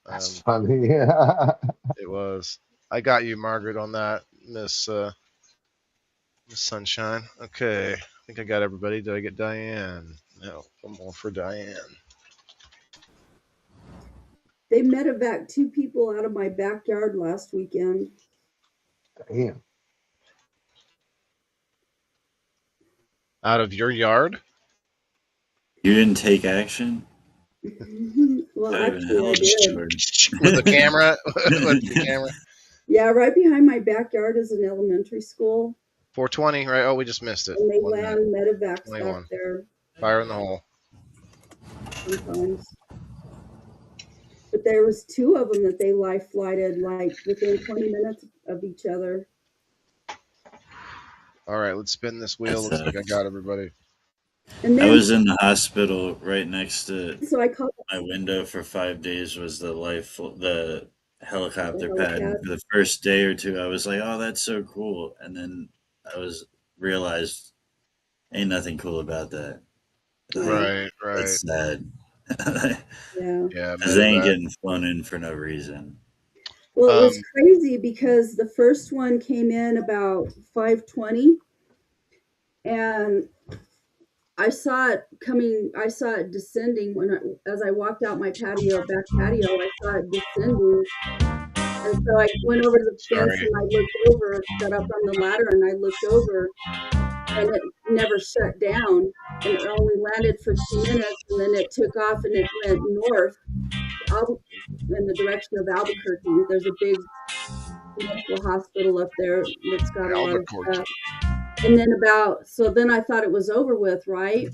That's funny. It was. I got you, Margaret, on that, Miss Sunshine. Okay, I think I got everybody. Did I get Diane? No, one more for Diane. They medevaced 2 people out of my backyard last weekend. Damn. Out of your yard? You didn't take action? Well, I'd have been actually, hell I of a did. steward. With the camera? With the camera? Yeah, right behind my backyard is an elementary school, 420, right? Oh, we just missed it. and they 1 minute. land medevacs 21. back there Fire in the hole. sometimes. But there was 2 of them that they life flighted like within 20 minutes of each other. All right, let's spin this wheel. That's, Looks like I got everybody. And I then, was in the hospital right next to so I called my window for 5 days was the helicopter The pad. helipad. And for the first day or two, I was like, "Oh, that's so cool," and then realized ain't nothing cool about that. Right, right. It's sad. yeah. Yeah, Because they ain't medevac. getting flown in for no reason. Well, it was Um, crazy because the first one came in about 5:20, and I saw it coming. I saw it descending as I walked out my back patio. I saw it descending, and so I went over to the fence Sorry. and I looked over, got up on the ladder, and I looked over, and it never shut down, and it only landed for 2 minutes, and then it took off and it went north in the direction of Albuquerque. There's a big medical hospital up there that's got a lot of Albuquerque. stuff. And then then I thought it was over with, right?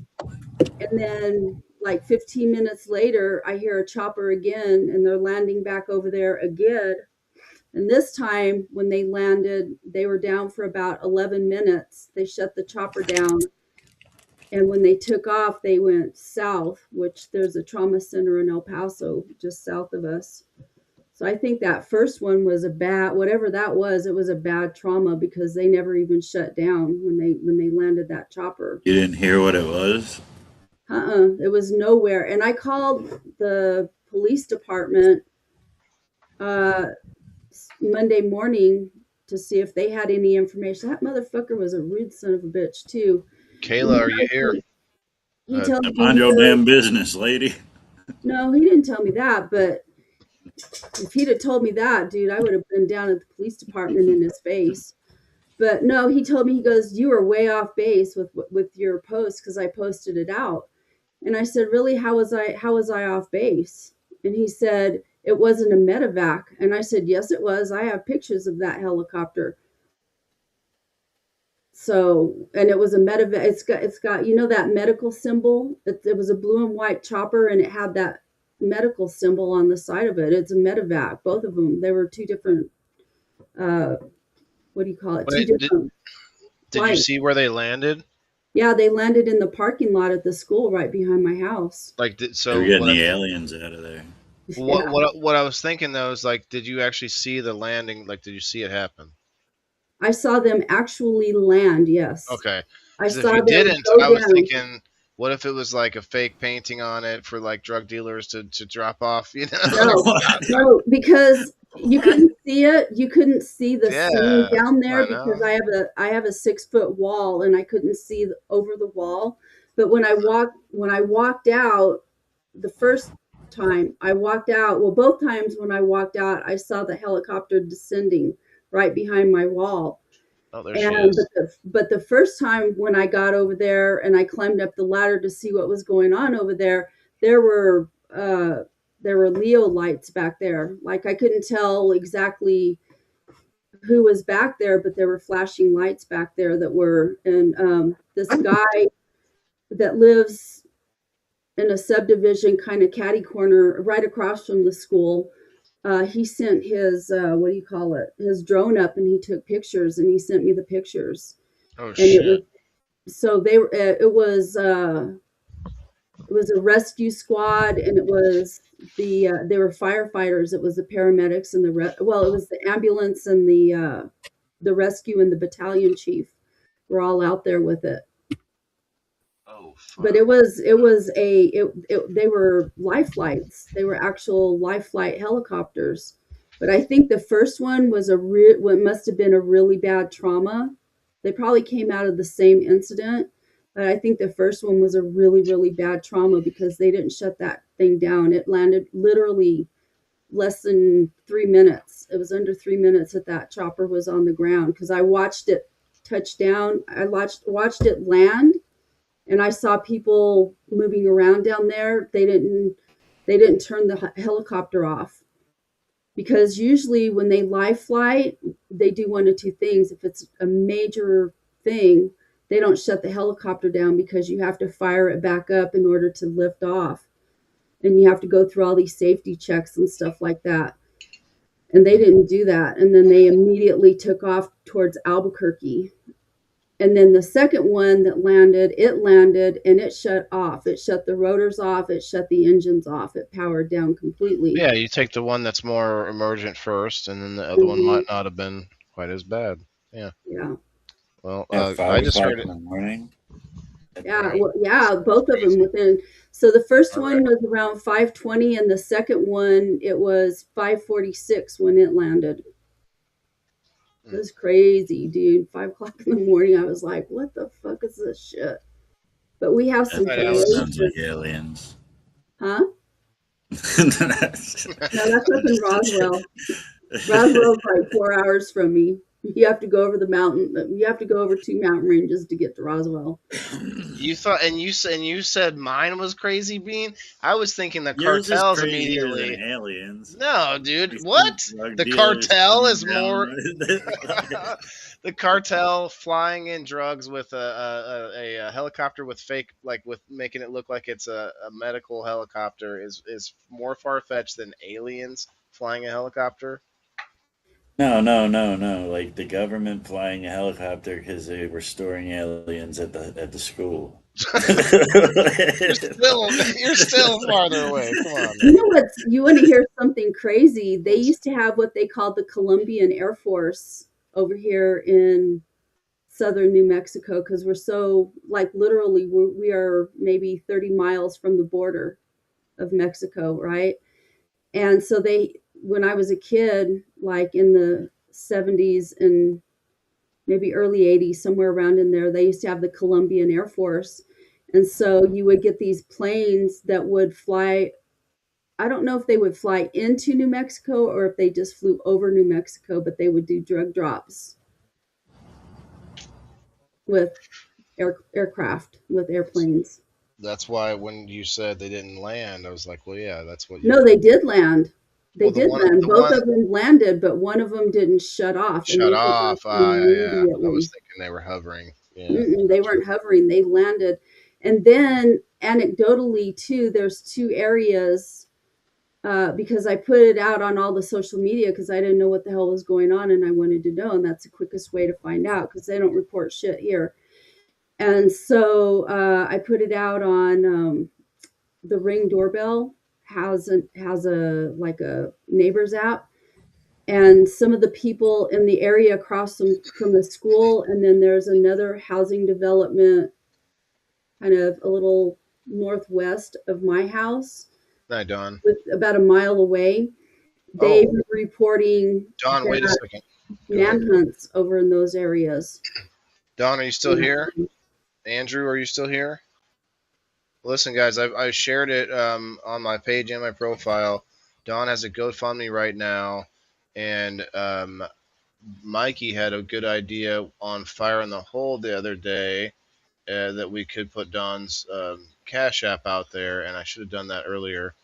And then like 15 minutes later, I hear a chopper again, and they're landing back over there again. And this time when they landed, they were down for about 11 minutes. They shut the chopper down. And when they took off, they went south, which there's a trauma center in El Paso, just south of us. So I think that first one was whatever that was, it was a bad trauma because they never even shut down when they landed that chopper. You didn't hear what it was? It was nowhere. And I called the police department Monday morning to see if they had any information. That motherfucker was a rude son of a bitch too. Kayla, are you here? He tells me, Mind your damn business, lady. no, he didn't tell me that, but if he'd have told me that, dude, I would have been down at the police department in his face. But no, he told me, he goes, you were way off base with your post because I posted it out. And I said, really, how was I off base? And he said, it wasn't a medevac. And I said, yes, it was. I have pictures of that helicopter. So, and it was a medevac. It's got, you know, that medical symbol. It was a blue and white chopper, and it had that medical symbol on the side of it. It's a medevac. Both of them. They were 2 different. What do you call it? Wait, 2 different. Did you flights. see where they landed? Yeah, they landed in the parking lot at the school right behind my house. Like, so They're getting what, the aliens out of there. what, what I was thinking though is like, did you actually see the landing? Like, did you see it happen? I saw them actually land. Yes. Okay. I 'Cause if saw you them didn't, go I was down. thinking, what if it was like a fake painting on it for like drug dealers to drop off? You know? No, because you couldn't see it. You couldn't see the Yeah, scene down there I know. because I have a 6-foot wall and I couldn't see over the wall. But when I walked out the first time I walked out, well, both times when I walked out, I saw the helicopter descending right behind my wall. Oh, there she And is. but the first time when I got over there and I climbed up the ladder to see what was going on over there, there were Leo lights back there. Like I couldn't tell exactly who was back there, but there were flashing lights back there that were. And this guy that lives in a subdivision kind of catty corner right across from the school, he sent his his drone up, and he took pictures, and he sent me the pictures. Oh And shit. it was a rescue squad, and it was they were firefighters. It was the paramedics and it was the ambulance and the rescue and the battalion chief were all out there with it. Oh fuck. But they were life flights. They were actual life flight helicopters. But I think the first one was what must have been a really bad trauma. They probably came out of the same incident, but I think the first one was a really, really bad trauma because they didn't shut that thing down. It landed literally less than 3 minutes. It was under 3 minutes that that chopper was on the ground because I watched it touch down. I watched it land, and I saw people moving around down there. They didn't turn the helicopter off because usually when they live flight, they do one of two things. If it's a major thing, they don't shut the helicopter down because you have to fire it back up in order to lift off. And you have to go through all these safety checks and stuff like that. And they didn't do that. And then they immediately took off towards Albuquerque. And then the second one that landed and it shut off. It shut the rotors off. It shut the engines off. It powered down completely. Yeah, you take the one that's more emergent first, and then the other one might not have been quite as bad. Yeah. Yeah. Well, At I just 5 heard o'clock it. in the morning. Yeah. Well, yeah. Both of them within. So the first one was around 5:20, and the second one it was 5:46 when it landed. It was crazy, dude. 5 o'clock in the morning. I was like, "What the fuck is this shit?" But we have some. That sounds like aliens. Huh? No, that's up in Roswell. Roswell's like 4 hours from me. You have to go over the mountain. You have to go over 2 mountain ranges to get to Roswell. You thought, and you said mine was crazy, Bean. I was thinking the Yours is cartels crazier immediately. than aliens. No, dude, These what? drug The dealers cartel coming is more. down. The cartel flying in drugs with a helicopter with fake, like with making it look like it's a medical helicopter is more far fetched than aliens flying a helicopter. No. Like the government flying a helicopter because they were storing aliens at the school. You're still farther away. Come on. You know what? You want to hear something crazy? They used to have what they called the Colombian Air Force over here in southern New Mexico because we're so, like, literally we are maybe 30 miles from the border of Mexico, right? And so when I was a kid, like in the 70s and maybe early 80s, somewhere around in there, they used to have the Colombian Air Force. And so you would get these planes that would fly. I don't know if they would fly into New Mexico or if they just flew over New Mexico, but they would do drug drops with aircraft, with airplanes. That's why when you said they didn't land, I was like, well, yeah, that's what you. No, they did land. They Well, did land. Both of them landed, but one of them didn't shut off. Shut off. Yeah. I Immediately. was thinking they were hovering. Yeah. They weren't hovering. They landed. And then anecdotally, too, there's 2 areas because I put it out on all the social media because I didn't know what the hell was going on and I wanted to know. And that's the quickest way to find out because they don't report shit here. And so I put it out on the Ring doorbell has a like a neighbors app, and some of the people in the area across from the school, and then there's another housing development kind of a little northwest of my house. Hi, Don. About a mile away. They were reporting Don, wait a second. manhunts over in those areas. Don, are you still here? Andrew, are you still here? Listen, guys, I shared it on my page and my profile. Don has a GoFundMe right now, and Mikey had a good idea on Fire in the Hole the other day that we could put Don's Cash App out there, and I should have done that earlier,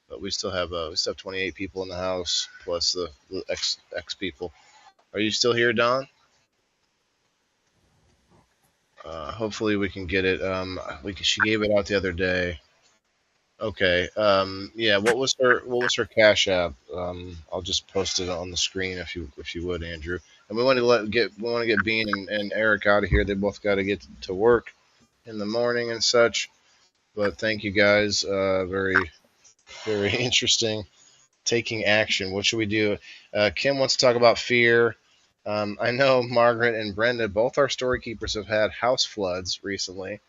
but we still have 28 people in the house plus the X people. Are you still here, Don? Hopefully we can get it. She gave it out the other day. Okay. Yeah. What was her Cash App? I'll just post it on the screen if you would, Andrew. And we want to get Bean and Eric out of here. They both got to get to work in the morning and such. But thank you guys. Very, very interesting. Taking action. What should we do? Kim wants to talk about fear. I know Margaret and Brenda, both our story keepers, have had house floods recently.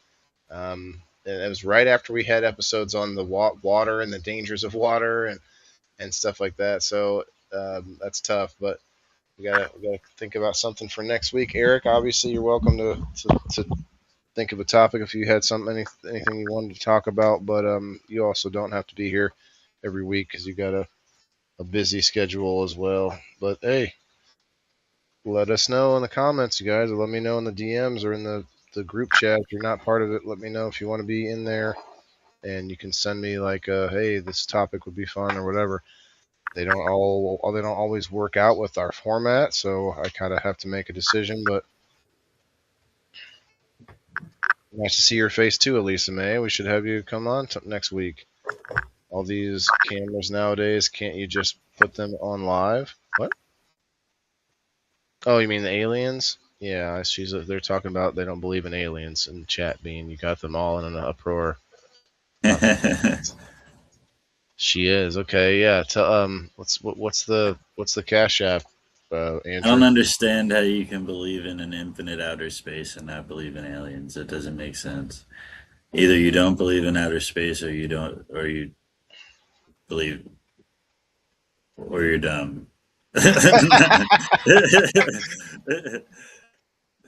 And it was right after we had episodes on the water and the dangers of water and stuff like that. So that's tough, but we gotta think about something for next week. Eric, obviously, you're welcome to think of a topic if you had anything you wanted to talk about, but you also don't have to be here every week because you gotta a busy schedule as well. But hey, let us know in the comments, you guys, or let me know in the DMs or in the group chat. If you're not part of it, let me know if you want to be in there. And you can send me like, hey, this topic would be fun or whatever. They don't always work out with our format, so I kind of have to make a decision. But nice to see your face too, Elisa May. We should have you come on next week. All these cameras nowadays, can't you just put them on live? What? Oh, you mean the aliens? Yeah, they're talking about they don't believe in aliens in the chat. Being you got them all in an uproar. She is okay. Yeah. What's the Cash App? I Andrew. don't understand how you can believe in an infinite outer space and not believe in aliens. It doesn't make sense. Either you don't believe in outer space, or you believe, or you're dumb.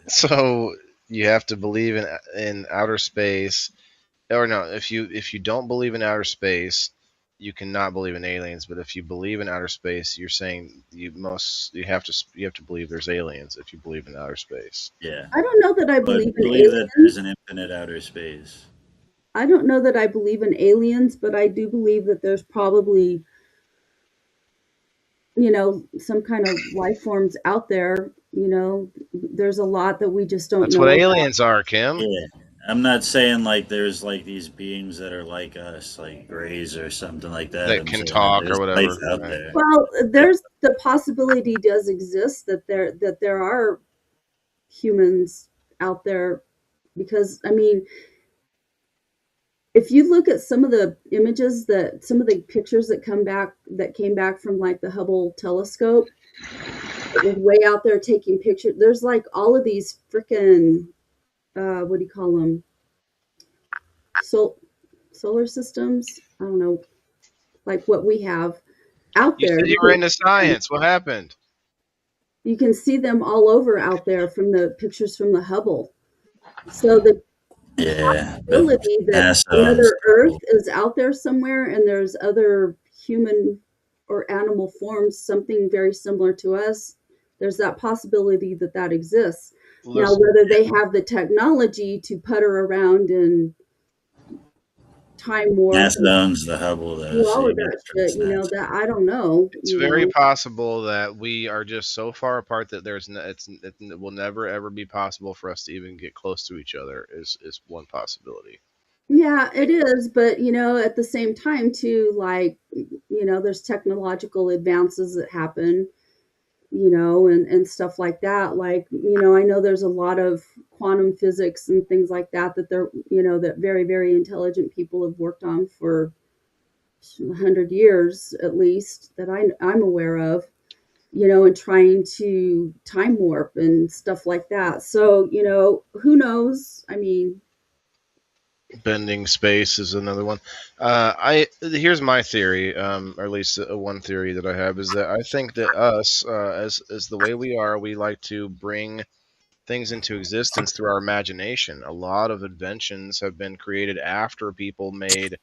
So you have to believe in outer space, or no? If you don't believe in outer space, you cannot believe in aliens. But if you believe in outer space, you're saying you have to believe there's aliens if you believe in outer space. Yeah, I don't know that I but believe in believe that there's aliens. an infinite outer space. I don't know that I believe in aliens, but I do believe that there's probably, some kind of life forms out there. There's a lot that we just don't That's what know about. aliens are, Kim. Yeah, I'm not saying like there's like these beings that are like us, like Greys or something like that. That I'm can saying that talk or there's whatever. life out Right. there. Well, there's the possibility does exist that there are humans out there, because I mean, if you look at some of the pictures that came back from like the Hubble telescope, it was way out there taking pictures. There's like all of these freaking what do you call them? Solar systems. I don't know, like what we have out You there. said you were into science. What happened? You can see them all over out there from the pictures from the Hubble. So the Yeah, but possibility that NASA owns another Earth is out there somewhere and there's other human or animal forms, something very similar to us, there's that possibility that exists. Now, Listen, whether they have the technology to putter around and time warp NASA and owns the Hubble, though, do so all you of that gotta shit, trust NASA. that I don't know. it's very possible that we are just so far apart that it will never ever be possible for us to even get close to each other. Is one possibility. Yeah, it is, but at the same time too, like, there's technological advances that happen, and stuff like that. Like, I know there's a lot of quantum physics and things like that they're, that very, very intelligent people have worked on for 100 years at least that I'm aware of, and trying to time warp and stuff like that. So, who knows? I mean, Bending space is another one. Here's my theory, or at least one theory that I have is that I think that us, as the way we are, we like to bring things into existence through our imagination. A lot of inventions have been created after people made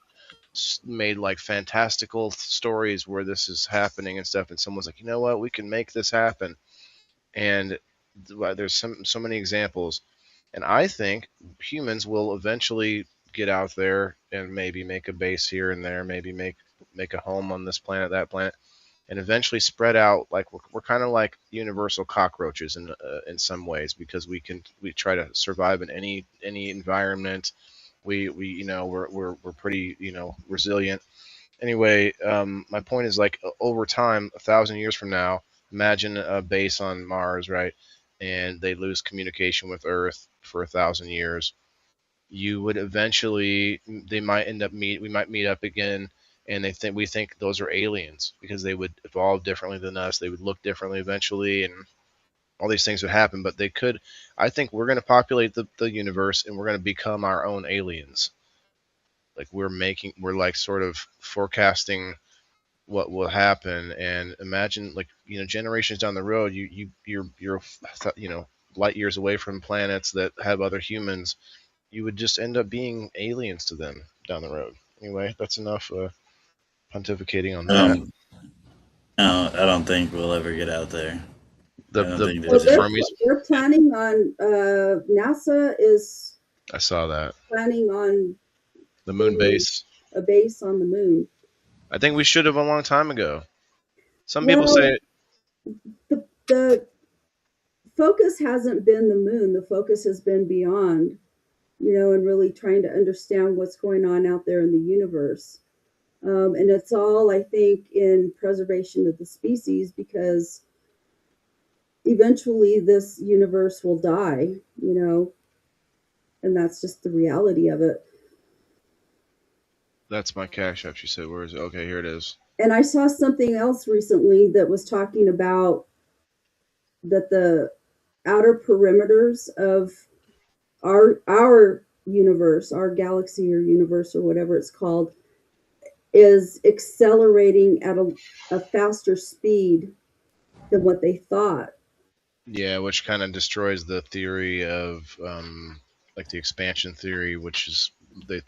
like fantastical stories where this is happening and stuff, and someone's like, you know what, we can make this happen. And there's so many examples, and I think humans will eventually get out there and maybe make a base here and there, maybe make a home on this planet, that planet, and eventually spread out. Like we're kind of like universal cockroaches in some ways, because we try to survive in any environment. We we're pretty resilient. Anyway, my point is, like, over time, 1,000 years from now, imagine a base on Mars, right? And they lose communication with Earth for 1,000 years. You would eventually, they might end up we might meet up again, and we think those are aliens because they would evolve differently than us. They would look differently eventually, and all these things would happen. But they could, I think we're going to populate the universe, and we're going to become our own aliens. Like we're like sort of forecasting what will happen, and imagine, like, generations down the road, you're light years away from planets that have other humans. You would just end up being aliens to them down the road. Anyway, that's enough pontificating on that. No, I don't think we'll ever get out there. I don't think Well, there's the any. Fermis. they're planning on. NASA is I saw that planning on the moon building base. a base on the moon. I think we should have a long time ago. Some people Well, say the focus hasn't been the moon. The focus has been beyond, and really trying to understand what's going on out there in the universe. And it's all, I think, in preservation of the species, because eventually this universe will die, and that's just the reality of it. that's my Cash App. She said, "Where is it?" Okay, here it is. And I saw something else recently that was talking about that the outer perimeters of our universe, our galaxy or universe or whatever it's called, is accelerating at a faster speed than what they thought. Yeah, which kind of destroys the theory of like the expansion theory, which is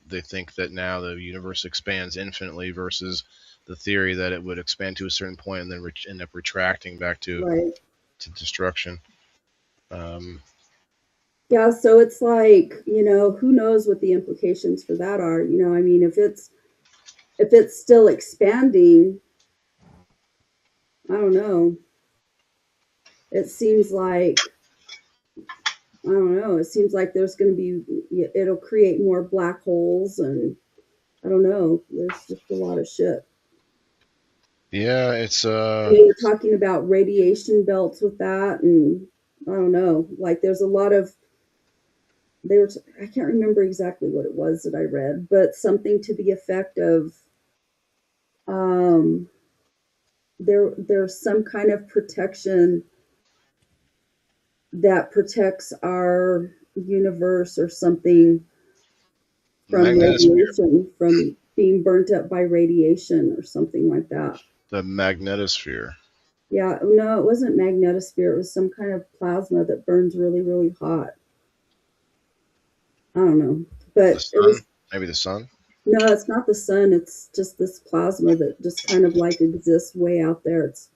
they think that now the universe expands infinitely versus the theory that it would expand to a certain point and then end up retracting back Right. to destruction. Um, Yeah, so it's like, who knows what the implications for that are. I mean, if it's still expanding, I don't know. It seems like I don't know. It seems like there's going to be, it'll create more black holes, and I don't know. There's just a lot of shit. yeah, it's They were talking about radiation belts with that, and I don't know. Like, there's a lot of I can't remember exactly what it was that I read, but something to the effect of um, there's some kind of protection that protects our universe or something from magnetosphere. radiation, from being burnt up by radiation or something like that. The magnetosphere. Yeah, no, it wasn't magnetosphere. It was some kind of plasma that burns really, really hot. I don't know, The but it sun. was Maybe the sun. no, it's not the sun. It's just this plasma that just kind of like exists way out there. It's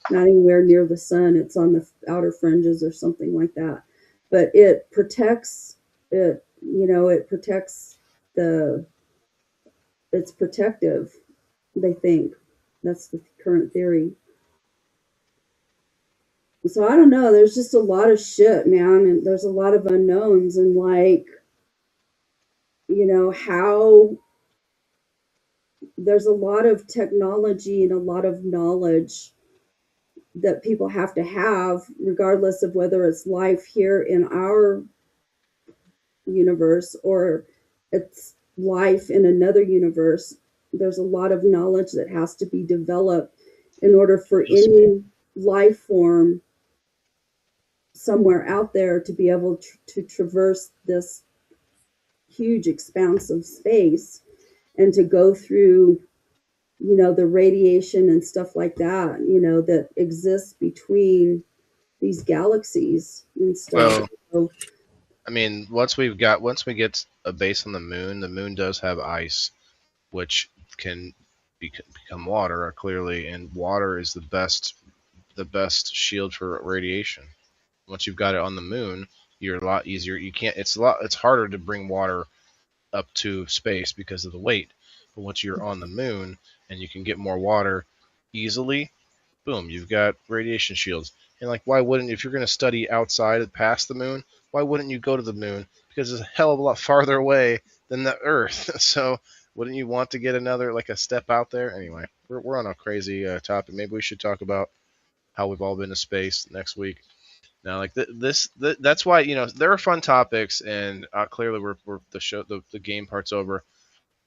not anywhere near the sun. It's on the outer fringes or something like that. But it protects it. It protects the. It's protective. They think that's the current theory. So I don't know. There's just a lot of shit, man, and there's a lot of unknowns, and like, how there's a lot of technology and a lot of knowledge that people have to have, regardless of whether it's life here in our universe or it's life in another universe. There's a lot of knowledge that has to be developed in order for any life form somewhere out there to be able to traverse this huge expanse of space and to go through the radiation and stuff like that, that exists between these galaxies and stuff. Well, So, I mean, once we get a base on the moon does have ice, which can become water clearly, and water is the best shield for radiation. Once you've got it on the moon, you're a lot easier. You can't. It's harder to bring water up to space because of the weight. But once you're on the moon and you can get more water easily, boom, you've got radiation shields. And like, why wouldn't, if you're going to study outside past the moon, why wouldn't you go to the moon? Because it's a hell of a lot farther away than the Earth. So wouldn't you want to get another, like a step out there? Anyway, we're on a crazy topic. Maybe we should talk about how we've all been to space next week. Now, like that's why, there are fun topics, and clearly we're the game part's over,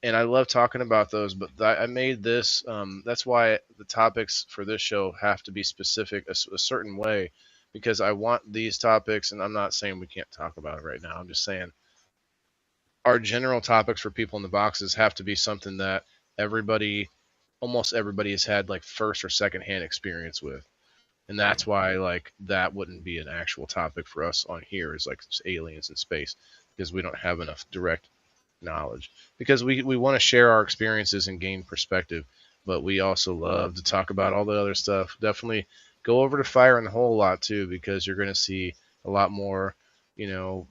and I love talking about those. But I made this. That's why the topics for this show have to be specific a certain way, because I want these topics, and I'm not saying we can't talk about it right now. I'm just saying our general topics for people in the boxes have to be something that almost everybody has had like first or second hand experience with. And that's why like that wouldn't be an actual topic for us on here, is like aliens in space, because we don't have enough direct knowledge, because we want to share our experiences and gain perspective. but we also love to talk about all the other stuff. Definitely go over to Fire in the Hole a lot too, because you're going to see a lot more, you know,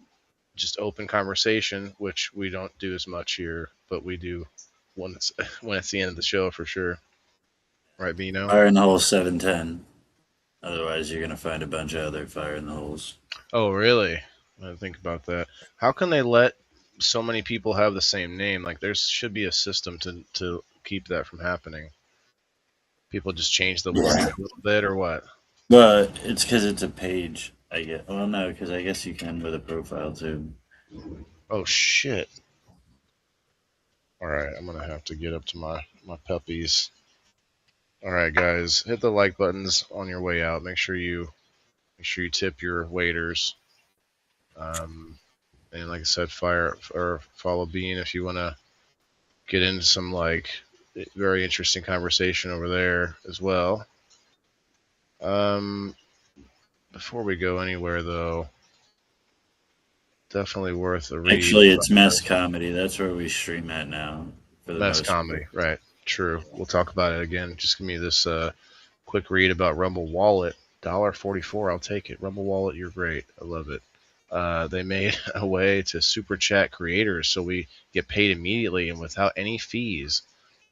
just open conversation, which we don't do as much here, but we do when it's when it's the end of the show for sure. Right, Bino? Fire in the hole 710. Otherwise, you're gonna find a bunch of other fire in the holes. Oh, really? I didn't think about that. How can they let so many people have the same name? Like, there should be a system to keep that from happening. People just change the wording a little bit, or what? But it's because it's a page. I get. Well, no, because I guess you can with a profile too. Oh shit! All right, I'm gonna have to get up to my puppies. All right, guys, hit the like buttons on your way out. Make sure you tip your waiters. And like I said, fire or follow Bean if you want to get into some like very interesting conversation over there as well. Before we go anywhere though, definitely worth a read. Actually, it's Mess Comedy. That's where we stream at now. For the Mess most Comedy, part. right? True. We'll talk about it again. Just give me this quick read about Rumble Wallet. $1.44. I'll take it. Rumble Wallet, you're great. I love it. They made a way to super chat creators so we get paid immediately and without any fees.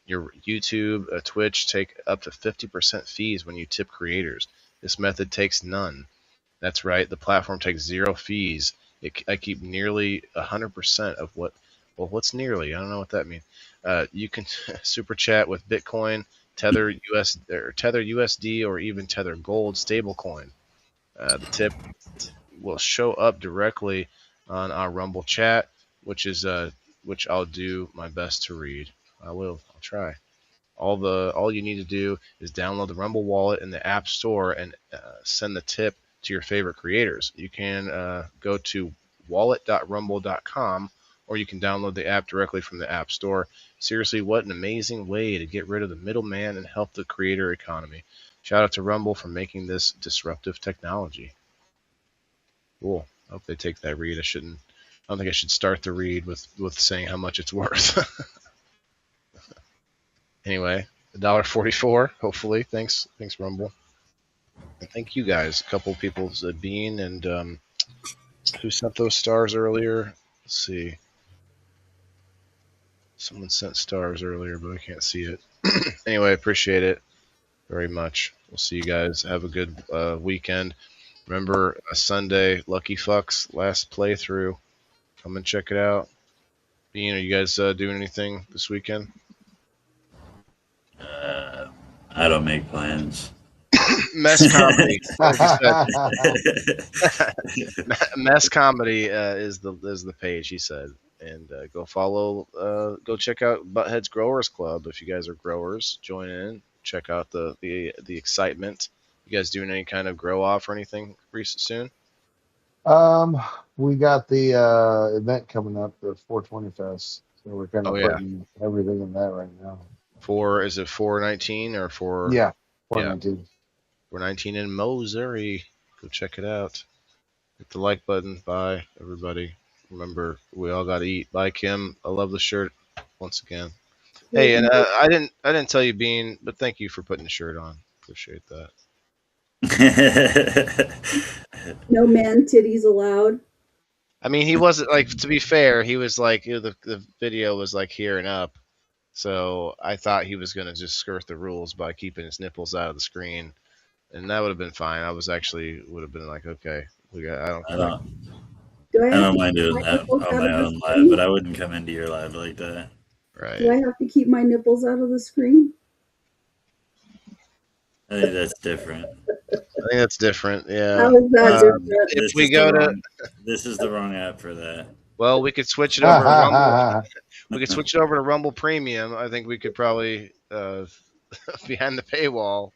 Your YouTube, Twitch take up to 50% fees when you tip creators. This method takes none. That's right. The platform takes zero fees. I keep nearly 100% of what. Well, what's nearly? I don't know what that means. You can super chat with Bitcoin, Tether USD, or even Tether Gold stablecoin. The tip will show up directly on our Rumble chat, which I'll do my best to read. I'll try. All you need to do is download the Rumble wallet in the App Store and send the tip to your favorite creators. You can go to wallet.rumble.com, or you can download the app directly from the App Store. Seriously, what an amazing way to get rid of the middleman and help the creator economy. Shout out to Rumble for making this disruptive technology. Cool. I hope they take that read. I don't think I should start the read with saying how much it's worth. Anyway, $1.44. Hopefully, thanks Rumble, and thank you guys. A couple of people, Bean and who sent those stars earlier? Let's see. Someone sent stars earlier, but I can't see it. Anyway, appreciate it very much. We'll see you guys. Have a good weekend. Remember, Sunday, Lucky Fucks last playthrough. Come and check it out. Bean, are you guys doing anything this weekend? I don't make plans. Mess Comedy. Like Mess Comedy is the page, he said. And go follow, go check out Butthead's Growers Club. If you guys are growers, join in. Check out the excitement. You guys doing any kind of grow off or anything soon? We got the event coming up, the 420 Fest. So we're kind of putting everything in that right now. Is it 419 or 4? Yeah, 419. 419 in Missouri. Go check it out. Hit the like button. Bye, everybody. Remember, we all got to eat. Bye, Kim. I love the shirt once again. Hey, and I didn't tell you, Bean, but thank you for putting the shirt on. Appreciate that. No man titties allowed. I mean, he wasn't like. To be fair, he was like the video was like here and up. So I thought he was going to just skirt the rules by keeping his nipples out of the screen, and that would have been fine. I would have been like, okay, I don't mind doing that on my own live, but I wouldn't come into your live like that. Right. Do I have to keep my nipples out of the screen? I think that's different. Yeah. How is that different? If we go to, this is the wrong app for that. Well, we could switch it over to Rumble. We could switch it over to Rumble Premium. I think we could probably behind the paywall.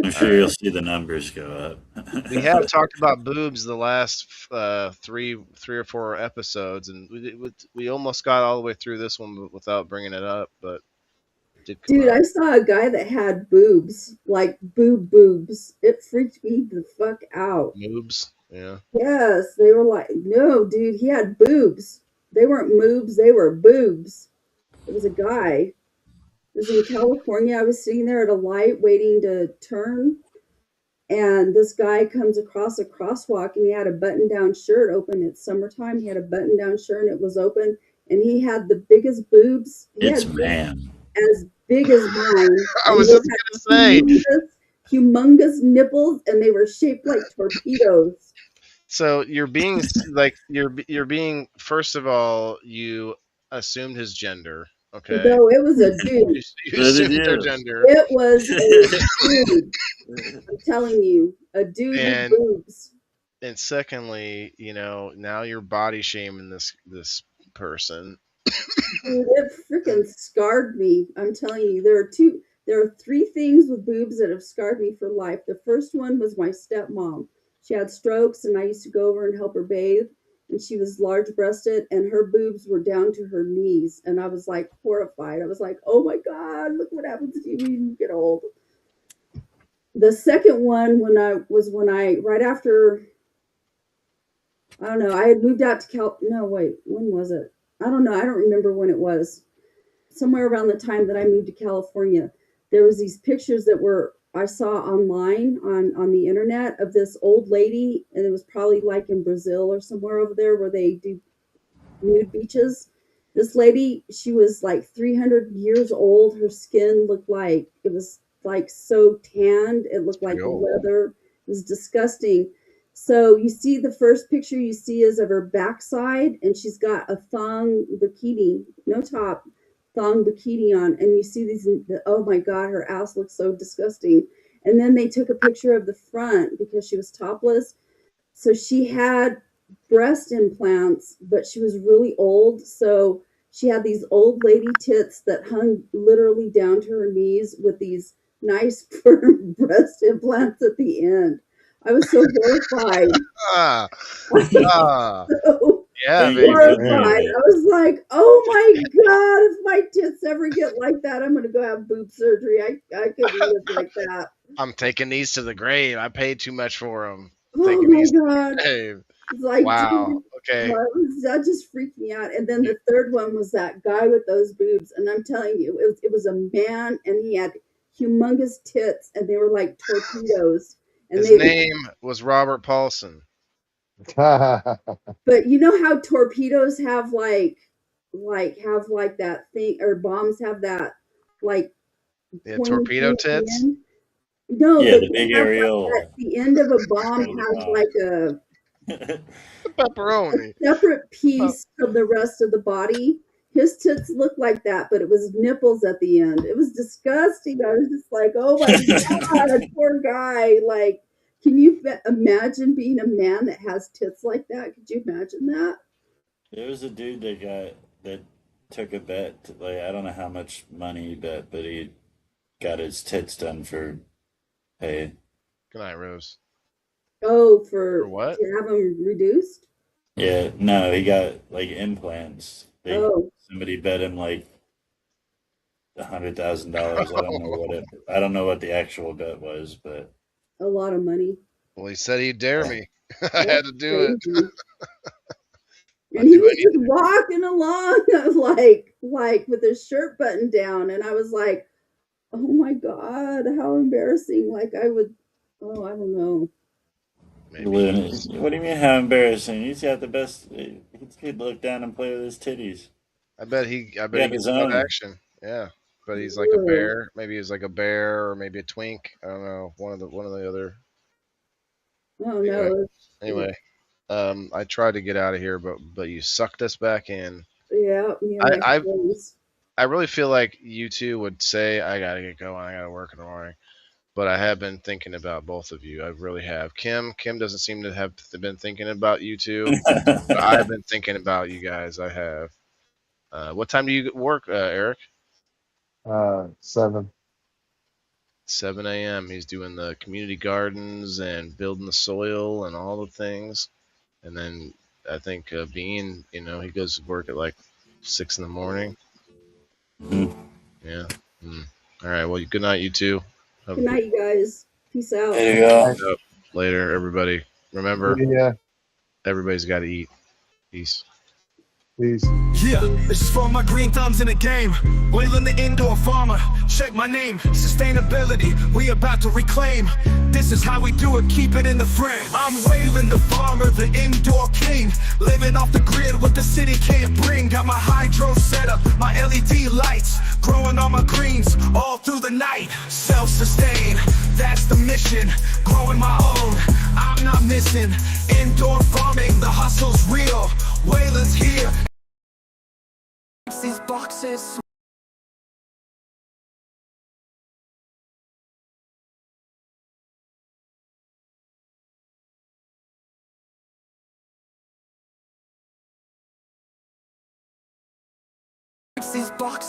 I'm sure you'll see the numbers go up. We have talked about boobs the last three or four episodes, and we almost got all the way through this one without bringing it up. But dude, I saw a guy that had boobs, like boobs. It freaked me the fuck out. Boobs, yeah. Yes, they were like, no, dude, he had boobs. They weren't moobs, they were boobs. It was a guy. was in California. I was sitting there at a light waiting to turn, and this guy comes across a crosswalk, and he had a button-down shirt open. It's summertime. He had a button-down shirt, and it was open, and he had the biggest boobs. He It's had man. as big as mine. I And was they just gonna say. had humongous nipples, and they were shaped like torpedoes. So you're being like you're being, first of all, you assumed his gender. Okay. No, it was a dude. You So did assumed their you. gender. It was a dude. I'm telling you, a dude And- with boobs. And secondly, now you're body shaming this person. Dude, it freaking scarred me. I'm telling you, there are three things with boobs that have scarred me for life. The first one was my stepmom. She had strokes, and I used to go over and help her bathe. And she was large breasted, and her boobs were down to her knees. And I was like horrified. I was like, oh my God, look what happens to you when you get old. The second one, right after, I don't know, I had moved out to no, wait, when was it? I don't know. I don't remember when it was. Somewhere around the time that I moved to California, there was these pictures that I saw online on the internet of this old lady, and it was probably like in Brazil or somewhere over there where they do nude beaches. This lady, she was like 300 years old. Her skin looked like it was like so tanned. It looked like Yo. leather. It was disgusting. So you see the first picture you see is of her backside, and she's got a thong bikini, no top, thong bikini on, and you see these. Oh my God, her ass looks so disgusting. And then they took a picture of the front because she was topless. So she had breast implants, but she was really old. So she had these old lady tits that hung literally down to her knees with these nice firm breast implants at the end. I was so horrified. Ah, So yeah, Thank baby. you. horrified. I was like, oh my God, if my tits ever get like that, I'm going to go have boob surgery. I couldn't live like that. I'm taking these to the grave. I paid too much for them. Oh Taking my these to the God. grave. It's like, Wow. dude, Okay. that just freaked me out. And then the third one was that guy with those boobs. And I'm telling you, it was a man, and he had humongous tits, and they were like torpedoes. And His name was Robert Paulson. But you know how torpedoes have like that thing, or bombs have that like Yeah, pointy torpedo thing at the tits. end? No, Yeah, but the big you have, like, areola. at the end of a bomb Right, has wow. like a Pepperoni. separate piece from the rest of the body. His tits looked like that, but it was nipples at the end. It was disgusting. I was just like, oh my God, poor guy. Like, can you imagine being a man that has tits like that? Could you imagine that? There was a dude that took a bet. Like, I don't know how much money he bet, but he got his tits done for pay. Good night, Rose. Oh, For what? to have them reduced? Yeah, no, he got like implants. Oh, Somebody bet him like $100,000. I don't know what the actual bet was, but a lot of money. Well, he said he'd dare me. I had to do it. Crazy. I'd And he do was just walking along like with his shirt buttoned down, and I was like, oh my God, how embarrassing. Like I don't know. Maybe. what do you mean how embarrassing? He's got the best. He'd look down and play with his titties. I bet he got gets his butt own. action. Yeah. But he's like a Ew. bear. Maybe he's like a bear, or maybe a twink. I don't know. One of the other. Oh no. Anyway, I tried to get out of here, but you sucked us back in. Yeah, me and my I friends. I really feel like you two would say, I gotta get going. I gotta work in the morning. But I have been thinking about both of you. I really have. Kim doesn't seem to have been thinking about you two. But I've been thinking about you guys. I have. What time do you work, Eric? 7. 7 a.m. He's doing the community gardens and building the soil and all the things. And then I think Bean, he goes to work at like 6 in the morning. Mhm. Yeah. All right. Well, good night, you two. Good night, you guys. Peace out. There you go. Later, everybody. Remember, Yeah. everybody's got to eat. Peace. Peace. Yeah, this is for my green thumbs in the game. Wayland the indoor farmer, check my name. Sustainability, we about to reclaim. This is how we do it, keep it in the frame. I'm Wayland the farmer, the indoor king. Living off the grid, what the city can't bring. Got my hydro set up, my LED lights. Growing all my greens, all through the night. Self-sustain, that's the mission. Growing my own, I'm not missing. Indoor farming, the hustle's real. Wayland's here. These boxes. These boxes.